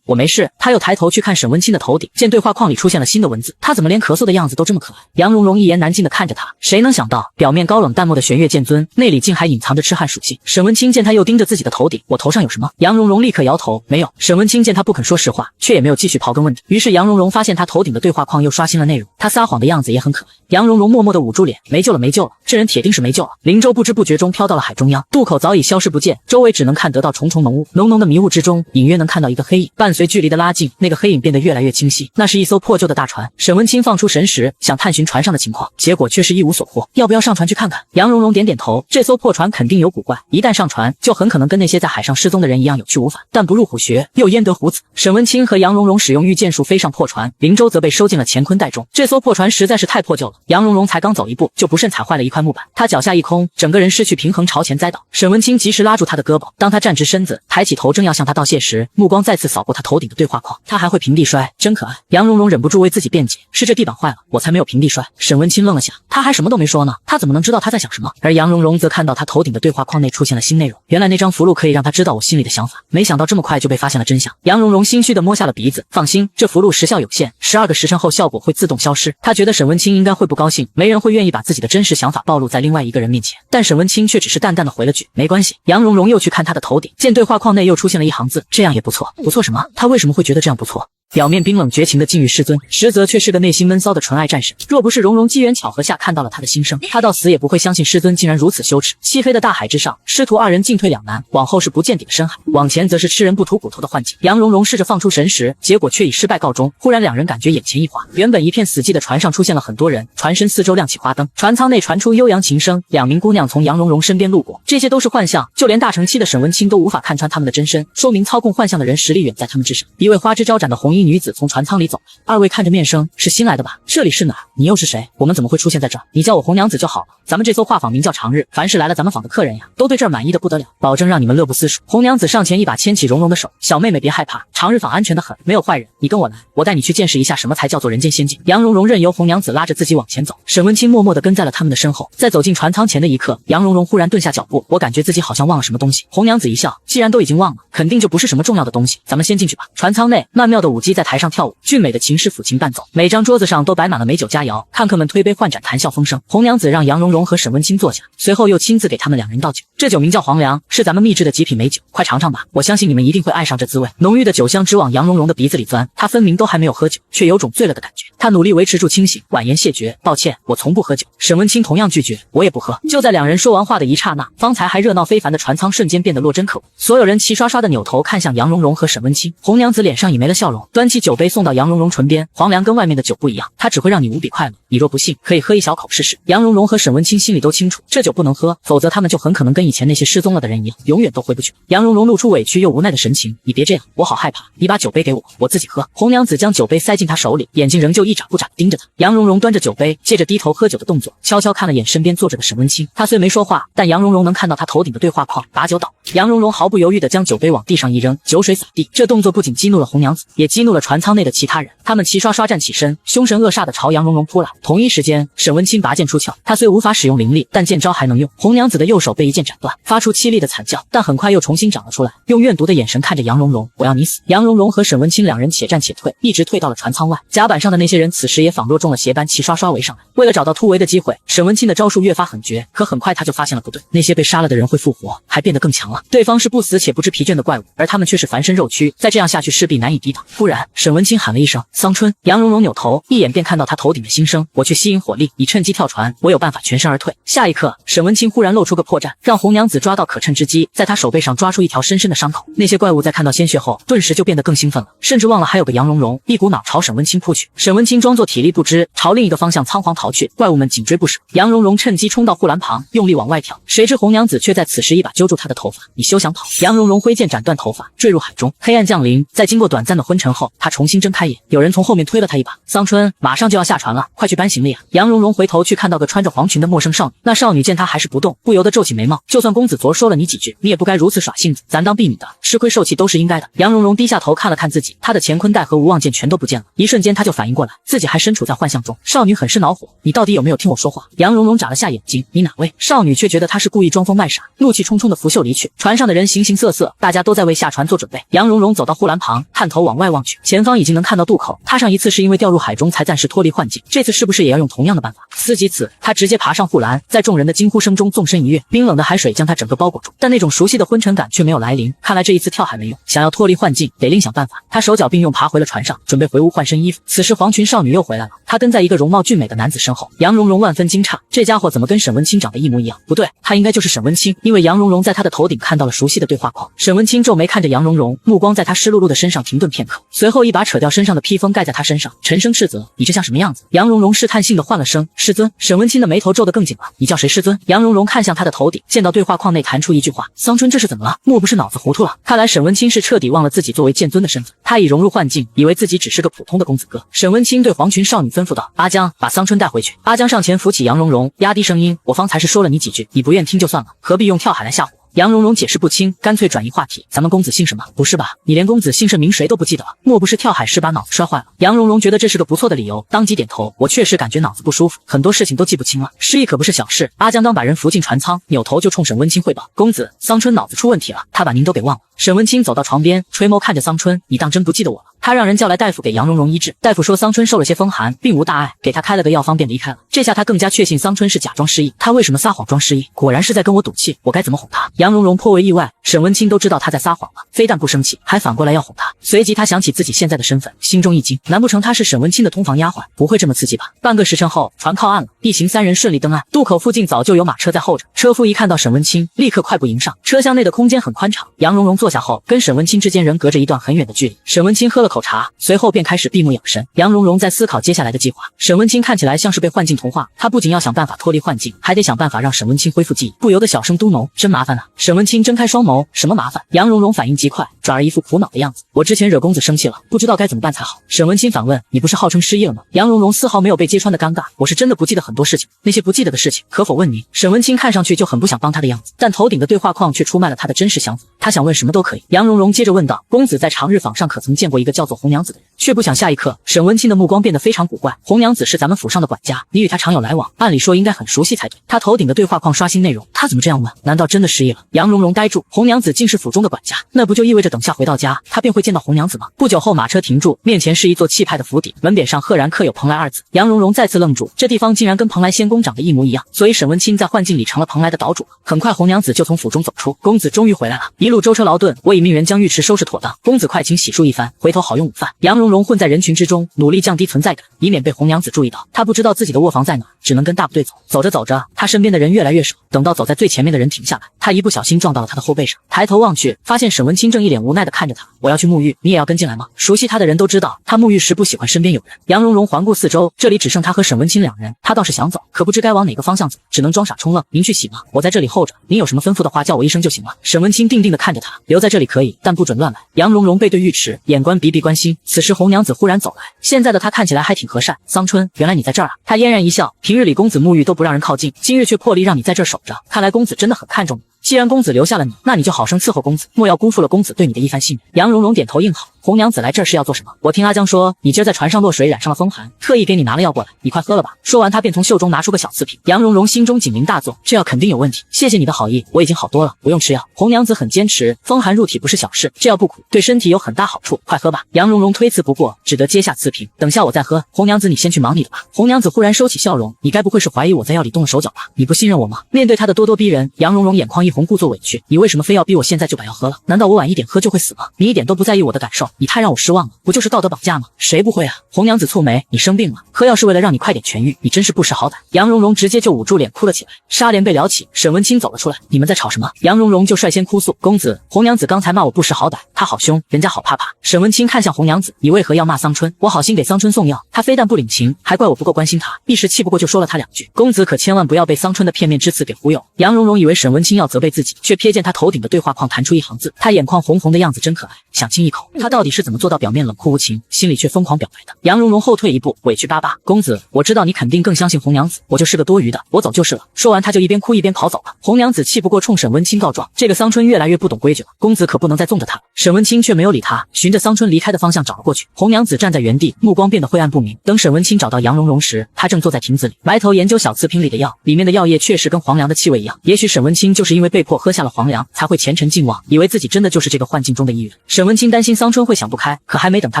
我没事。她又抬头去看沈文清的头顶，见对话框里出现了新的文字，她怎么连咳嗽的样子都这么可爱？杨蓉蓉一言难尽地看着她，谁能想到表面高冷淡漠的玄月剑尊内里竟还隐藏着痴汉属性。沈文清见他又盯着自己的头顶，我头上有什么？杨蓉蓉立刻摇头，没有。沈文清见他不肯说实话，却也没有继续刨根问底。于是杨蓉蓉发现他头顶的对话框又刷新了内容，他撒谎的样子也很可爱。杨蓉蓉默默地捂住脸，没救了，这人铁定是没救了。灵舟不知不觉中飘到了海中央，渡口早已消失不见，周围只能看得到重重浓雾，浓浓的迷雾之中，隐约能看到一个黑影。伴随距离的拉近，那个黑影变得越来越清晰，那是一艘破旧的大船。沈文清放出神识，想探寻船上的情况，结果却是一无所获。要不要上船去看看？杨蓉蓉点点头，这艘破船肯定有古怪，一旦上船，就很可能跟那些在海上失踪的人一样有去无返。但不入虎穴，又焉得虎子？沈文清和杨蓉蓉使用御剑术飞上破船，灵舟则被收进了乾坤袋中。这艘破船实在是太破旧了，杨蓉蓉才刚走一步，就不慎踩坏了一块木板，她脚下一空，整个人失去平衡，朝前栽倒。沈文清及时拉住她的胳膊，当她站直身子，抬起头正要向她道谢时，目光再次扫过她头顶的对话框，她还会平地摔，真可爱。杨蓉蓉忍不住为自己辩解，是这地板坏了，我才没有平地摔。沈文清愣了下，他还什么都没说呢，他怎么能知道他在想什么？而杨蓉蓉则看到他头顶的对话框内出现了新内容，原来那张符箓可以让他知道我心里的想法，没想到这么快就被发现了真相。杨蓉蓉心虚地摸下了鼻子，放心，这符箓时效有限，12个时辰后效果会自动消失。他觉得沈文清应该会不高兴，没人会愿意把自己的真实想法暴露在另外一个人面前，但沈文清却只是淡淡的回了句没关系。杨蓉蓉又去看他的头顶，见对话框内又出现了一行字，这样也不错。不错什么？他为什么会觉得这样不错？表面冰冷绝情的禁欲师尊，实则却是个内心闷骚的纯爱战神。若不是蓉蓉机缘巧合下看到了他的心声，他到死也不会相信师尊竟然如此羞耻。漆黑的大海之上，师徒二人进退两难，往后是不见底的深海，往前则是吃人不吐骨头的幻境。杨蓉蓉试着放出神识，结果却以失败告终。忽然两人感觉眼前一花，原本一片死寂的船上出现了很多人，船身四周亮起花灯，船舱内传出悠扬琴声，两名姑娘从杨蓉蓉身边路过。这些都是幻象，就连大成期的沈文清都无法看穿他们的真身，说明操控幻象的人实力远在他们之上。一位花枝招展的红衣女子从船舱里走，二位看着面生，是新来的吧？这里是哪儿？你又是谁？我们怎么会出现在这儿？你叫我红娘子就好了。咱们这艘画舫名叫长日，凡是来了咱们坊的客人呀，都对这儿满意的不得了，保证让你们乐不思蜀。红娘子上前一把牵起蓉蓉的手，小妹妹别害怕，长日坊安全的很，没有坏人，你跟我来，我带你去见识一下什么才叫做人间仙境。杨蓉蓉任由红娘子拉着自己往前走，沈文清默默地跟在了他们的身后。在走进船舱前的一刻，杨蓉蓉忽然顿下脚步，我感觉自己好像忘了什么东西。红娘子一笑，既然都已经忘了，肯定就不是什么重要的东西，咱们先进去吧。船舱内，曼妙的舞姬在台上跳舞，俊美的琴师抚琴伴奏，每张桌子上都摆满了美酒佳肴，看客们推杯换盏，谈笑风生。红娘子让杨蓉蓉和沈文清坐下，随后又亲自给他们两人倒酒。这酒名叫黄粱，是咱们秘制的极品美酒，快尝尝吧，我相信你们一定会爱上这滋味。浓郁的酒香直往杨蓉蓉的鼻子里钻，她分明都还没有喝酒，却有种醉了的感觉。她努力维持住清醒，婉言谢绝，抱歉，我从不喝酒。沈文清同样拒绝，我也不喝。就在两人说完话的一刹那，方才还热闹非凡的船舱瞬间变得落针可闻，所有人齐刷刷的扭头看向杨蓉蓉和沈文清。红娘子脸上已没了笑容，端起酒杯送到杨蓉蓉唇边，黄粱跟外面的酒不一样，它只会让你无比快乐，你若不信，可以喝一小口试试。杨蓉蓉和沈文清心里都清楚，这酒不能喝，否则他们就很可能跟以前那些失踪了的人一样，永远都回不去。杨蓉蓉露出委屈又无奈的神情，你别这样，我好害怕，你把酒杯给我，我自己喝。红娘子将酒杯塞进他手里，眼睛仍旧一眨不眨盯着他。杨蓉蓉端着酒杯，借着低头喝酒的动作，悄悄看了眼身边坐着的沈文清。他虽没说话，但杨蓉蓉能看到他头顶的对话框，把酒倒。杨蓉蓉毫不犹豫地将酒杯往地上一扔，酒水洒地。这动作不仅激怒了红娘子，也激怒了船舱内的其他人，他们齐刷刷站起身，凶神恶煞地朝杨蓉蓉扑来。同一时间，沈文清拔剑出鞘，他虽无法使用灵力，但剑招还能用。红娘子的右手被一剑斩断，发出凄厉的惨叫，但很快又重新长了出来，用怨毒的眼神看着杨蓉蓉，我要你死。杨蓉蓉和沈文清两人且战且退，一直退到了船舱外。甲板上的那些人此时也仿若中了邪般齐刷刷围上来。为了找到突围的机会，沈文清的招数越发狠绝，可很快他就发现了不对，那些被杀了的人会复活，还变得更强了。对方是不死且不知疲倦的怪物，而他们却是凡身肉躯，再这样下去势必难以抵挡。忽然，沈文清喊了一声桑春，杨蓉蓉扭头，一眼便看到他头顶的心声，我去吸引火力，你趁机跳船，我有办法全身而退。下一刻，沈文清忽然露出个破绽，让红娘子抓到可趁之机，在他手背上抓出一条深深的伤口。那些怪物在看到鲜血后，顿时就变得更兴奋了，甚至忘了还有个杨蓉蓉，一股脑朝沈文清扑去。沈文清装作体力不支，朝另一个方向仓皇逃去，怪物们紧追不舍。杨蓉蓉趁机冲到护栏旁，用力往外跳，谁知红娘子却在此时一把揪住她的头发，你休想跑！杨蓉蓉挥剑斩断头发，坠入海中。黑暗降临，在经过短暂的昏沉后，后，他重新睁开眼，有人从后面推了他一把。桑春，马上就要下船了，快去搬行李啊！杨蓉蓉回头去看到个穿着黄裙的陌生少女，那少女见她还是不动，不由得皱起眉毛。就算公子昨说了你几句，你也不该如此耍性子，咱当婢女的，吃亏受气都是应该的。杨蓉蓉低下头看了看自己，她的乾坤袋和无望剑全都不见了。一瞬间，她就反应过来，自己还身处在幻象中。少女很是恼火，你到底有没有听我说话？杨蓉蓉眨了下眼睛，你哪位？少女却觉得她是故意装疯卖傻，怒气冲冲的拂袖离去。船上的人形形色色，大家都在为下船做准备。杨蓉蓉走到护栏旁，探头往外望去，前方已经能看到渡口。她上一次是因为掉入海中才暂时脱离幻境，这次是不是也要用同样的办法？思及此，她直接爬上护栏，在众人的惊呼声中纵身一跃，冰冷的海水将她整个包裹住，但那种熟悉的昏沉感却没有来临。看来这一次跳海没用，想要脱离幻境，得另想办法。她手脚并用爬回了船上，准备回屋换身衣服。此时黄裙少女又回来了，她跟在一个容貌俊美的男子身后。杨蓉蓉万分惊诧，这家伙怎么跟沈文清长得一模一样？不对，他应该就是沈文清，因为杨蓉蓉在他的头顶看到了熟悉的对话框。沈文清皱眉看着杨蓉蓉，目光在她湿漉漉的身上停顿片刻，随后一把扯掉身上的披风盖在她身上，沉声斥责：“你这像什么样子？”杨蓉蓉试探性的换了声：“师尊。”沈文清的眉头皱得更紧了：“你叫谁师尊？”杨蓉蓉看向他的头顶，见到对话框内弹出一句话：“桑春，这是怎么了？莫不是脑子糊涂了？”看来沈文清是彻底忘了自己作为剑尊的身份，他已融入幻境，以为自己只是个普通的公子哥。沈文清对黄裙少女吩咐道：“阿江，把桑春带回去。”阿江上前扶起杨蓉蓉，压低声音：“我方才是说了你几句，你不愿听就算了，何必用跳海来吓唬我？”杨蓉蓉解释不清，干脆转移话题：“咱们公子姓什么？”“不是吧，你连公子姓甚名谁都不记得了？莫不是跳海时把脑子摔坏了？”杨蓉蓉觉得这是个不错的理由，当即点头：“我确实感觉脑子不舒服，很多事情都记不清了。失忆可不是小事。”阿江刚把人扶进船舱，扭头就冲沈温清汇报：“公子，桑春脑子出问题了，他把您都给忘了。”沈温清走到床边，垂眸看着桑春：“你当真不记得我了？”他让人叫来大夫给杨蓉蓉医治，大夫说桑春受了些风寒，并无大碍，给他开了个药方便离开了。这下他更加确信桑春是假装失忆，他为什么撒谎装失忆？果然是在跟我赌气，我该怎么哄他？杨蓉蓉颇为意外，沈文清都知道他在撒谎了，非但不生气，还反过来要哄他。随即他想起自己现在的身份，心中一惊，难不成他是沈文清的通房丫鬟？不会这么刺激吧？半个时辰后，船靠岸了，一行三人顺利登岸，渡口附近早就有马车在候着。车夫一看到沈文清，立刻快步迎上。车厢内的空间很宽敞，杨蓉蓉坐下后，跟沈文清之间仍隔着一段很远的距离。沈文清喝了口茶，随后便开始闭目养神。杨蓉蓉在思考接下来的计划。沈文清看起来像是被幻境同化，他不仅要想办法脱离幻境，还得想办法让沈文清恢复记忆，不由得小声嘟哝：“真麻烦啊。”沈文清睁开双眸：“什么麻烦？”杨蓉蓉反应极快，转而一副苦恼的样子：“我之前惹公子生气了，不知道该怎么办才好。”沈文清反问：“你不是号称失忆了吗？”杨蓉蓉丝毫没有被揭穿的尴尬：“我是真的不记得很多事情，那些不记得的事情，可否问您？”沈文清看上去就很不想帮他的样子，但头顶的对话框却出卖了他的真实想法，他想问什么都可以。杨蓉蓉接着问道：“公子在长日坊上可曾见过一个叫做红娘子的人？”却不想下一刻，沈文清的目光变得非常古怪。红娘子是咱们府上的管家，你与她常有来往，按理说应该很熟悉才对。他头顶的对话框刷新内容，他怎么这样问？难道真的失忆了？杨蓉蓉呆住，红娘子竟是府中的管家，那不就意味着等下回到家，他便会见到红娘子吗？不久后，马车停住，面前是一座气派的府邸，门匾上赫然刻有蓬莱二字。杨蓉蓉再次愣住，这地方竟然跟蓬莱仙宫长得一模一样，所以沈文清在幻境里成了蓬莱的岛主。很快，红娘子就从府中走出，公子终于回来了，一路舟车劳顿，我已命人将浴池收拾妥当，公子快请洗漱一番，回头好用午饭。杨蓉蓉混在人群之中，努力降低存在感，以免被红娘子注意到。她不知道自己的卧房在哪，只能跟大部队走。走着走着，她身边的人越来越少，等到走在最前面的人停下来，她一不小心撞到了他的后背上，抬头望去，发现沈文清正一脸无奈地看着他。我要去沐浴，你也要跟进来吗？熟悉他的人都知道，他沐浴时不喜欢身边有人。杨蓉蓉环顾四周，这里只剩他和沈文清两人，他倒是想走，可不知该往哪个方向走，只能装傻充愣。您去洗吗？我在这里候着，您有什么吩咐的话叫我一声就行了。沈文清定定地看着他，留在这里可以，但不准乱来。杨蓉蓉背对浴池，眼观鼻鼻关心。此时红娘子忽然走来，现在的她看起来还挺和善。桑春，原来你在这儿啊？她嫣然一笑，平日里公子沐浴都不让人靠近，今日却破例让你在这儿守着，看来公子真的很看重你。既然公子留下了你，那你就好生伺候公子，莫要辜负了公子对你的一番信任。杨蓉蓉点头应好。红娘子来这儿是要做什么？我听阿江说，你今儿在船上落水染上了风寒，特意给你拿了药过来，你快喝了吧。说完，他便从袖中拿出个小瓷瓶。杨蓉蓉心中警铃大作，这药肯定有问题。谢谢你的好意，我已经好多了，不用吃药。红娘子很坚持，风寒入体不是小事，这药不苦，对身体有很大好处，快喝吧。杨蓉蓉推辞不过，只得接下瓷瓶，等下我再喝。红娘子，你先去忙你的吧。红娘子忽然收起笑容，你该不会是怀疑我在药里动了手脚吧？你不信任我吗？面对他的咄咄逼人，杨蓉蓉眼眶一红，故作委屈，你为什么非要逼我现在就把药喝了？难道我晚一点喝就会死吗？你一点都不在意我的感受，你太让我失望了。不就是道德绑架吗？谁不会啊？红娘子蹙眉，你生病了，喝药是为了让你快点痊愈，你真是不识好歹。杨蓉蓉直接就捂住脸哭了起来，纱帘被撩起，沈文清走了出来，你们在吵什么？杨蓉蓉就率先哭诉，公子，红娘子刚才骂我不识好歹，她好凶，人家好怕怕。沈文清看向红娘子，你为何要骂桑春？我好心给桑春送药，她非但不领情，还怪我不够关心她，一时气不过就说了她两句。公子可千万不要被桑春的片面之词给忽悠。杨蓉蓉以为沈文清要责备自己，却瞥见他头顶的对话框弹出一行字，他眼眶红红的样子真可爱，想亲一口。他到到底是怎么做到表面冷酷无情，心里却疯狂表白的？杨蓉蓉后退一步，委屈巴巴：“公子，我知道你肯定更相信红娘子，我就是个多余的，我走就是了。”说完，他就一边哭一边跑走了。红娘子气不过，冲沈温清告状：“这个桑春越来越不懂规矩了，公子可不能再纵着他了。”沈温清却没有理他，循着桑春离开的方向找了过去。红娘子站在原地，目光变得灰暗不明。等沈温清找到杨蓉蓉时，她正坐在亭子里，埋头研究小瓷瓶里的药，里面的药液确实跟黄粱的气味一样。也许沈温清就是因为被迫喝下了黄粱，才会前尘尽忘，以为自己真的就是这个幻境中的一员。沈温清担心桑春会想不开，可还没等他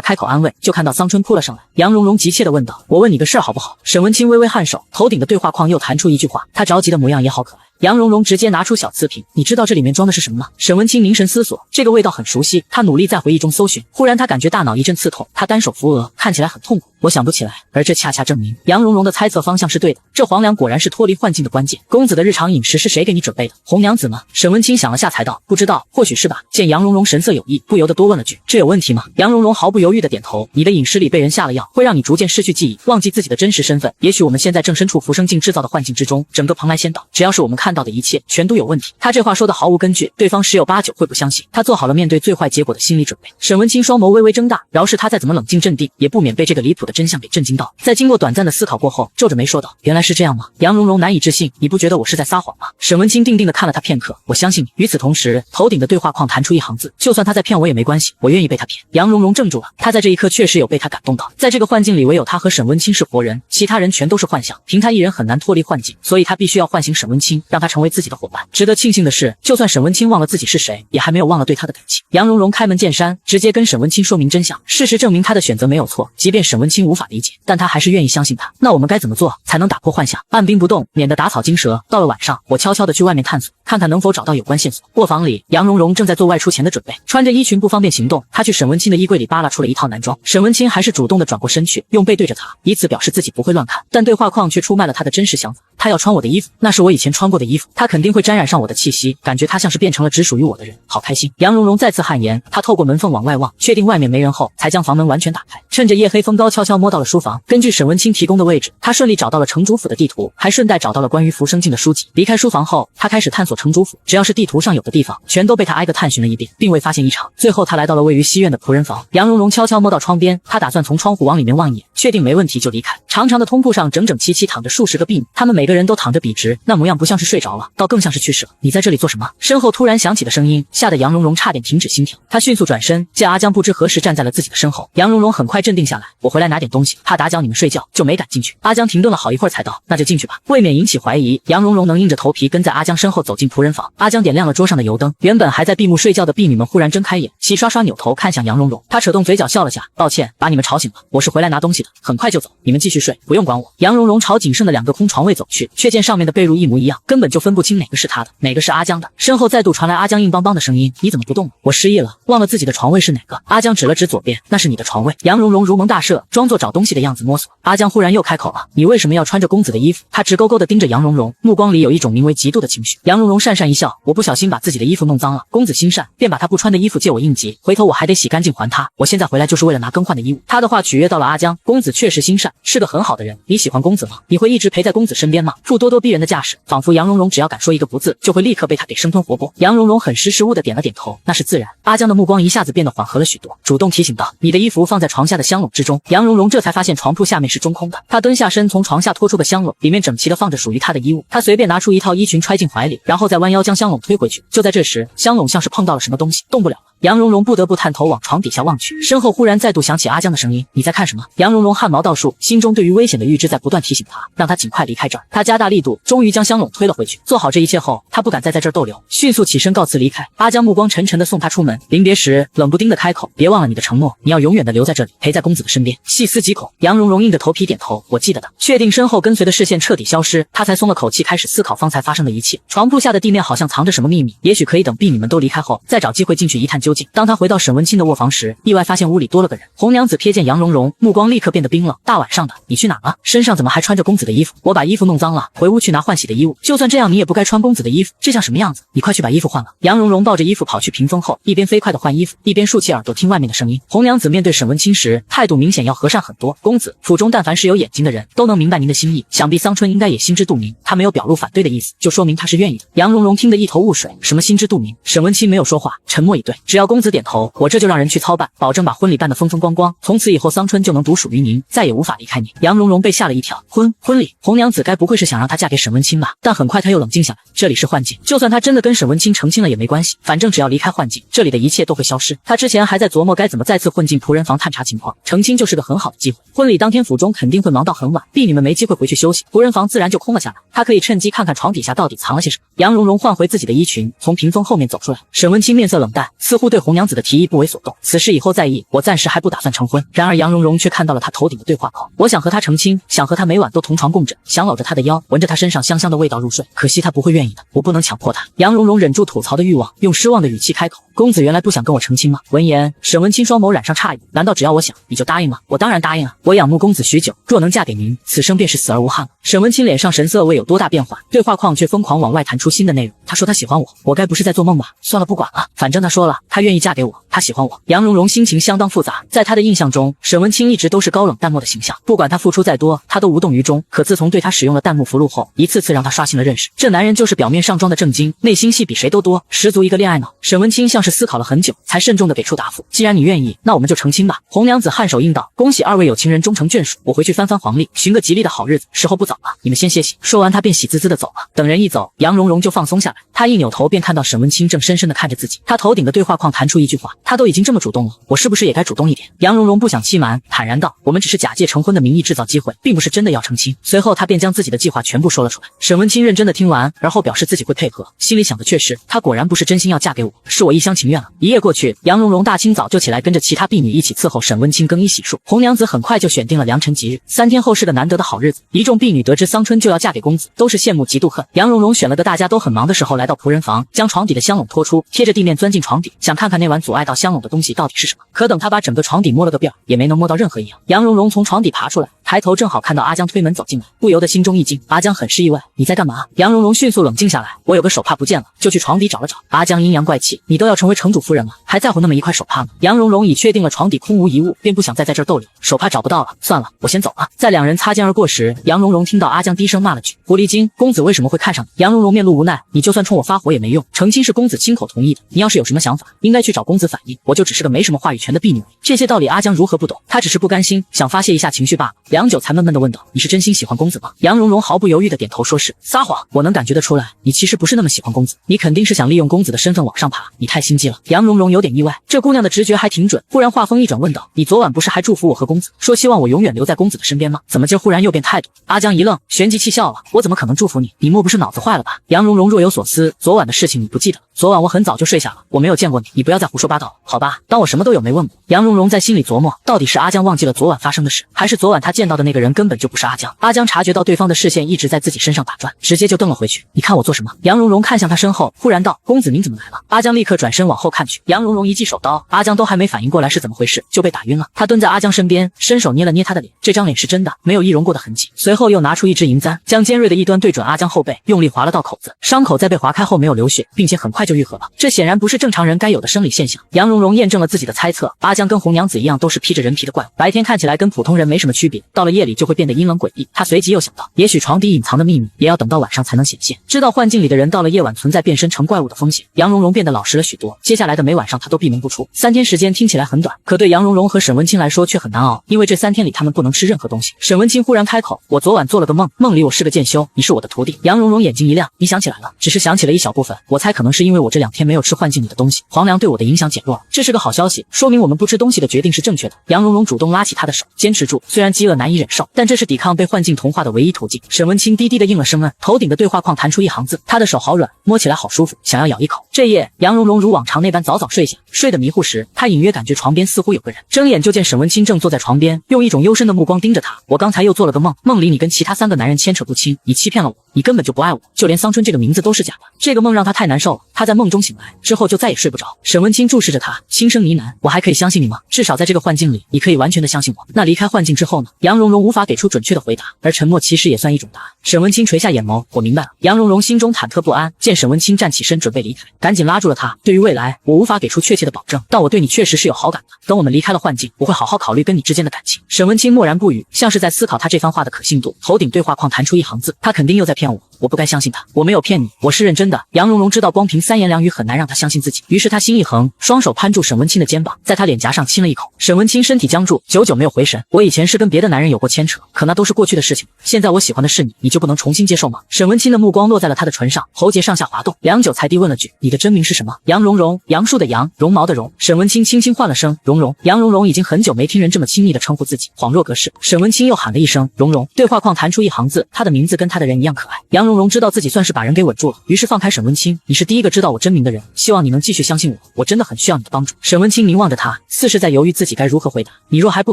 开口安慰，就看到桑春扑了上来。杨蓉蓉急切地问道：“我问你个事儿好不好？”沈温清微微颔首，头顶的对话框又弹出一句话，他着急的模样也好可爱。杨蓉蓉直接拿出小瓷瓶：“你知道这里面装的是什么吗？”沈温清凝神思索，这个味道很熟悉，他努力在回忆中搜寻，忽然他感觉大脑一阵刺痛，他单手扶额，看起来很痛苦。我想不起来，而这恰恰证明杨蓉蓉的猜测方向是对的，这黄粱果然是脱离幻境的关键。公子的日常饮食是谁给你准备的？红娘子吗？沈温清想了下才道：“不知道，或许是吧。”见杨蓉蓉神色有异，不由得多问了句：“这有问题吗？”杨蓉蓉毫不犹豫地点头：“你的饮食里被人下了药，会让你逐渐失去记忆，忘记自己的真实身份。也许我们现在正身处浮生境制造的幻境之中，整个蓬莱仙岛，只要是我们看到的一切，全都有问题。”他这话说的毫无根据，对方十有八九会不相信。他做好了面对最坏结果的心理准备。沈温清双眸微微睁大，饶是他再怎么冷静镇定，也不免被这个离谱的真相给震惊到。在经过短暂的思考过后，皱着眉说道：“原来是这样吗？”杨蓉蓉难以置信：“你不觉得我是在撒谎吗？”沈温清定定地看了他片刻：“我相信你。”与此同时，头顶的对话框弹出一行字：“就算他在骗我也没关系，我愿意被他骗。”杨蓉蓉怔住了，他在这一刻确实有被他感动到。在这个幻境里，唯有他和沈温清是活人，其他人全都是幻象，凭他一人很难脱离幻境，所以他必须要唤醒沈温清，让他成为自己的伙伴。值得庆幸的是，就算沈温清忘了自己是谁，也还没有忘了对他的感情。杨蓉蓉开门见山，直接跟沈温清说明真相。事实证明他的选择没有错，即便沈温清无法理解，但他还是愿意相信他。那我们该怎么做才能打破幻象，按兵不动，免得打草惊蛇？到了晚上，我悄悄地去外面探索，看看能否找到有关线索。卧房里，杨蓉蓉正在做外出前的准备，穿着衣裙不方便行动，她去沈温清的衣柜里扒拉出了一套男装。沈温清还是主动地转过身去，用背对着她，以此表示自己不会乱看。但对话框却出卖了他的真实想法，他要穿我的衣服，那是我以前穿过的衣服，他肯定会沾染上我的气息，感觉他像是变成了只属于我的人，好开心。杨蓉蓉再次汗颜，她透过门缝往外望，确定外面没人后，才将房门完全打开，趁着夜黑风高悄悄摸到了书房。根据沈温清提供的位置，他顺利找到了城主府的地图，还顺带找到了关于浮生境的书籍。离开书房后，他开始探索城主府，只要是地图上有的地方，全都被他挨个探寻了一遍，并未发现异常。最后他来到了位于西院的仆人房，杨蓉蓉悄悄摸到窗边，他打算从窗户往里面望一眼，确定没问题就离开。长长的通铺上整整齐齐躺着数十个婢女，他们每个人都躺着笔直，那模样不像是睡着了，倒更像是去世了。你在这里做什么？身后突然响起的声音，吓得杨蓉蓉差点停止心跳。她迅速转身，见阿江不知何时站在了自己的身后。杨蓉蓉很快镇定下来，我回来拿点东西，怕打搅你们睡觉，就没敢进去。阿江停顿了好一会儿才道，那就进去吧。未免引起怀疑，杨蓉蓉能硬着头皮跟在阿江身后走进仆人房。阿江点亮了桌上的油灯，原本还在闭目睡觉的婢女们忽然睁开眼，齐刷刷扭头看向杨蓉蓉。她扯动嘴角笑了下，抱歉，把你们吵醒了，我是回来拿东西的，很快就走，你们继续睡，不用管我。杨蓉蓉朝仅剩的2个空床位走去，却见上面的被褥一模一样，根本就分不清哪个是她的，哪个是阿江的。身后再度传来阿江硬邦邦的声音，你怎么不动了？我失忆了，忘了自己的床位是哪个。阿江指了指左边，那是你的床位。杨蓉蓉如蒙大赦，装作找东西的样子摸索。阿江忽然又开口了，你为什么要穿着公子的衣服？他直勾勾地盯着杨蓉蓉，目光里有一种名为嫉妒的情绪。杨蓉蓉讪讪一笑，我不小心把自己的衣服弄脏了，公子心善，便把他不穿的衣服借我应急，回头我还得洗干净还他，我现在回来就是为了拿更换的衣物。他的话取悦到了阿江，公子确实心善，是个很好的人，你喜欢公子吗？你会一直陪在公子身边吗？副咄咄逼人的架势，仿佛杨蓉蓉只要敢说一个不字，就会立刻被他给生吞活剥。杨蓉蓉很识时务的点了点头，那是自然。阿江的目光一下子变得缓和了许多，主动提醒道，你的衣服放在床下的香笼之中。杨蓉蓉这才发现床铺下面是中空的，她蹲下身从床下拖出个香笼，里面整齐的放着属于她的衣物。她随便拿出一套衣裙揣进怀里，然后再弯腰将香笼推回去。就在这时，香笼像是碰到了什么东西，动不了了。杨蓉蓉不得不探头往床底下望去，身后忽然再度响起阿江的声音，你在看什么？杨蓉蓉汗毛倒竖，心中对于危险的预知在不断提醒她，让她尽快离开这儿。她加大力度，终于将香笼推了回去。做好这一切后，她不敢再在这儿逗留，迅速起身告辞离开。阿江目光沉沉地送她出门，临别时冷不丁的开口，别忘了你的承诺，你要永远的留在这里，陪在公子的身边，细思极恐。杨蓉蓉硬着头皮点头，我记得的。确定身后跟随的视线彻底消失，她才松了口气，开始思考方才发生的一切。床铺下的地面好像藏着什么秘密，也许可以等婢女们都离开后，再找机会进去一探究竟。当她回到沈温清的卧房时，意外发现屋里多了个人。红娘子瞥见杨蓉蓉，目光立刻变得冰冷，大晚上的，你去哪了？身上怎么还穿着公子的衣服？我把衣服弄脏了，回屋去拿换洗的衣物。就算这样，你也不该穿公子的衣服，这像什么样子？你快去把衣服换了。杨蓉蓉抱着衣服跑去屏风后，一边飞快地换衣服，一边竖起耳朵听外面的声音。红娘子面对沈温清时，态度明显要和善很多。公子，府中但凡是有眼睛的人，都能明白您的心意，想必桑春应该也心知肚明，他没有表露反对的意思，就说明他是愿意的。杨蓉蓉听得一头雾水，什么心知肚明？沈温清没有说话，沉默以对。只要要公子点头，我这就让人去操办，保证把婚礼办得风风光光，从此以后桑春就能独属于您，再也无法离开您。杨蓉蓉被吓了一跳，婚礼，红娘子该不会是想让她嫁给沈文清吧？但很快她又冷静下来，这里是幻境，就算她真的跟沈文清成亲了也没关系，反正只要离开幻境，这里的一切都会消失。她之前还在琢磨该怎么再次混进仆人房探查情况，成亲就是个很好的机会。婚礼当天府中肯定会忙到很晚，婢女们没机会回去休息，仆人房自然就空了下来。她可以趁机看看床底下到底藏了些什么。杨蓉蓉换回自己的衣裙，从屏风后面走出来。沈文清面色冷淡，似乎对红娘子的提议不为所动。此事以后再议，我暂时还不打算成婚。然而杨蓉蓉却看到了他头顶的对话框，我想和他成亲，想和他每晚都同床共枕，想搂着他的腰，闻着他身上香香的味道入睡。可惜他不会愿意的，我不能强迫他。杨蓉蓉忍住吐槽的欲望，用失望的语气开口：公子原来不想跟我成亲吗？闻言，沈文清双眸染上诧异，难道只要我想，你就答应吗？我当然答应啊！我仰慕公子许久，若能嫁给您，此生便是死而无憾了。沈文清脸上神色未有多大变化，对话框却疯狂往外弹出新的内容。他说他喜欢我，我该不是在做梦吧？算了，不管了，反正他说了，他愿意嫁给我，他喜欢我。杨蓉蓉心情相当复杂，在他的印象中，沈文清一直都是高冷淡漠的形象，不管他付出再多，他都无动于衷。可自从对他使用了弹幕符箓后，一次次让他刷新了认识，这男人就是表面上装的正经，内心戏比谁都多，十足一个恋爱脑。沈文清像是思考了很久，才慎重地给出答复：既然你愿意，那我们就成亲吧。红娘子颔首应道：恭喜二位有情人终成眷属，我回去翻翻黄历，寻个吉利的好日子，时候不早了，你们先歇息。说完他便喜滋滋地走了。等人一走，杨蓉蓉就放松下来，她一扭头便看到沈文清正深深地看着自己，他头顶的对话框弹出一句话：他都已经这么主动了，我是不是也该主动一点？杨蓉蓉不想欺瞒，坦然道：我们只是假借成婚的名义制造机会，并不是真的要成亲。随后他便将自己的计划全部说了出来。沈文清认真的听完，而后表示自己会配合，心里想的却是他果然不是真心要嫁给我，是我一厢情愿了。一夜过去，杨蓉蓉大清早就起来跟着其他婢女一起伺候沈文清更衣洗漱。红娘子很快就选定了良辰吉日，3天后是个难得的好日子。一众婢女得知桑春就要嫁给公子，都是羡慕嫉妒恨。杨蓉蓉选了个大家都很忙的时候来到仆人房，将床底的香笼拖出，贴着地面钻进床底，想看看那晚阻碍到香笼的东西到底是什么。可等她把整个床底摸了个遍，也没能摸到任何一样。杨蓉蓉从床底爬出来，抬头正好看到阿江推门走进来，不由得心中一惊。阿江很是意外：你在干嘛？杨蓉蓉迅速冷静下来：我有个手帕不见了，就去床底找了找。阿江阴阳怪气：你都要成为城主夫人了，还在乎那么一块手帕吗？杨蓉蓉已确定了床底空无一物，便不想再在这儿逗留，手帕找不到了，算了，我先走了。在两人擦肩而过时，杨蓉蓉听到阿江低声骂了句：狐狸精，公子为什么会看上你？杨蓉蓉面露无奈：你就算冲我发火也没用，成亲是公子亲口同意的，你要是有什么想法，应该去找公子反映，我就只是个没什么话语权的婢女。这些道理阿江如何不懂？他只是不甘心，想发泄一下情绪罢了。良久才闷闷地问道：你是真心喜欢公子吗？杨蓉蓉毫不犹豫地点头说是。撒谎，我能感觉得出来，你其实不是那么喜欢公子，你肯定是想利用公子的身份往上爬，你太心机了。杨蓉蓉有点意外，这姑娘的直觉还挺准。忽然话锋一转问道：你昨晚不是还祝福我和公子，说希望我永远留在公子的身边吗？怎么今忽然又变态度？阿江一愣，旋即气笑了：我怎么可能祝福你？你莫不是脑子坏了吧？杨蓉蓉若有所思：昨晚的事情你不记得了？昨晚我很早就睡下了，我没有见过你，你不要再胡说八道了，好吧？当我什么都有没问过。杨蓉蓉在心里琢磨，到底是阿江忘记了昨晚发生的事，还是昨晚他见到的那个人根本就不是阿江？阿江察觉到对方的视线一直在自己身上打转，直接就瞪了回去：你看我做什么？杨蓉蓉看向他身后，忽然道：公子您怎么来了？阿江立刻转身往后看去，杨蓉蓉一记手刀，阿江都还没反应过来是怎么回事，就被打晕了。他蹲在阿江身边，伸手捏了捏他的脸，这张脸是真的，没有易容过的痕迹。随后又拿出一支银簪，将尖锐的一端对准阿江后背，用力划了道口子，伤口在被划开后没有流血，并且很快就愈合了。这显然不是正常人该有的生理现象。杨蓉蓉验证了自己的猜测，阿江跟红娘子一样都是披着人皮的怪物，白天看起来跟普通人没什么区别，到了夜里就会变得阴冷诡异。他随即又想到，也许床底隐藏的秘密也要等到晚上才能显现。知道幻境里的人到了夜晚存在变身成怪物的风险，杨蓉蓉变得老实了许多。接下来的每晚上她都闭门不出。3天时间听起来很短，可对杨蓉蓉和沈文清来说却很难熬，因为这3天里他们不能吃任何东西。沈文清忽然开口：我昨晚做了个梦，梦里我是个剑修，你是我的徒弟。杨蓉蓉眼睛一亮：你想起来了？只是想起了一小部分，我猜可能是因为我这2天没有吃幻境里的东西，皇粮对我的影响减弱了。这是个好消息，说明我们不吃东西的决定是正确的。杨蓉蓉主动拉起他的手，坚持住，虽然饥饿难以忍受，但这是抵抗被幻境同化的唯一途径。沈文清低低的应了声嗯，头顶的对话框弹出一行字：他的手好软，摸起来好舒服，想要咬一口。这夜杨蓉蓉如往常那般早早睡下，睡得迷糊时，她隐约感觉床边似乎有个人，睁眼就见沈文清正坐在床边，用一种幽深的目光盯着她。我刚才又做了个梦，梦里你跟其他3个男人牵扯不清，你欺骗了我，你根本就不爱我，就连桑春这个名字都是假的。这个梦让她太难受了，她在梦中醒来之后就再也睡不着。沈文清注视着她，轻声呢喃：我还可以相信你吗？至少在这个幻境里，你可以完全的相信我。那离开幻境之后呢？杨蓉蓉无法给出准确的回答，而沉默其实也算一种答案。沈文清垂下眼眸：我明白了。杨蓉蓉心中忐忑不安，见沈文清站起身准备离开，赶紧拉住了他：对于未来，我无法给出确切的保证，但我对你确实是有好感的。等我们离开了幻境，我会好好考虑跟你之间的感情。沈文清默然不语，像是在思考他这番话的可信度。头顶对话框弹出一行字：他肯定又在骗我。我不该相信他，我没有骗你，我是认真的。杨蓉蓉知道光凭三言两语很难让他相信自己，于是她心一横，双手攀住沈文清的肩膀，在他脸颊上亲了一口。沈文清身体僵住，久久没有回神。我以前是跟别的男人有过牵扯，可那都是过去的事情，现在我喜欢的是你，你就不能重新接受吗？沈文清的目光落在了他的唇上，喉结上下滑动，良久才低问了句：你的真名是什么？杨蓉蓉，杨树的杨，绒毛的绒。沈文清轻轻唤了声蓉蓉。杨蓉蓉已经很久没听人这么亲昵的称呼自己，恍若隔世。沈文清又喊了一声蓉蓉，对话框弹出一行字，他的名字跟他的人一样可爱。杨蓉蓉知道自己算是把人给稳住了，于是放开沈文清，你是第一个知道我真名的人，希望你能继续相信我，我真的很需要你的帮助。沈文清凝望着他，似是在犹豫自己该如何回答。你若还不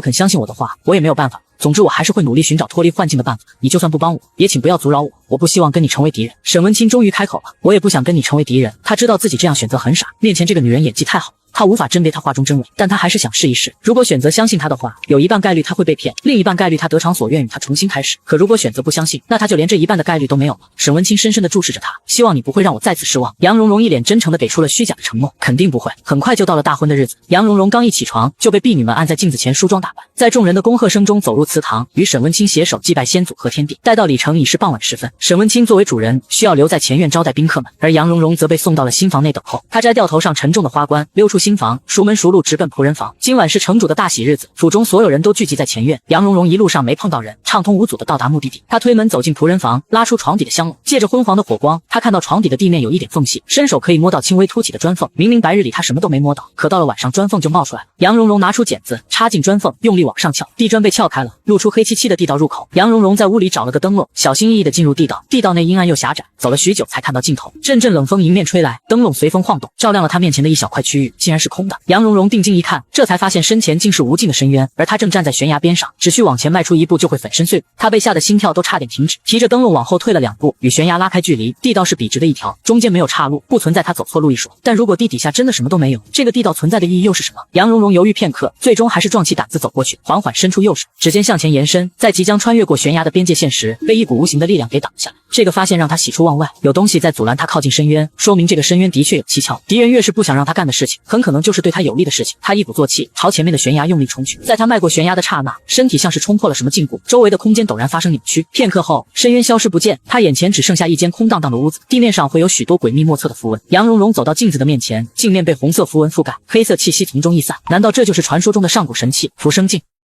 肯相信我的话，我也没有办法，总之我还是会努力寻找脱离幻境的办法，你就算不帮我，也请不要阻扰我，我不希望跟你成为敌人。沈文清终于开口了，我也不想跟你成为敌人。他知道自己这样选择很傻，面前这个女人演技太好，他无法甄别她话中真伪，但他还是想试一试。如果选择相信他的话，有一半概率他会被骗，另一半概率他得偿所愿与他重新开始。可如果选择不相信，那他就连这一半的概率都没有了。沈文清深深地注视着他，希望你不会让我再次失望。杨蓉蓉一脸真诚地给出了虚假的承诺，肯定不会。很快就到了大婚的日子，杨蓉蓉刚一起床就被婢女们按在镜子前梳妆打扮，在众人的恭贺声中走入祠堂，与沈文清携手祭拜先祖和天地。待到礼成已是傍晚时分，沈文清作为主人需要留在前院招待宾客们，而杨蓉蓉则被送到了新房内等候。她摘掉头上沉重的花冠，溜出新房，熟门熟路直奔仆人房。今晚是城主的大喜日子，府中所有人都聚集在前院。杨蓉蓉一路上没碰到人，畅通无阻地到达目的地。她推门走进仆人房，拉出床底的香笼，借着昏黄的火光，她看到床底的地面有一点缝隙，伸手可以摸到轻微凸起的砖缝。明明白日里她什么都没摸到，可到了晚上砖缝就冒出来了。杨蓉蓉拿出剪子插进砖缝，用力往上撬，地砖被撬开了，露出黑漆漆的地道入口。杨蓉蓉在屋里找了个灯笼，小心翼翼地进入地道。地道内阴暗又狭窄，走了许久才看到尽头。阵阵冷风迎面吹来，灯笼随风晃动，照亮了她面前的一小块区域，竟然是空的。杨蓉蓉定睛一看，这才发现身前竟是无尽的深渊，而她正站在悬崖边上，只需往前迈出一步就会粉身碎骨。她被吓得心跳都差点停止，提着灯笼往后退了2步，与悬崖拉开距离。地道是笔直的一条，中间没有岔路，不存在她走错路一说。但如果地底下真的什么都没有，这个地道存在的意义又是什么？杨蓉蓉犹豫片刻，最终还是壮起胆子走过去，缓缓伸出右手，指尖向前延伸，在即将穿越过悬崖的边界线时，被一股无形的力量给挡下来。这个发现让她喜出望外，有东西在阻拦她靠近深渊，说明这个深渊的确有蹊跷。敌人越是不想让她干的事情，很可能就是对她有利的事情。她一鼓作气朝前面的悬崖用力冲去，在她迈过悬崖的刹那，身体像是冲破了什么禁锢，周围的空间陡然发生扭曲。片刻后，深渊消失不见，她眼前只剩下一间空荡荡的屋子，地面上会有许多诡秘莫测的符文。杨蓉蓉走到镜子的面前，镜面被红色符文覆盖，黑色气息从中溢散。难道这就是传说中的上古神器浮生镜？